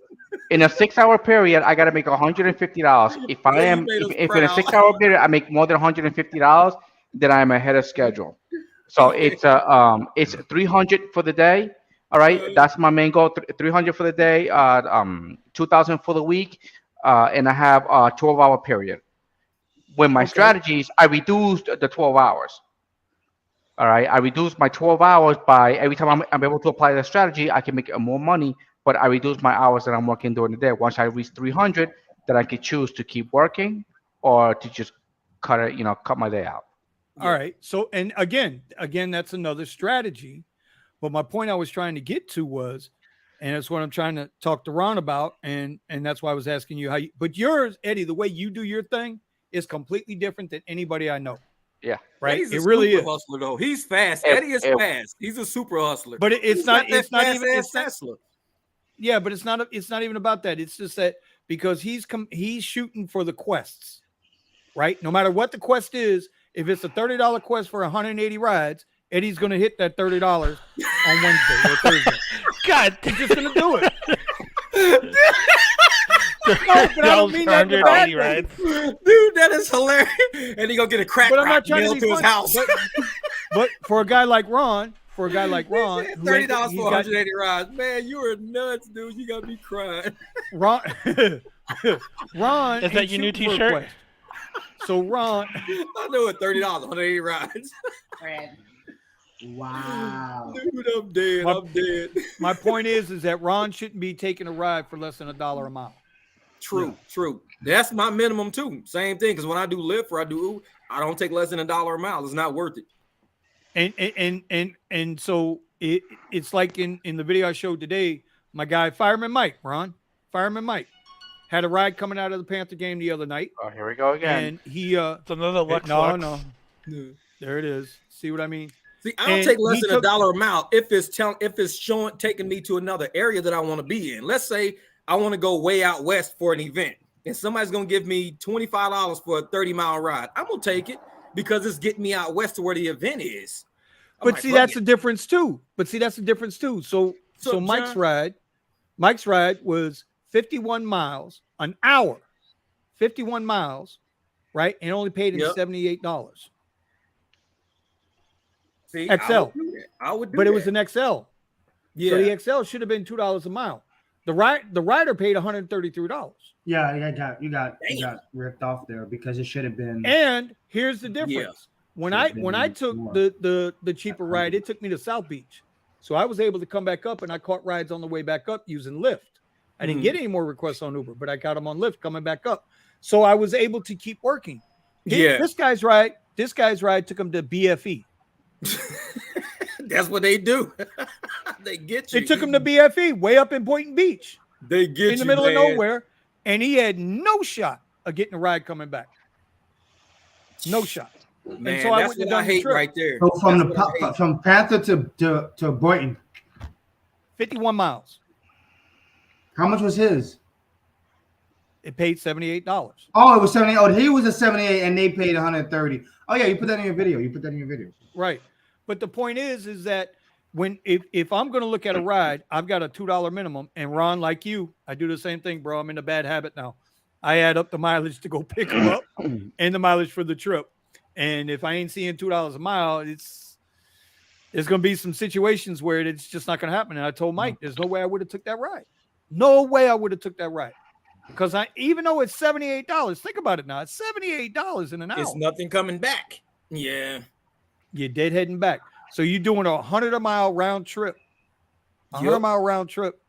In a 6-hour period, I gotta make $150. If I Yeah, you am, made us if in a proud. 6-hour period I make more than $150, then I'm ahead of schedule. So Okay. it's 300 for the day. All right, that's my main goal. 300 for the day. 2,000 for the week, and I have a 12-hour period. When my Okay. strategies, I reduced the 12 hours. All right, I reduced my 12 hours by every time I'm able to apply the strategy, I can make more money, but I reduce my hours that I'm working during the day. Once I reach 300, then I can choose to keep working or to just cut it, cut my day out. All right. So, and again, that's another strategy. But my point I was trying to get to was, and that's what I'm trying to talk to Ron about, and that's why I was asking you how you. But yours, Eddie, the way you do your thing is completely different than anybody I know. Yeah. Right. Eddie's It a really super is. hustler though. He's fast. If, Eddie is if, fast. He's a super hustler. But He's got that it's not fast even. ass It's not. Tesla. Yeah, but it's not even about that. It's just that because he's shooting for the quests, right? No matter what the quest is, if it's a $30 quest for 180 rides, Eddie's going to hit that $30 on Wednesday or Thursday. God, he's just going to do it. No, but I don't mean that in the bad way. Dude, that is hilarious. And he gonna get a crack rock mailed to his house. But for a guy like Ron, $30 for 180 rides. Man, you are nuts, dude. You got me crying. Ron, is that your new T-shirt? So Ron, I know it. $30, 180 rides. Wow. Dude, I'm dead. My point is that Ron shouldn't be taking a ride for less than $1 a mile. True. That's my minimum too. Same thing. Because when I do Lyft or I do Uber, I don't take less than $1 a mile. It's not worth it. And so it's like in the video I showed today, my guy Fireman Mike had a ride coming out of the Panther game the other night. Oh, here we go again. And he it's another Lux. No. There it is. See what I mean? See, I don't take less than $1 a mile if it's showing taking me to another area that I want to be in. Let's say I want to go way out west for an event, and somebody's gonna give me $25 for a 30-mile ride. I'm gonna take it because it's getting me out west to where the event is. But see, that's the difference too. So Mike's ride was 51 miles an hour, 51 miles, right? And only paid him $78. See, XL. I would do but that. It was an XL. Yeah. So the XL should have been $2 a mile. The rider paid $133. Yeah, you got ripped off there because it should have been. And here's the difference. Yeah. When I took the cheaper ride, it took me to South Beach. So I was able to come back up, and I caught rides on the way back up using Lyft. I didn't get any more requests on Uber, but I got them on Lyft coming back up. So I was able to keep working. This guy's ride took him to BFE. That's what they do. They get you. It took him to BFE, way up in Boynton Beach. They get you in the middle of nowhere, and he had no shot of getting a ride coming back. No shot. Man, and so that's what I hate right there. So from Panther to Boynton, 51 miles. How much was his? It paid $78. Oh, it was 78. Oh, he was a 78, and they paid 130. Oh yeah, you put that in your video. Right. But the point is that if I'm going to look at a ride, I've got a $2 minimum. And Ron, like you, I do the same thing, bro. I'm in a bad habit now. I add up the mileage to go pick them up and the mileage for the trip. And if I ain't seeing $2 a mile, there's going to be some situations where it's just not going to happen. And I told Mike, there's no way I would have took that ride. No way I would have took that ride. Because even though it's $78, think about it now. It's $78 in an hour. It's nothing coming back. Yeah. You're dead heading back. So you're doing a 100-mile round trip. 100-mile round trip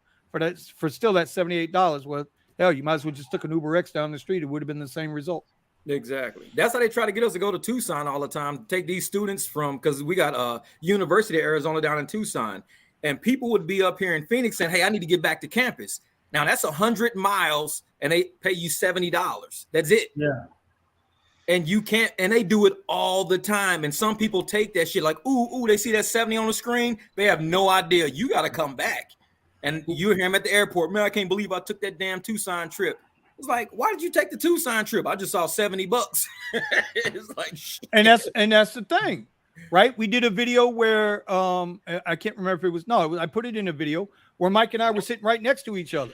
for still that $78. Well, hell, you might as well just took an Uber X down the street. It would have been the same result. Exactly. That's how they try to get us to go to Tucson all the time. Take these students because we got University of Arizona down in Tucson. And people would be up here in Phoenix saying, hey, I need to get back to campus. Now that's 100 miles and they pay you $70. That's it. Yeah. And you can't, and they do it all the time. And some people take that shit like, ooh, they see that 70 on the screen. They have no idea. You got to come back. And you hear him at the airport. Man, I can't believe I took that damn Tucson trip. It's like, why did you take the Tucson trip? I just saw $70. It's like, shit. And that's the thing, right? We did a video where I can't remember if it was I put it in a video where Mike and I were sitting right next to each other.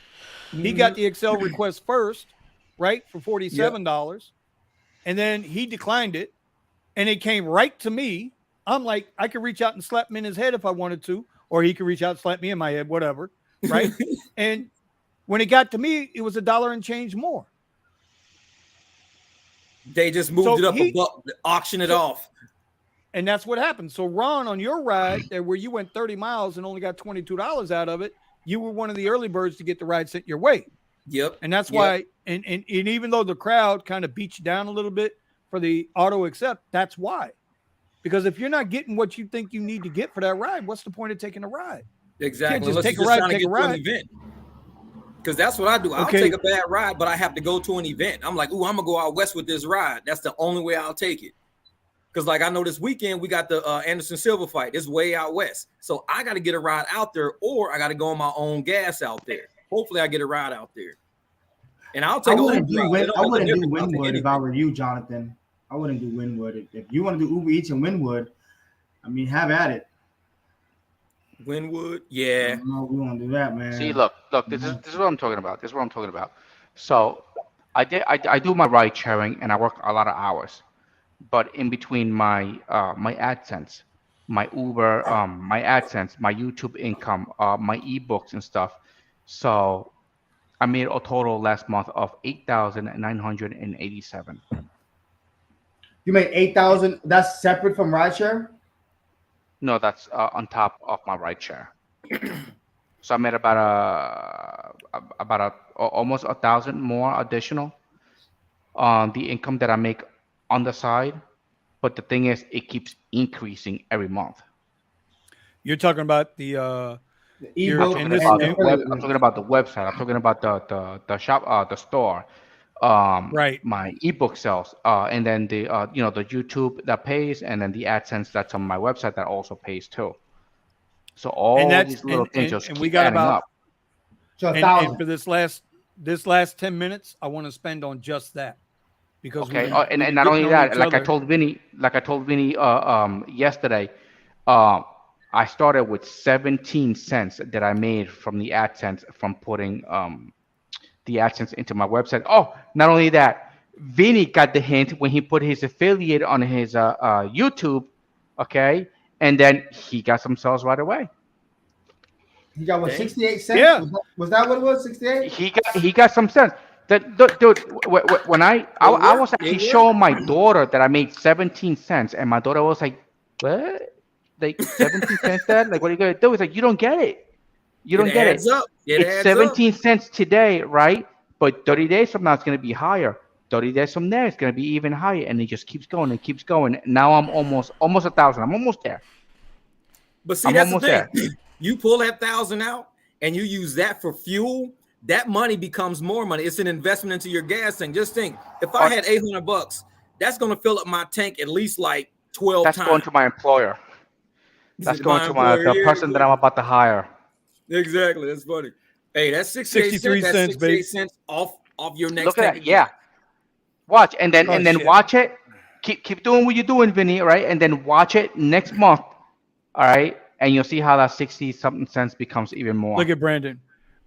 He got the Excel request first, right, for $47, and then he declined it, and it came right to me. I'm like, I could reach out and slap him in his head if I wanted to, or he could reach out and slap me in my head, whatever, right? And when it got to me, it was $1 and change more. They just moved it up above, auction it off. And that's what happened. So Ron, on your ride there where you went 30 miles and only got $22 out of it, you were one of the early birds to get the ride sent your way. Yep. And that's why, and even though the crowd kind of beat you down a little bit for the auto accept, that's why. Because if you're not getting what you think you need to get for that ride, what's the point of taking a ride? Exactly. Just take a ride, take a ride. Because that's what I do. I'll take a bad ride, but I have to go to an event. I'm like, ooh, I'm going to go out west with this ride. That's the only way I'll take it. Because like I know this weekend, we got the Anderson Silva fight. It's way out west. So I got to get a ride out there, or I got to go on my own gas out there. Hopefully I get a ride out there. And I'll take I wouldn't do Winwood if I were you, Jonathan. I wouldn't do Winwood. If you want to do Uber Eats and Winwood, I mean, have at it. Winwood, yeah. No, we want to do that, man. See, look. This is what I'm talking about. So, I do my ride sharing and I work a lot of hours, but in between my my AdSense, my Uber, my AdSense, my YouTube income, my ebooks and stuff. So, I made a total last month of $8,987. You made $8,000. That's separate from RideShare. No, that's on top of my RideShare. So I made about almost 1,000 more additional on the income that I make on the side. But the thing is, it keeps increasing every month. You're talking about the ebook. I'm talking about the website. I'm talking about the shop, the store. Right. My ebook sales, and then the the YouTube that pays, and then the AdSense that's on my website that also pays too. So all these little things just keep adding up. So and for this last 10 minutes, I want to spend on just that. Because and not only that, like I told Vinny yesterday, I started with 17 cents that I made from the AdSense from putting the AdSense into my website. Oh, not only that, Vinny got the hint when he put his affiliate on his YouTube, okay, and then he got some sales right away. He got what, 68 cents? Yeah. Was that what it was? 68? He got some sense. Dude, when I was actually showing my daughter that I made 17 cents, and my daughter was like, "What? Like 17 cents, Dad? Like, what are you gonna do?" It's like, you don't get it. You don't get it. It's 17 cents today, right? But 30 days from now, it's going to be higher. 30 days from there, it's going to be even higher. And it just keeps going and keeps going. Now I'm almost 1,000. I'm almost there. But see, that's the thing. You pull that 1,000 out and you use that for fuel, that money becomes more money. It's an investment into your gas tank. Just think, if I had $800, that's going to fill up my tank at least like 12 times. That's going to my employer. That's going to the person that I'm about to hire. Exactly. That's funny. Hey, that's 63 cents. That's 68 cents off your next. Look at that. Yeah. Watch and then watch it. Keep doing what you're doing, Vinny. Right, and then watch it next month. All right, and you'll see how that 60-something cents becomes even more. Look at Brandon.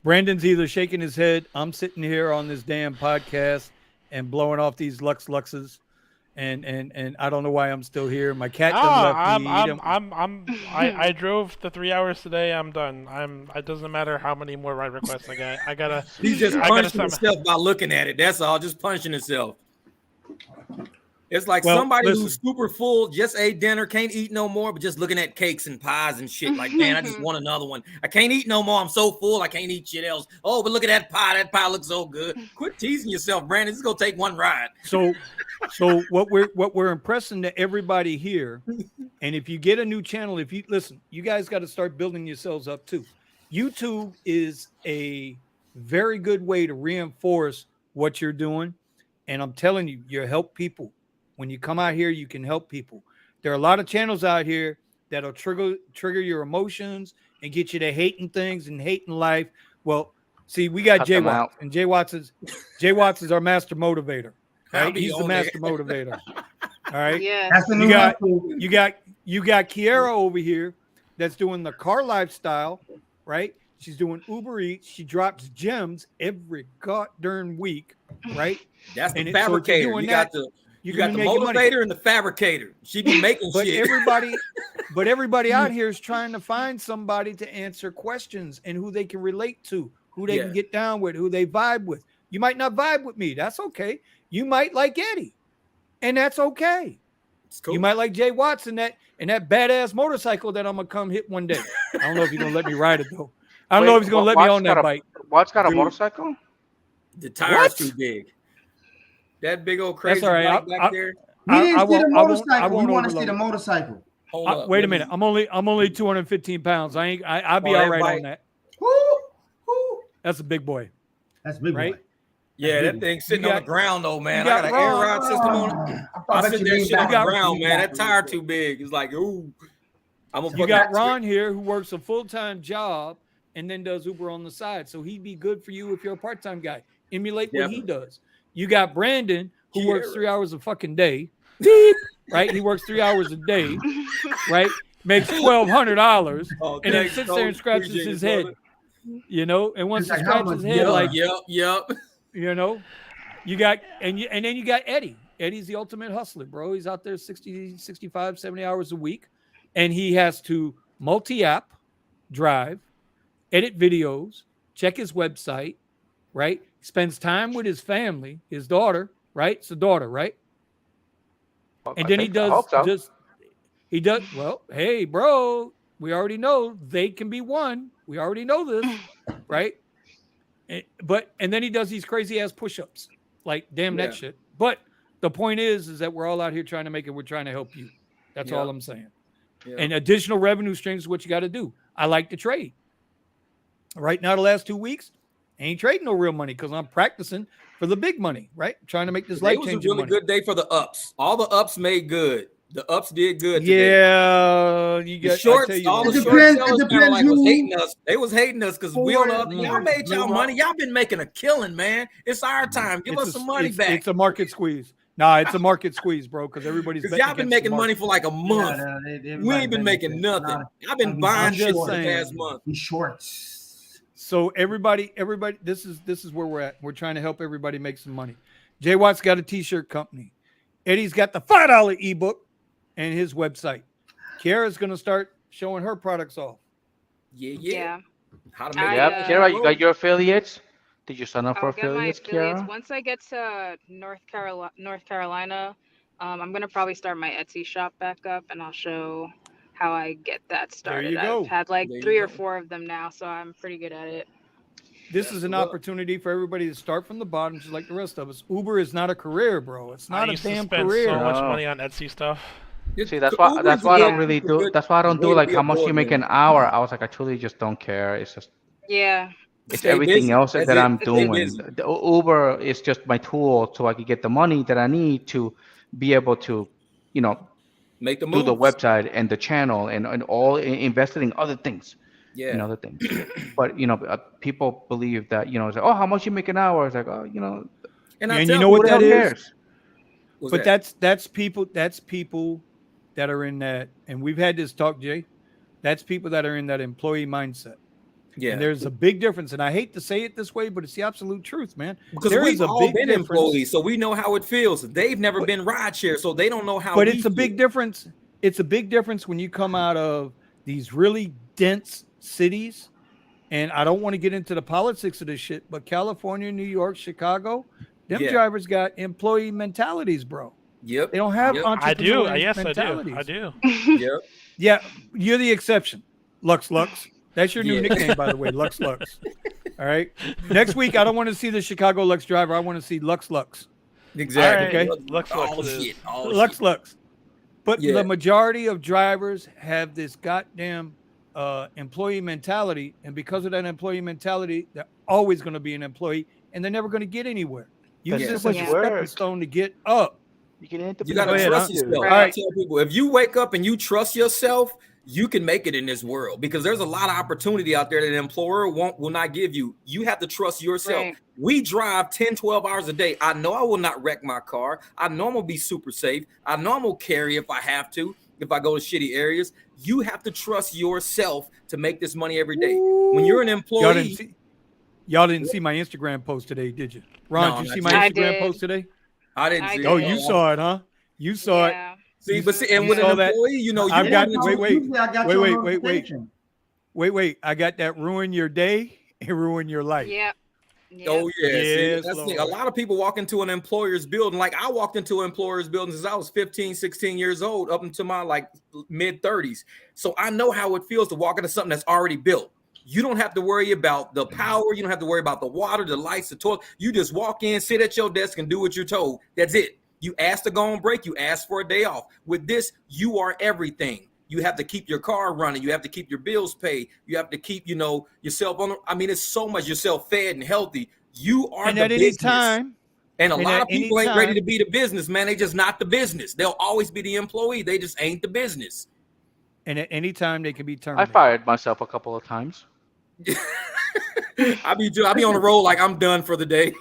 Brandon's either shaking his head. I'm sitting here on this damn podcast and blowing off these Luxes. And I don't know why I'm still here. My cat doesn't I drove the 3 hours today. I'm done. It doesn't matter how many more ride requests I got. I gotta. He's just punishing himself by looking at it. That's all. Just punishing himself. It's like somebody who's super full, just ate dinner, can't eat no more, but just looking at cakes and pies and shit. Like, man, I just want another one. I can't eat no more. I'm so full, I can't eat shit else. Oh, but look at that pie. That pie looks so good. Quit teasing yourself, Brandon. This is gonna take one ride. So what we're impressing to everybody here, and if you get a new channel, if you listen, you guys got to start building yourselves up too. YouTube is a very good way to reinforce what you're doing, and I'm telling you, you help people. When you come out here, you can help people. There are a lot of channels out here that'll trigger your emotions and get you to hating things and hating life. Well, see, we got Jay Watts, and Jay Watts is our master motivator. Right? He's the master motivator. All right. Yeah. That's the new you got Kiera over here that's doing the car lifestyle, right? She's doing Uber Eats. She drops gems every goddamn week, right? That's the And so if you're fabricator. doing You that, got the you're you got gonna the be making money. motivator and the fabricator. She be making But shit. everybody out here is trying to find somebody to answer questions and who they can relate to, who they can get down with, who they vibe with. You might not vibe with me. That's okay. You might like Eddie, and that's okay. Cool. You might like Jay Watson that badass motorcycle that I'm gonna come hit one day. I don't know if he's gonna let me ride it though. I don't know if he's gonna let me on that bike. Watts got a motorcycle? The tire's too big. That big old crazy bike back there. We didn't see the motorcycle. We want to see the motorcycle. Wait a minute. I'm only 215 pounds. I'll be all right on that. That's a big boy. That's a big boy. Yeah, that thing's sitting on the ground though, man. I got an air ride system on it. I sit there shit on the ground, man. That tire too big. It's like, ooh. You got Ron here who works a full-time job and then does Uber on the side. So he'd be good for you if you're a part-time guy. Emulate what he does. You got Brandon who works 3 hours a fucking day. Right? He works 3 hours a day, right? Makes $1,200 and then sits there and scratches his head. You know, and once he scratches his head, like yep. You know, you got and then you got Eddie. Eddie's the ultimate hustler, bro. He's out there 60, 65, 70 hours a week. And he has to multi-app, drive, edit videos, check his website, right? Spends time with his family, his daughter, right? It's a daughter, right? And then he does well, hey, bro, we already know they can be one. We already know this, right? And then he does these crazy ass push-ups. Like, damn that shit. But the point is that we're all out here trying to make it. We're trying to help you. That's all I'm saying. Yeah. And additional revenue streams is what you got to do. I like to trade. Right now, the last 2 weeks, I ain't trading no real money because I'm practicing for the big money, right? Trying to make this life-changing money. It was a really good day for the ups. All the ups made good. The ups did good today. Yeah, you got the shorts. All the short sellers kind of like was hating us. They was hating us because we on the other. Y'all made y'all money. Y'all been making a killing, man. It's our time. Give us some money back. It's a market squeeze. Nah, it's a market squeeze, bro, because everybody's y'all been making money for like a month. We ain't been making nothing. I've been buying shit for the past month. Shorts. So everybody, this is where we're at. We're trying to help everybody make some money. Jay Watt's got a t-shirt company. Eddie's got the $5 ebook and his website. Kiara's gonna start showing her products off. Yeah. How to make Kiara, you got your affiliates? Did you sign up for affiliates, Kiara? Once I get to North Carolina, I'm gonna probably start my Etsy shop back up, and I'll show how I get that started. I've had like 3 or 4 of them now, so I'm pretty good at it. This is an opportunity for everybody to start from the bottom, just like the rest of us. Uber is not a career, bro. It's not a damn career. So much money on Etsy stuff. See, that's why I don't really do. That's why I don't do like how much you make an hour. I was like, I truly just don't care. It's just it's everything else that I'm doing. The Uber is just my tool so I can get the money that I need to be able to, make the do the website and the channel and all invested in other things. Yeah. And other things. But people believe that it's like, oh, how much you make an hour? It's like, oh, and you know what that is. But that's people that are in that, and we've had this talk, Jay. That's people that are in that employee mindset. Yeah, and there's a big difference, and I hate to say it this way, but it's the absolute truth, man. Because we've all been employees, so we know how it feels. They've never been RideShare, so they don't know how. But it's a big difference. It's a big difference when you come out of these really dense cities, and I don't want to get into the politics of this shit, but California, New York, Chicago, them drivers got employee mentalities, bro. Yep. They don't have entrepreneurial mentalities. I do. Yep. Yeah, you're the exception. Lux. That's your new nickname, by the way, Lux. All right. Next week, I don't want to see the Chicago Lux driver. I want to see Lux. Exactly. Okay. Lux. But the majority of drivers have this goddamn employee mentality, and because of that employee mentality, they're always going to be an employee, and they're never going to get anywhere. Use this as a stepping stone to get up. You got to trust yourself. I tell people, if you wake up and you trust yourself, you can make it in this world, because there's a lot of opportunity out there that an employer will not give you. You have to trust yourself. Right. We drive 10, 12 hours a day. I know I will not wreck my car. I know I'm going to be super safe. I know I'm going to carry if I have to, if I go to shitty areas. You have to trust yourself to make this money every day. when you're an employee. Y'all didn't see my Instagram post today, did you? Ron, did you see my Instagram post today? I didn't see it. Oh, you saw it, huh? You saw it. See, and with an employee, you know, I've got wait. I got that ruin your day and ruin your life. Yeah. Oh yeah. Yes, See, that's the thing. A lot of people walk into an employer's building. Like I walked into an employer's building since I was 15, 16 years old, up until my like mid 30s. So I know how it feels to walk into something that's already built. You don't have to worry about the power. You don't have to worry about the water, the lights, the toilet. You just walk in, sit at your desk, and do what you're told. That's it. You ask to go on break. You ask for a day off. With this, you are everything. You have to keep your car running. You have to keep your bills paid. You have to keep, you know, yourself on. I mean, it's so much yourself fed and healthy. You are and the at business. Any time. And a lot of people ain't ready to be the business, man. They just not the business. They'll always be the employee. They just ain't the business. And at any time they can be terminated. I fired myself a couple of times. I'll be on the road like I'm done for the day.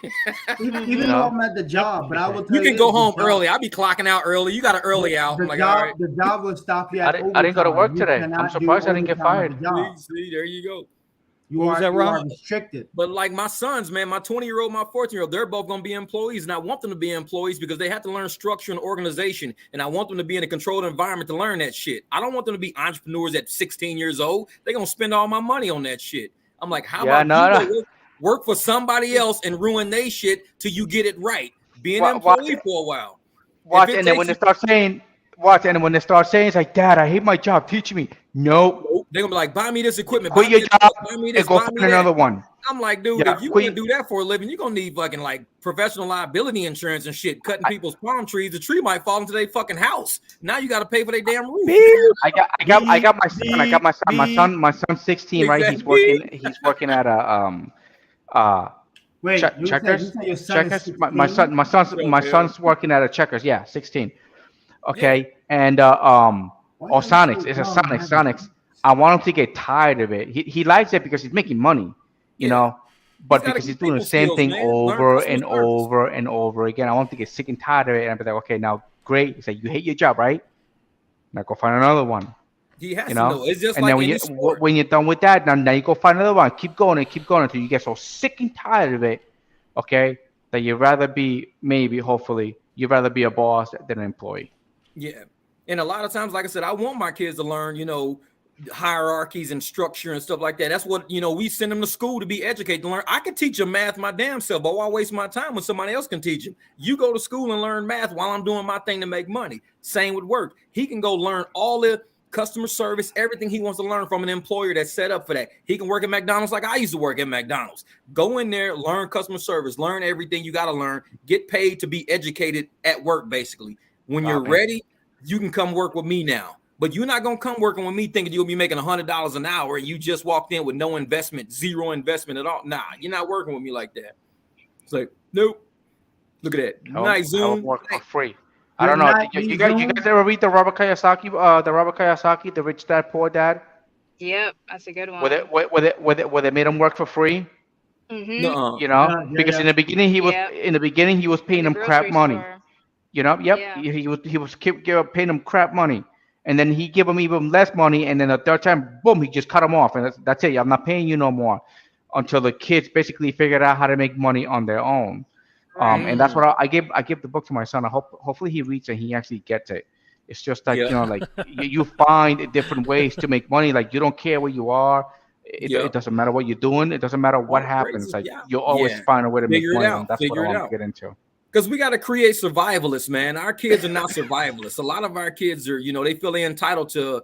even though I'm at the job, but I will tell you can go home early. I'll be clocking out early. You got an early out. The, like, job, all right. The job will stop you at I didn't go to work today. I'm surprised I didn't get fired. See, there you go. You are restricted. But like my sons, man, my 20-year-old, my 14-year-old, they're both going to be employees. And I want them to be employees because they have to learn structure and organization. And I want them to be in a controlled environment to learn that shit. I don't want them to be entrepreneurs at 16 years old. They're going to spend all my money on that shit. I'm like, how about you work for somebody else and ruin their shit till you get it right? Be an employee for a while. Watch, and then when they start saying, it's like, Dad, I hate my job. Teach me. Nope. They're gonna be like, buy me this equipment. Quit your job and go find another one. I'm like, dude, if you want to do that for a living, you're gonna need fucking like professional liability insurance and shit. Cutting people's palm trees, the tree might fall into their fucking house. Now you got to pay for their damn roof. I got my son. My son's 16, right? He's working at a Checkers. Checkers. My son's working at a Checkers. Yeah, 16. Okay, and Sonics. It's a Sonics. I want him to get tired of it. He likes it because he's making money, you know. But because he's doing the same thing over and over and over again, I want him to get sick and tired of it. And I'll be like, okay, now great. He's like, you hate your job, right? Now go find another one. He has to know. It's just and like then when you're done with that, now you go find another one. Keep going until you get so sick and tired of it, okay, that you'd rather be you'd rather be a boss than an employee. Yeah. And a lot of times, like I said, I want my kids to learn, you know, hierarchies and structure and stuff like that. That's what, you know, we send them to school to be educated, to learn. I can teach them math my damn self, but why waste my time when somebody else can teach them? You go to school and learn math while I'm doing my thing to make money. Same with work. He can go learn all the customer service, everything he wants to learn from an employer that's set up for that. He can work at McDonald's like I used to work at McDonald's. Go in there, learn customer service, learn everything you got to learn, get paid to be educated at work, basically. When you're ready, you can come work with me now. But you're not going to come working with me thinking you'll be making $100 an hour and you just walked in with no investment, zero investment at all. Nah, you're not working with me like that. It's like, nope. Look at that. Nice Zoom. Work for free. I don't know. You guys ever read the Robert Kiyosaki, The Rich Dad, Poor Dad? Yep, that's a good one. Where they made him work for free? Mm-hmm. You know, because in the beginning he was paying them crap money. Store. You know, he was paying them crap money, and then he give them even less money, and then the third time, boom, he just cut them off, and that's it. I'm not paying you no more, until the kids basically figured out how to make money on their own. And that's what I give the book to my son. Hopefully he reads and he actually gets it. It's just like, you know, like you find different ways to make money. Like you don't care where you are. It doesn't matter what you're doing. It doesn't matter what happens. Like you always find a way to make money. And that's what I want to get into. Because we got to create survivalists, man. Our kids are not survivalists. A lot of our kids are, you know, they feel they're entitled to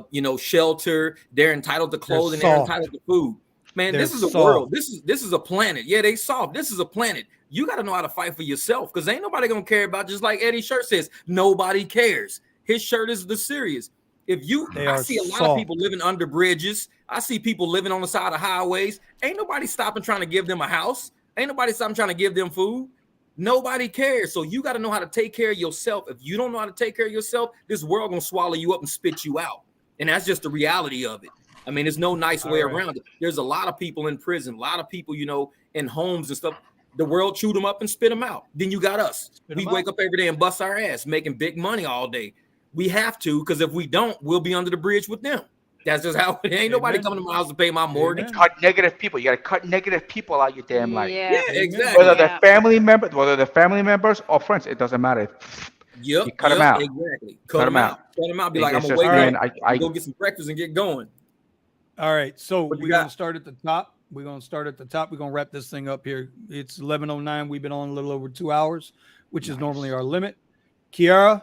you know, shelter. They're entitled to clothing. They're entitled to food. Man, this is a world. This is a planet. Yeah, they soft. This is a planet. You got to know how to fight for yourself because ain't nobody going to care about, just like Eddie's shirt says, nobody cares. His shirt is the serious. I see a lot of people living under bridges. I see people living on the side of highways. Ain't nobody stopping trying to give them a house. Ain't nobody stopping trying to give them food. Nobody cares. So you got to know how to take care of yourself. If you don't know how to take care of yourself, this world going to swallow you up and spit you out. And that's just the reality of it. I mean, there's no nice way around it. There's a lot of people in prison, a lot of people, you know, in homes and stuff. The world chewed them up and spit them out. Then you got us. We wake up every day and bust our ass, making big money all day. We have to, because if we don't, we'll be under the bridge with them. That's just how it ain't. Nobody coming to my house to pay my mortgage. Cut negative people. You gotta cut negative people out your damn life. Yeah, exactly. Whether they're family members or friends, it doesn't matter. Yep. You cut them out. Exactly. Cut them out. Cut them out. Be like, I'm gonna wake up, go get some breakfast and get going. All right. So we're gonna start at the top. We're gonna start at the top. We're gonna wrap this thing up here. It's 11:09. We've been on a little over 2 hours, which is normally our limit. Kiara,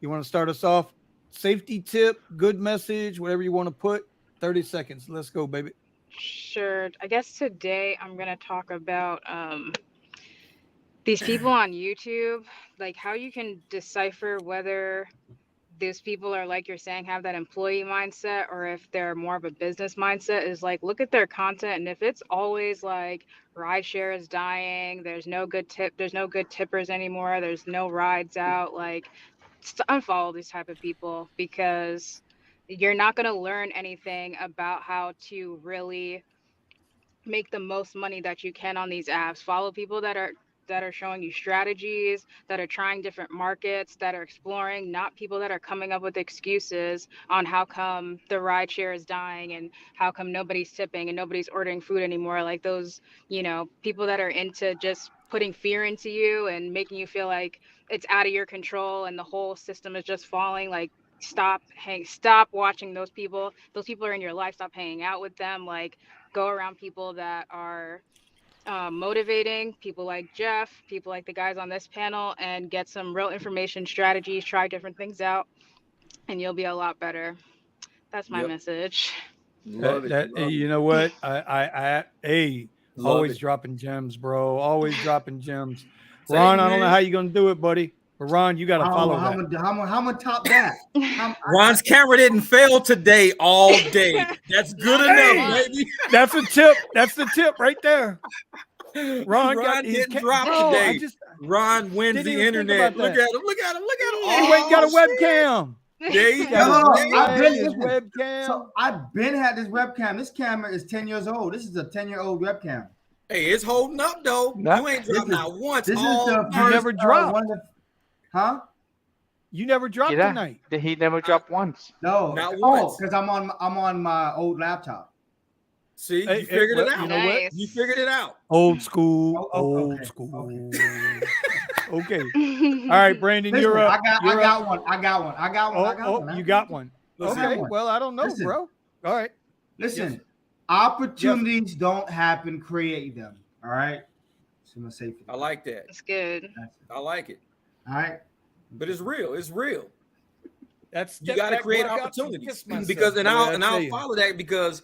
you want to start us off? Safety tip, good message, whatever you want to put. 30 seconds. Let's go, baby. Sure. I guess today I'm going to talk about these people on YouTube, like how you can decipher whether those people are, like you're saying, have that employee mindset or if they're more of a business mindset. Is like, look at their content, and if it's always like rideshare is dying, there's no good tippers anymore, there's no rides out, like unfollow these type of people, because you're not going to learn anything about how to really make the most money that you can on these apps. Follow people that are showing you strategies, that are trying different markets, that are exploring, not people that are coming up with excuses on how come the rideshare is dying and how come nobody's tipping and nobody's ordering food anymore. Like those, people that are into just putting fear into you and making you feel like it's out of your control and the whole system is just falling. Like, stop watching those people. Those people are in your life. Stop hanging out with them. Like, go around people that are motivating, people like Jeff, people like the guys on this panel, and get some real information, strategies, try different things out, and you'll be a lot better. That's my message. Love it. You know what? I always dropping gems, bro. Always dropping gems. Ron, I don't know how you're gonna do it, buddy. But Ron, you gotta follow that. How much top that? Ron's camera didn't fail today all day. That's good enough, baby. That's a tip. That's the tip right there. Ron didn't drop today. Ron wins the internet. Look at him. Oh, got a webcam. There you go. I've been had this webcam. This camera is 10 years old. This is a 10-year-old webcam. Hey, it's holding up though. You ain't dropped not once. This is the first, you never dropped. Huh? You never dropped tonight. He never dropped once. No, not once. Because I'm on my old laptop. See, you figured it out. You know what? You figured it out. Old school. Old school. Okay. All right, Brandon, Listen, you're up. I got one. You got one. Okay. Well, I don't know, bro. All right. Listen, opportunities don't happen. Create them. All right. So I'm say I like that. That's good. I like it. All right. But it's real. It's real. You got to create opportunities because I'll follow that because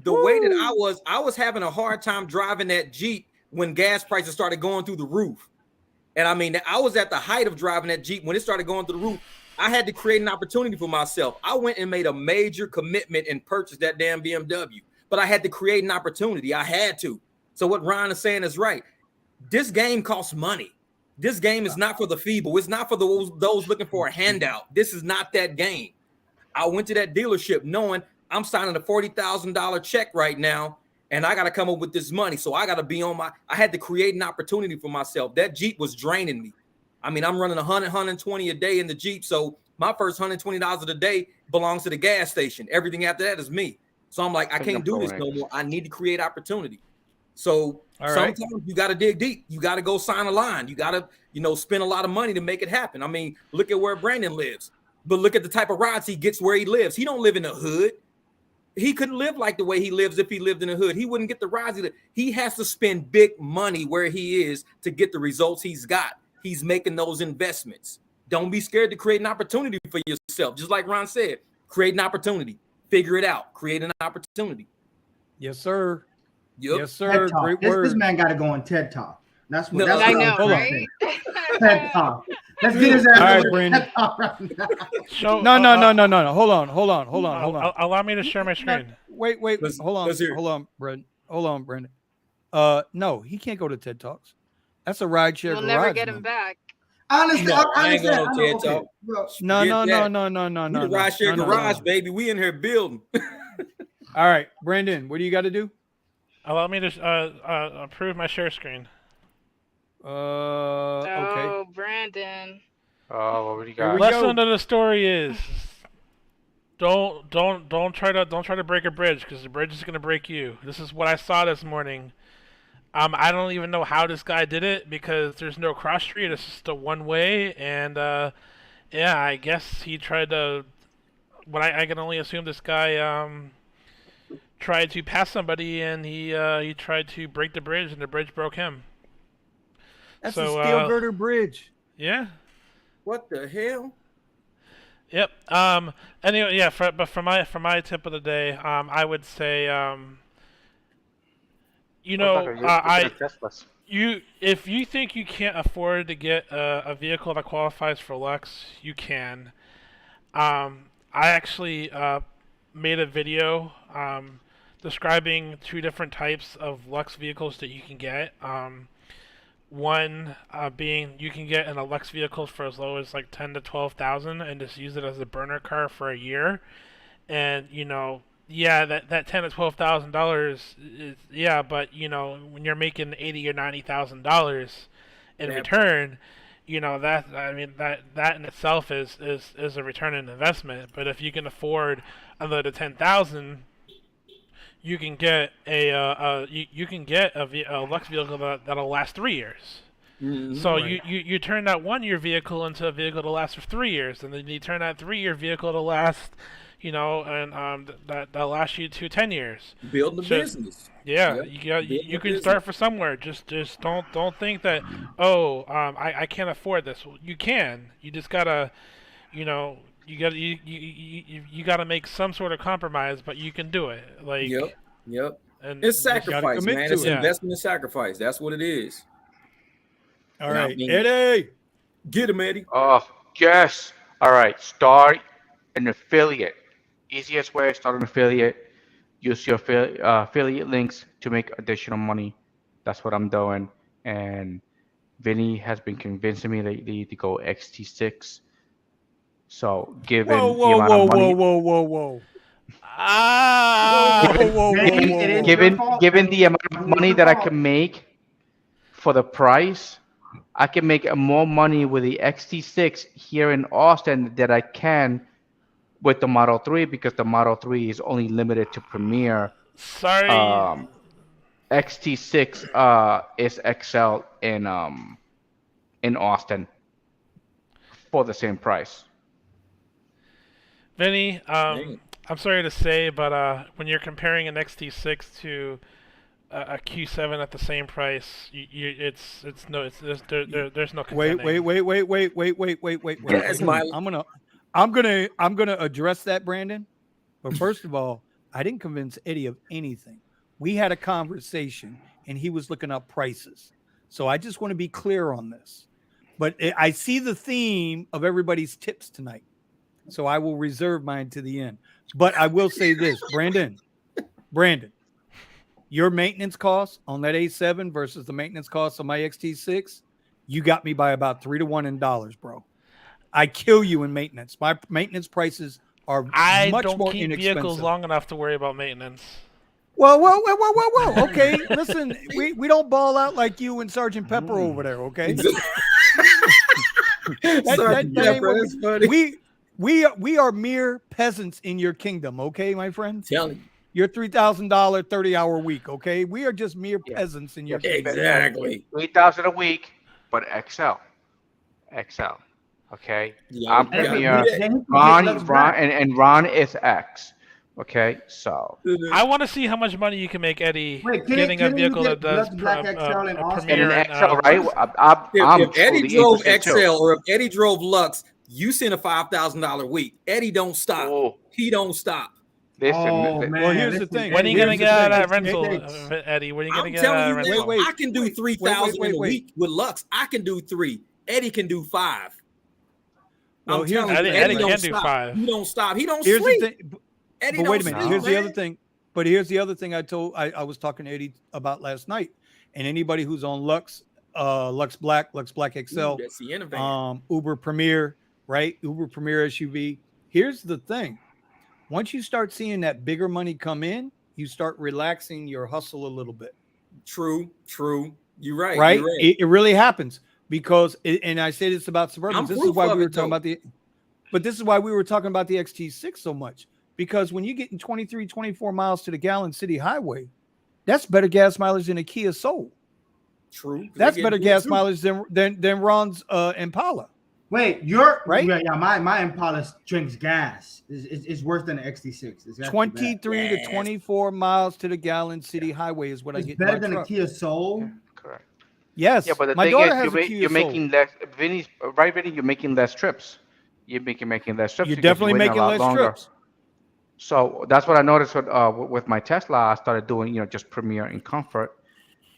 the way that I was having a hard time driving that Jeep when gas prices started going through the roof. And I mean, I was at the height of driving that Jeep when it started going through the roof. I had to create an opportunity for myself. I went and made a major commitment and purchased that damn BMW, but I had to create an opportunity. I had to. So what Ron is saying is right. This game costs money. This game is not for the feeble. It's not for those looking for a handout. This is not that game. I went to that dealership knowing I'm signing a $40,000 check right now, and I got to come up with this money. So I got to be I had to create an opportunity for myself. That Jeep was draining me. I mean, I'm running 100, 120 a day in the Jeep. So my first $120 of the day belongs to the gas station. Everything after that is me. So I'm like, I can't do this no more. I need to create opportunity. So sometimes you got to dig deep. You got to go sign a line. You got to, spend a lot of money to make it happen. I mean, look at where Brandon lives, but look at the type of rides he gets where he lives. He don't live in the hood. He couldn't live like the way he lives if he lived in the hood. He wouldn't get the rides. He has to spend big money where he is to get the results he's got. He's making those investments. Don't be scared to create an opportunity for yourself. Just like Ron said, create an opportunity, figure it out, create an opportunity. Yes, sir. Yep. Yes, sir. Great word. This man got to go on TED Talk. That's what I know, right? TED Talk. Let's get his ass. All right, Brandon. No. Hold on. Allow me to share my screen. Wait. Hold on, Brandon. No, he can't go to TED Talks. That's a RideShare Garage. We'll never get him back. Honestly, I ain't going to TED Talk. No. RideShare Garage, baby. We in here building. All right, Brandon, what do you got to do? Allow me to approve my share screen. Okay. Oh, Brandon. Oh, what do you got? Lesson of the story is don't try to break a bridge, because the bridge is gonna break you. This is what I saw this morning. I don't even know how this guy did it, because there's no cross street. It's just a one way, and yeah, I guess he tried to. What I can only assume this guy tried to pass somebody, and he tried to break the bridge, and the bridge broke him. That's a steel girder bridge. Yeah. What the hell? Yep. Anyway, yeah. For my tip of the day, I would say, if you think you can't afford to get a vehicle that qualifies for Lux, you can. I actually made a video describing 2 different types of Lux vehicles that you can get. One being you can get an Lux vehicle for as low as like 10 to 12,000 and just use it as a burner car for a year, and yeah, that $10,000 to $12,000 is, yeah, but when you're making $80,000 or $90,000 in return, that in itself is a return on investment. But if you can afford another 10,000, you can get a Lux vehicle that'll last 3 years. Mm-hmm, so right. you turn that 1-year vehicle into a vehicle to last for 3 years, and then you turn that 3-year vehicle to last, and that'll last you to 10 years. Build the business. Yeah, you can start for somewhere. Just don't think that I can't afford this. Well, you can. You just gotta, you gotta make some sort of compromise, but you can do it. Like yep. And it's sacrifice, man. It's investment and sacrifice. That's what it is. All right, Eddie, get him, Eddie. Oh yes. All right, start an affiliate. Easiest way: start an affiliate. Use your affiliate links to make additional money. That's what I'm doing. And Vinny has been convincing me lately to go XT6. So given the amount of money, given the amount of money that I can make for the price, I can make more money with the XT6 here in Austin than I can with the Model 3, because the Model 3 is only limited to Premier. Sorry. XT6 is XL in Austin for the same price. Vinny, I'm sorry to say, but when you're comparing an XT6 to a Q7 at the same price, there's no contending. Wait. I'm gonna address that, Brandon. But first of all, I didn't convince Eddie of anything. We had a conversation, and he was looking up prices. So I just want to be clear on this. But I see the theme of everybody's tips tonight, so I will reserve mine to the end. But I will say this, Brandon, your maintenance costs on that A7 versus the maintenance costs on my XT6, you got me by about 3 to 1 in dollars, bro. I kill you in maintenance. My maintenance prices are much more inexpensive. I don't keep vehicles long enough to worry about maintenance. Whoa. Okay, listen, we don't ball out like you and Sergeant Pepper over there, okay? We are mere peasants in your kingdom, okay, my friend? Tell me. Your $3,000 30-hour week, okay? We are just mere peasants in your kingdom. Exactly. $3,000 a week, but XL. Okay. Yeah, I'm Premier. Ron is X. Okay, so I want to see how much money you can make, Eddie, getting a vehicle that does Premier and XL, right? If Eddie drove XL or if Eddie drove Lux, you send a $5,000 week. Eddie don't stop. Oh. He don't stop. Listen, well, here's the thing. When are you gonna get out of that rental, Eddie? When are you gonna get out of that rental? I can do 3,000 in a week with Lux. I can do 3. Eddie can do 5. Well, Eddie can do 5. He don't stop. He don't sleep. The thing. Eddie, but wait a minute. Here's the other thing. But here's the other thing I was talking to Eddie about last night. And anybody who's on Lux Black XL, Uber Premier, right? Uber Premier SUV. Here's the thing. Once you start seeing that bigger money come in, you start relaxing your hustle a little bit. True. You're right. Right? It really happens because, and I say this about Suburbans. This is why we were talking about But this is why we were talking about the XT6 so much, because when you get in 23, 24 miles to the gallon city highway, that's better gas mileage than a Kia Soul. True. That's better gas mileage than Ron's Impala. Wait, you're right? Yeah, my Impala drinks gas. It's worse than the XT6. It's 23 to 24 miles to the gallon city highway is what I get. It's better than a Kia Soul. Yeah, correct. Yes. Yeah, but the my thing daughter is, has a Kia you're Soul. making less. Vinny's right, Vinny. You're making less trips. You're making less trips. You're definitely making less trips. So that's what I noticed with my Tesla. I started doing, just Premier and Comfort.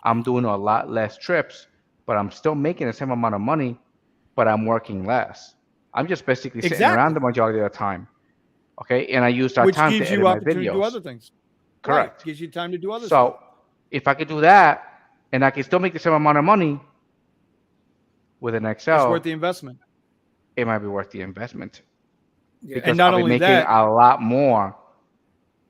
I'm doing a lot less trips, but I'm still making the same amount of money, but I'm working less. I'm just basically sitting around the majority of the time. Okay, and I use that time to edit my videos. To do other things. Correct. Right. Gives you time to do other stuff. So if I could do that, and I can still make the same amount of money with an XL, it's worth the investment. It might be worth the investment. Yeah. Because and not I'll be only making that, a lot more.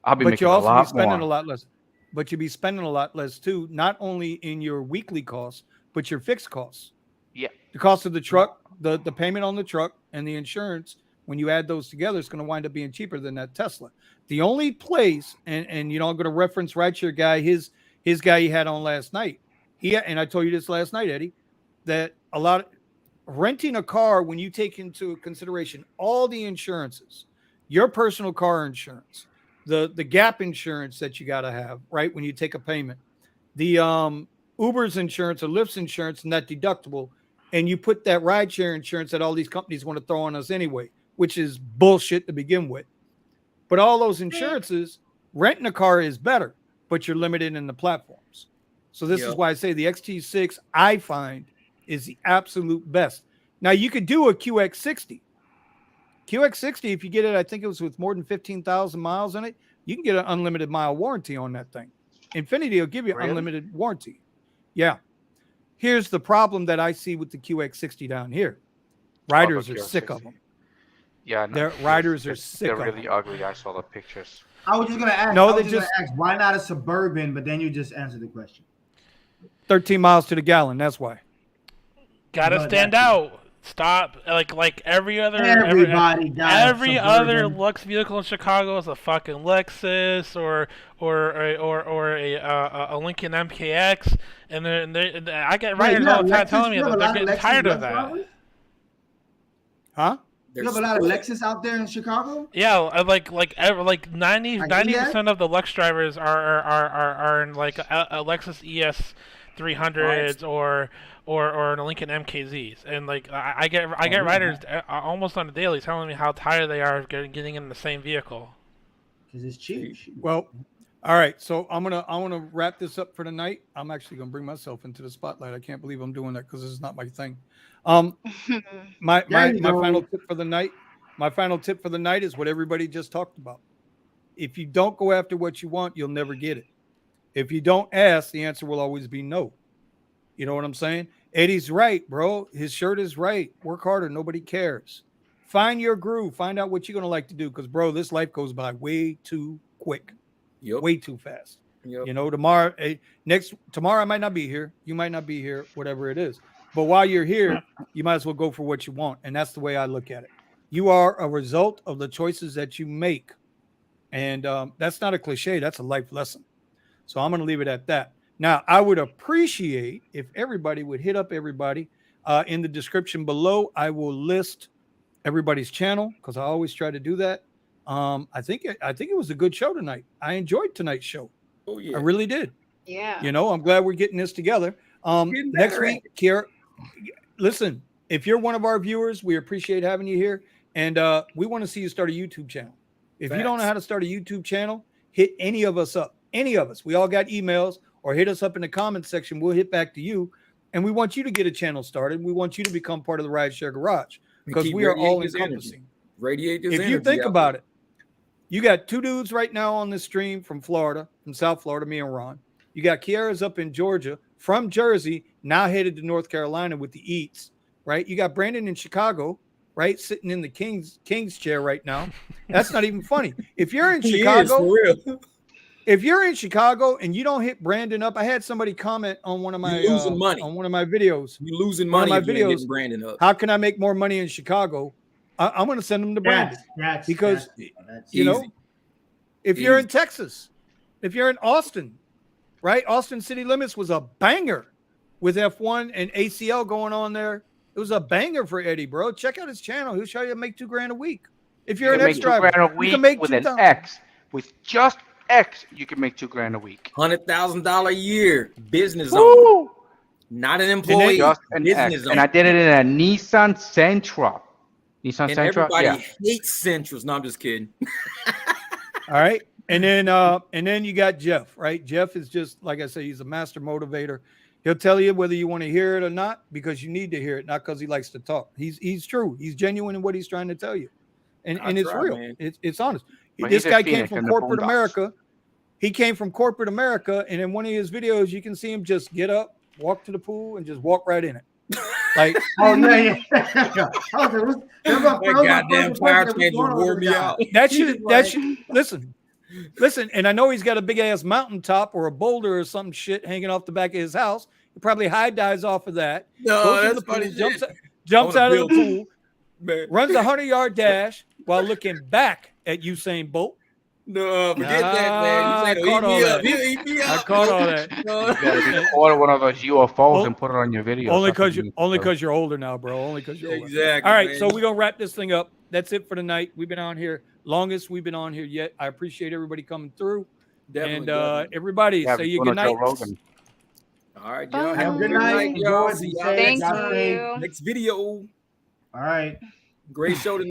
But you'll also be spending a lot less. But you'll be spending a lot less too, not only in your weekly costs, but your fixed costs. Yeah. The cost of the truck, the payment on the truck, and the insurance, when you add those together, it's going to wind up being cheaper than that Tesla. The only place, and I'm going to reference RideShare Guy, his guy he had on last night. And I told you this last night, Eddie, that renting a car, when you take into consideration all the insurances, your personal car insurance, the gap insurance that you got to have, right, when you take a payment, the Uber's insurance or Lyft's insurance and that deductible, and you put that rideshare insurance that all these companies want to throw on us anyway, which is bullshit to begin with. But all those insurances, renting a car is better, but you're limited in the platforms. So this is why I say the XT6, I find, is the absolute best. Now, you could do a QX60. QX60, if you get it, I think it was with more than 15,000 miles in it, you can get an unlimited mile warranty on that thing. Infinity will give you unlimited warranty. Yeah. Here's the problem that I see with the QX60 down here. Riders are sick of them. Yeah, their riders are sick of them. They're really ugly. I saw the pictures. I was just going to ask, ask, why not a Suburban, but then you just answered the question. 13 miles to the gallon, that's why. Gotta stand out. Stop, like every other Lux vehicle in Chicago is a fucking Lexus or a Lincoln MKX, and I get riders all the time telling me that they're getting tired of that. Huh? You have a lot of Lexus out there in Chicago? Yeah, like 90% of the Lux drivers are in like a Lexus ES 300s or a Lincoln MKZs, and like I get riders almost on a daily telling me how tired they are of getting in the same vehicle. Because it's cheap. Well, all right. So I want to wrap this up for tonight. I'm actually gonna bring myself into the spotlight. I can't believe I'm doing that because this is not my thing. My final tip for the night. My final tip for the night is what everybody just talked about. If you don't go after what you want, you'll never get it. If you don't ask, the answer will always be no. You know what I'm saying? Eddie's right, bro. His shirt is right. Work harder. Nobody cares. Find your groove. Find out what you're going to like to do. Because, bro, this life goes by way too quick. Way too fast. You know, tomorrow I might not be here. You might not be here, whatever it is. But while you're here, you might as well go for what you want. And that's the way I look at it. You are a result of the choices that you make. And that's not a cliche. That's a life lesson. So I'm going to leave it at that. Now, I would appreciate if everybody would hit up everybody. In the description below, I will list everybody's channel because I always try to do that. I think it was a good show tonight. I enjoyed tonight's show. Oh, yeah. I really did. Yeah. You know, I'm glad we're getting this together. Next week, Kiara, listen, if you're one of our viewers, we appreciate having you here. And we want to see you start a YouTube channel. If you don't know how to start a YouTube channel, hit any of us up. Any of us. We all got emails, or hit us up in the comments section. We'll hit back to you. And we want you to get a channel started. We want you to become part of the RideShare Garage because we are all encompassing. If you think about it, you got two dudes right now on this stream from Florida, from South Florida, me and Ron. You got Kiara's up in Georgia, from Jersey, now headed to North Carolina with the eats, right? You got Brandon in Chicago, right? Sitting in the King's chair right now. That's not even funny. If you're in Chicago, if you're in Chicago and you don't hit Brandon up, I had somebody comment on one of my losing money on one of my videos. You're losing money. My videos, Brandon up. How can I make more money in Chicago? I'm going to send them to Brandon because that's you know, easy. if you're in Texas, if you're in Austin, right? Austin City Limits was a banger with F1 and ACL going on there. It was a banger for Eddie, bro. Check out his channel. He'll show you how to make $2,000 a week. If you're an X driver, you can make with $2,000 an X. With just X, you can make $2,000 a week. $100,000 a year, business owner, not an employee. Just an X. And I did it in a Nissan Sentra. And everybody hates Sentras. No, I'm just kidding. All right. And then you got Jeff, right? Jeff is just, like I say, he's a master motivator. He'll tell you whether you want to hear it or not, because you need to hear it, not because he likes to talk. He's true. He's genuine in what he's trying to tell you. And it's real. Man. It's honest. This guy came from corporate America. He came from corporate America, and in one of his videos, you can see him just get up, walk to the pool, and just walk right in it. Like, oh yeah. That goddamn tire changer wore me out. That should listen. And I know he's got a big ass mountaintop or a boulder or some shit hanging off the back of his house. He probably high dives off of that. No, that's funny. Jumps out of the pool, runs a 100-yard dash while looking back at Usain Bolt. No, forget that, man. I caught all that. I caught all that. You gotta record one of those UFOs and put it on your video. Only because you're older now, bro. Only because you're older. Exactly. All right, man. so we're gonna wrap this thing up. That's it for tonight. We've been on here longest we've been on here yet. I appreciate everybody coming through. Definitely. Everybody say your good night. All right, y'all. Have a good night, y'all. See y'all Thank you. next video. All right. Great show tonight.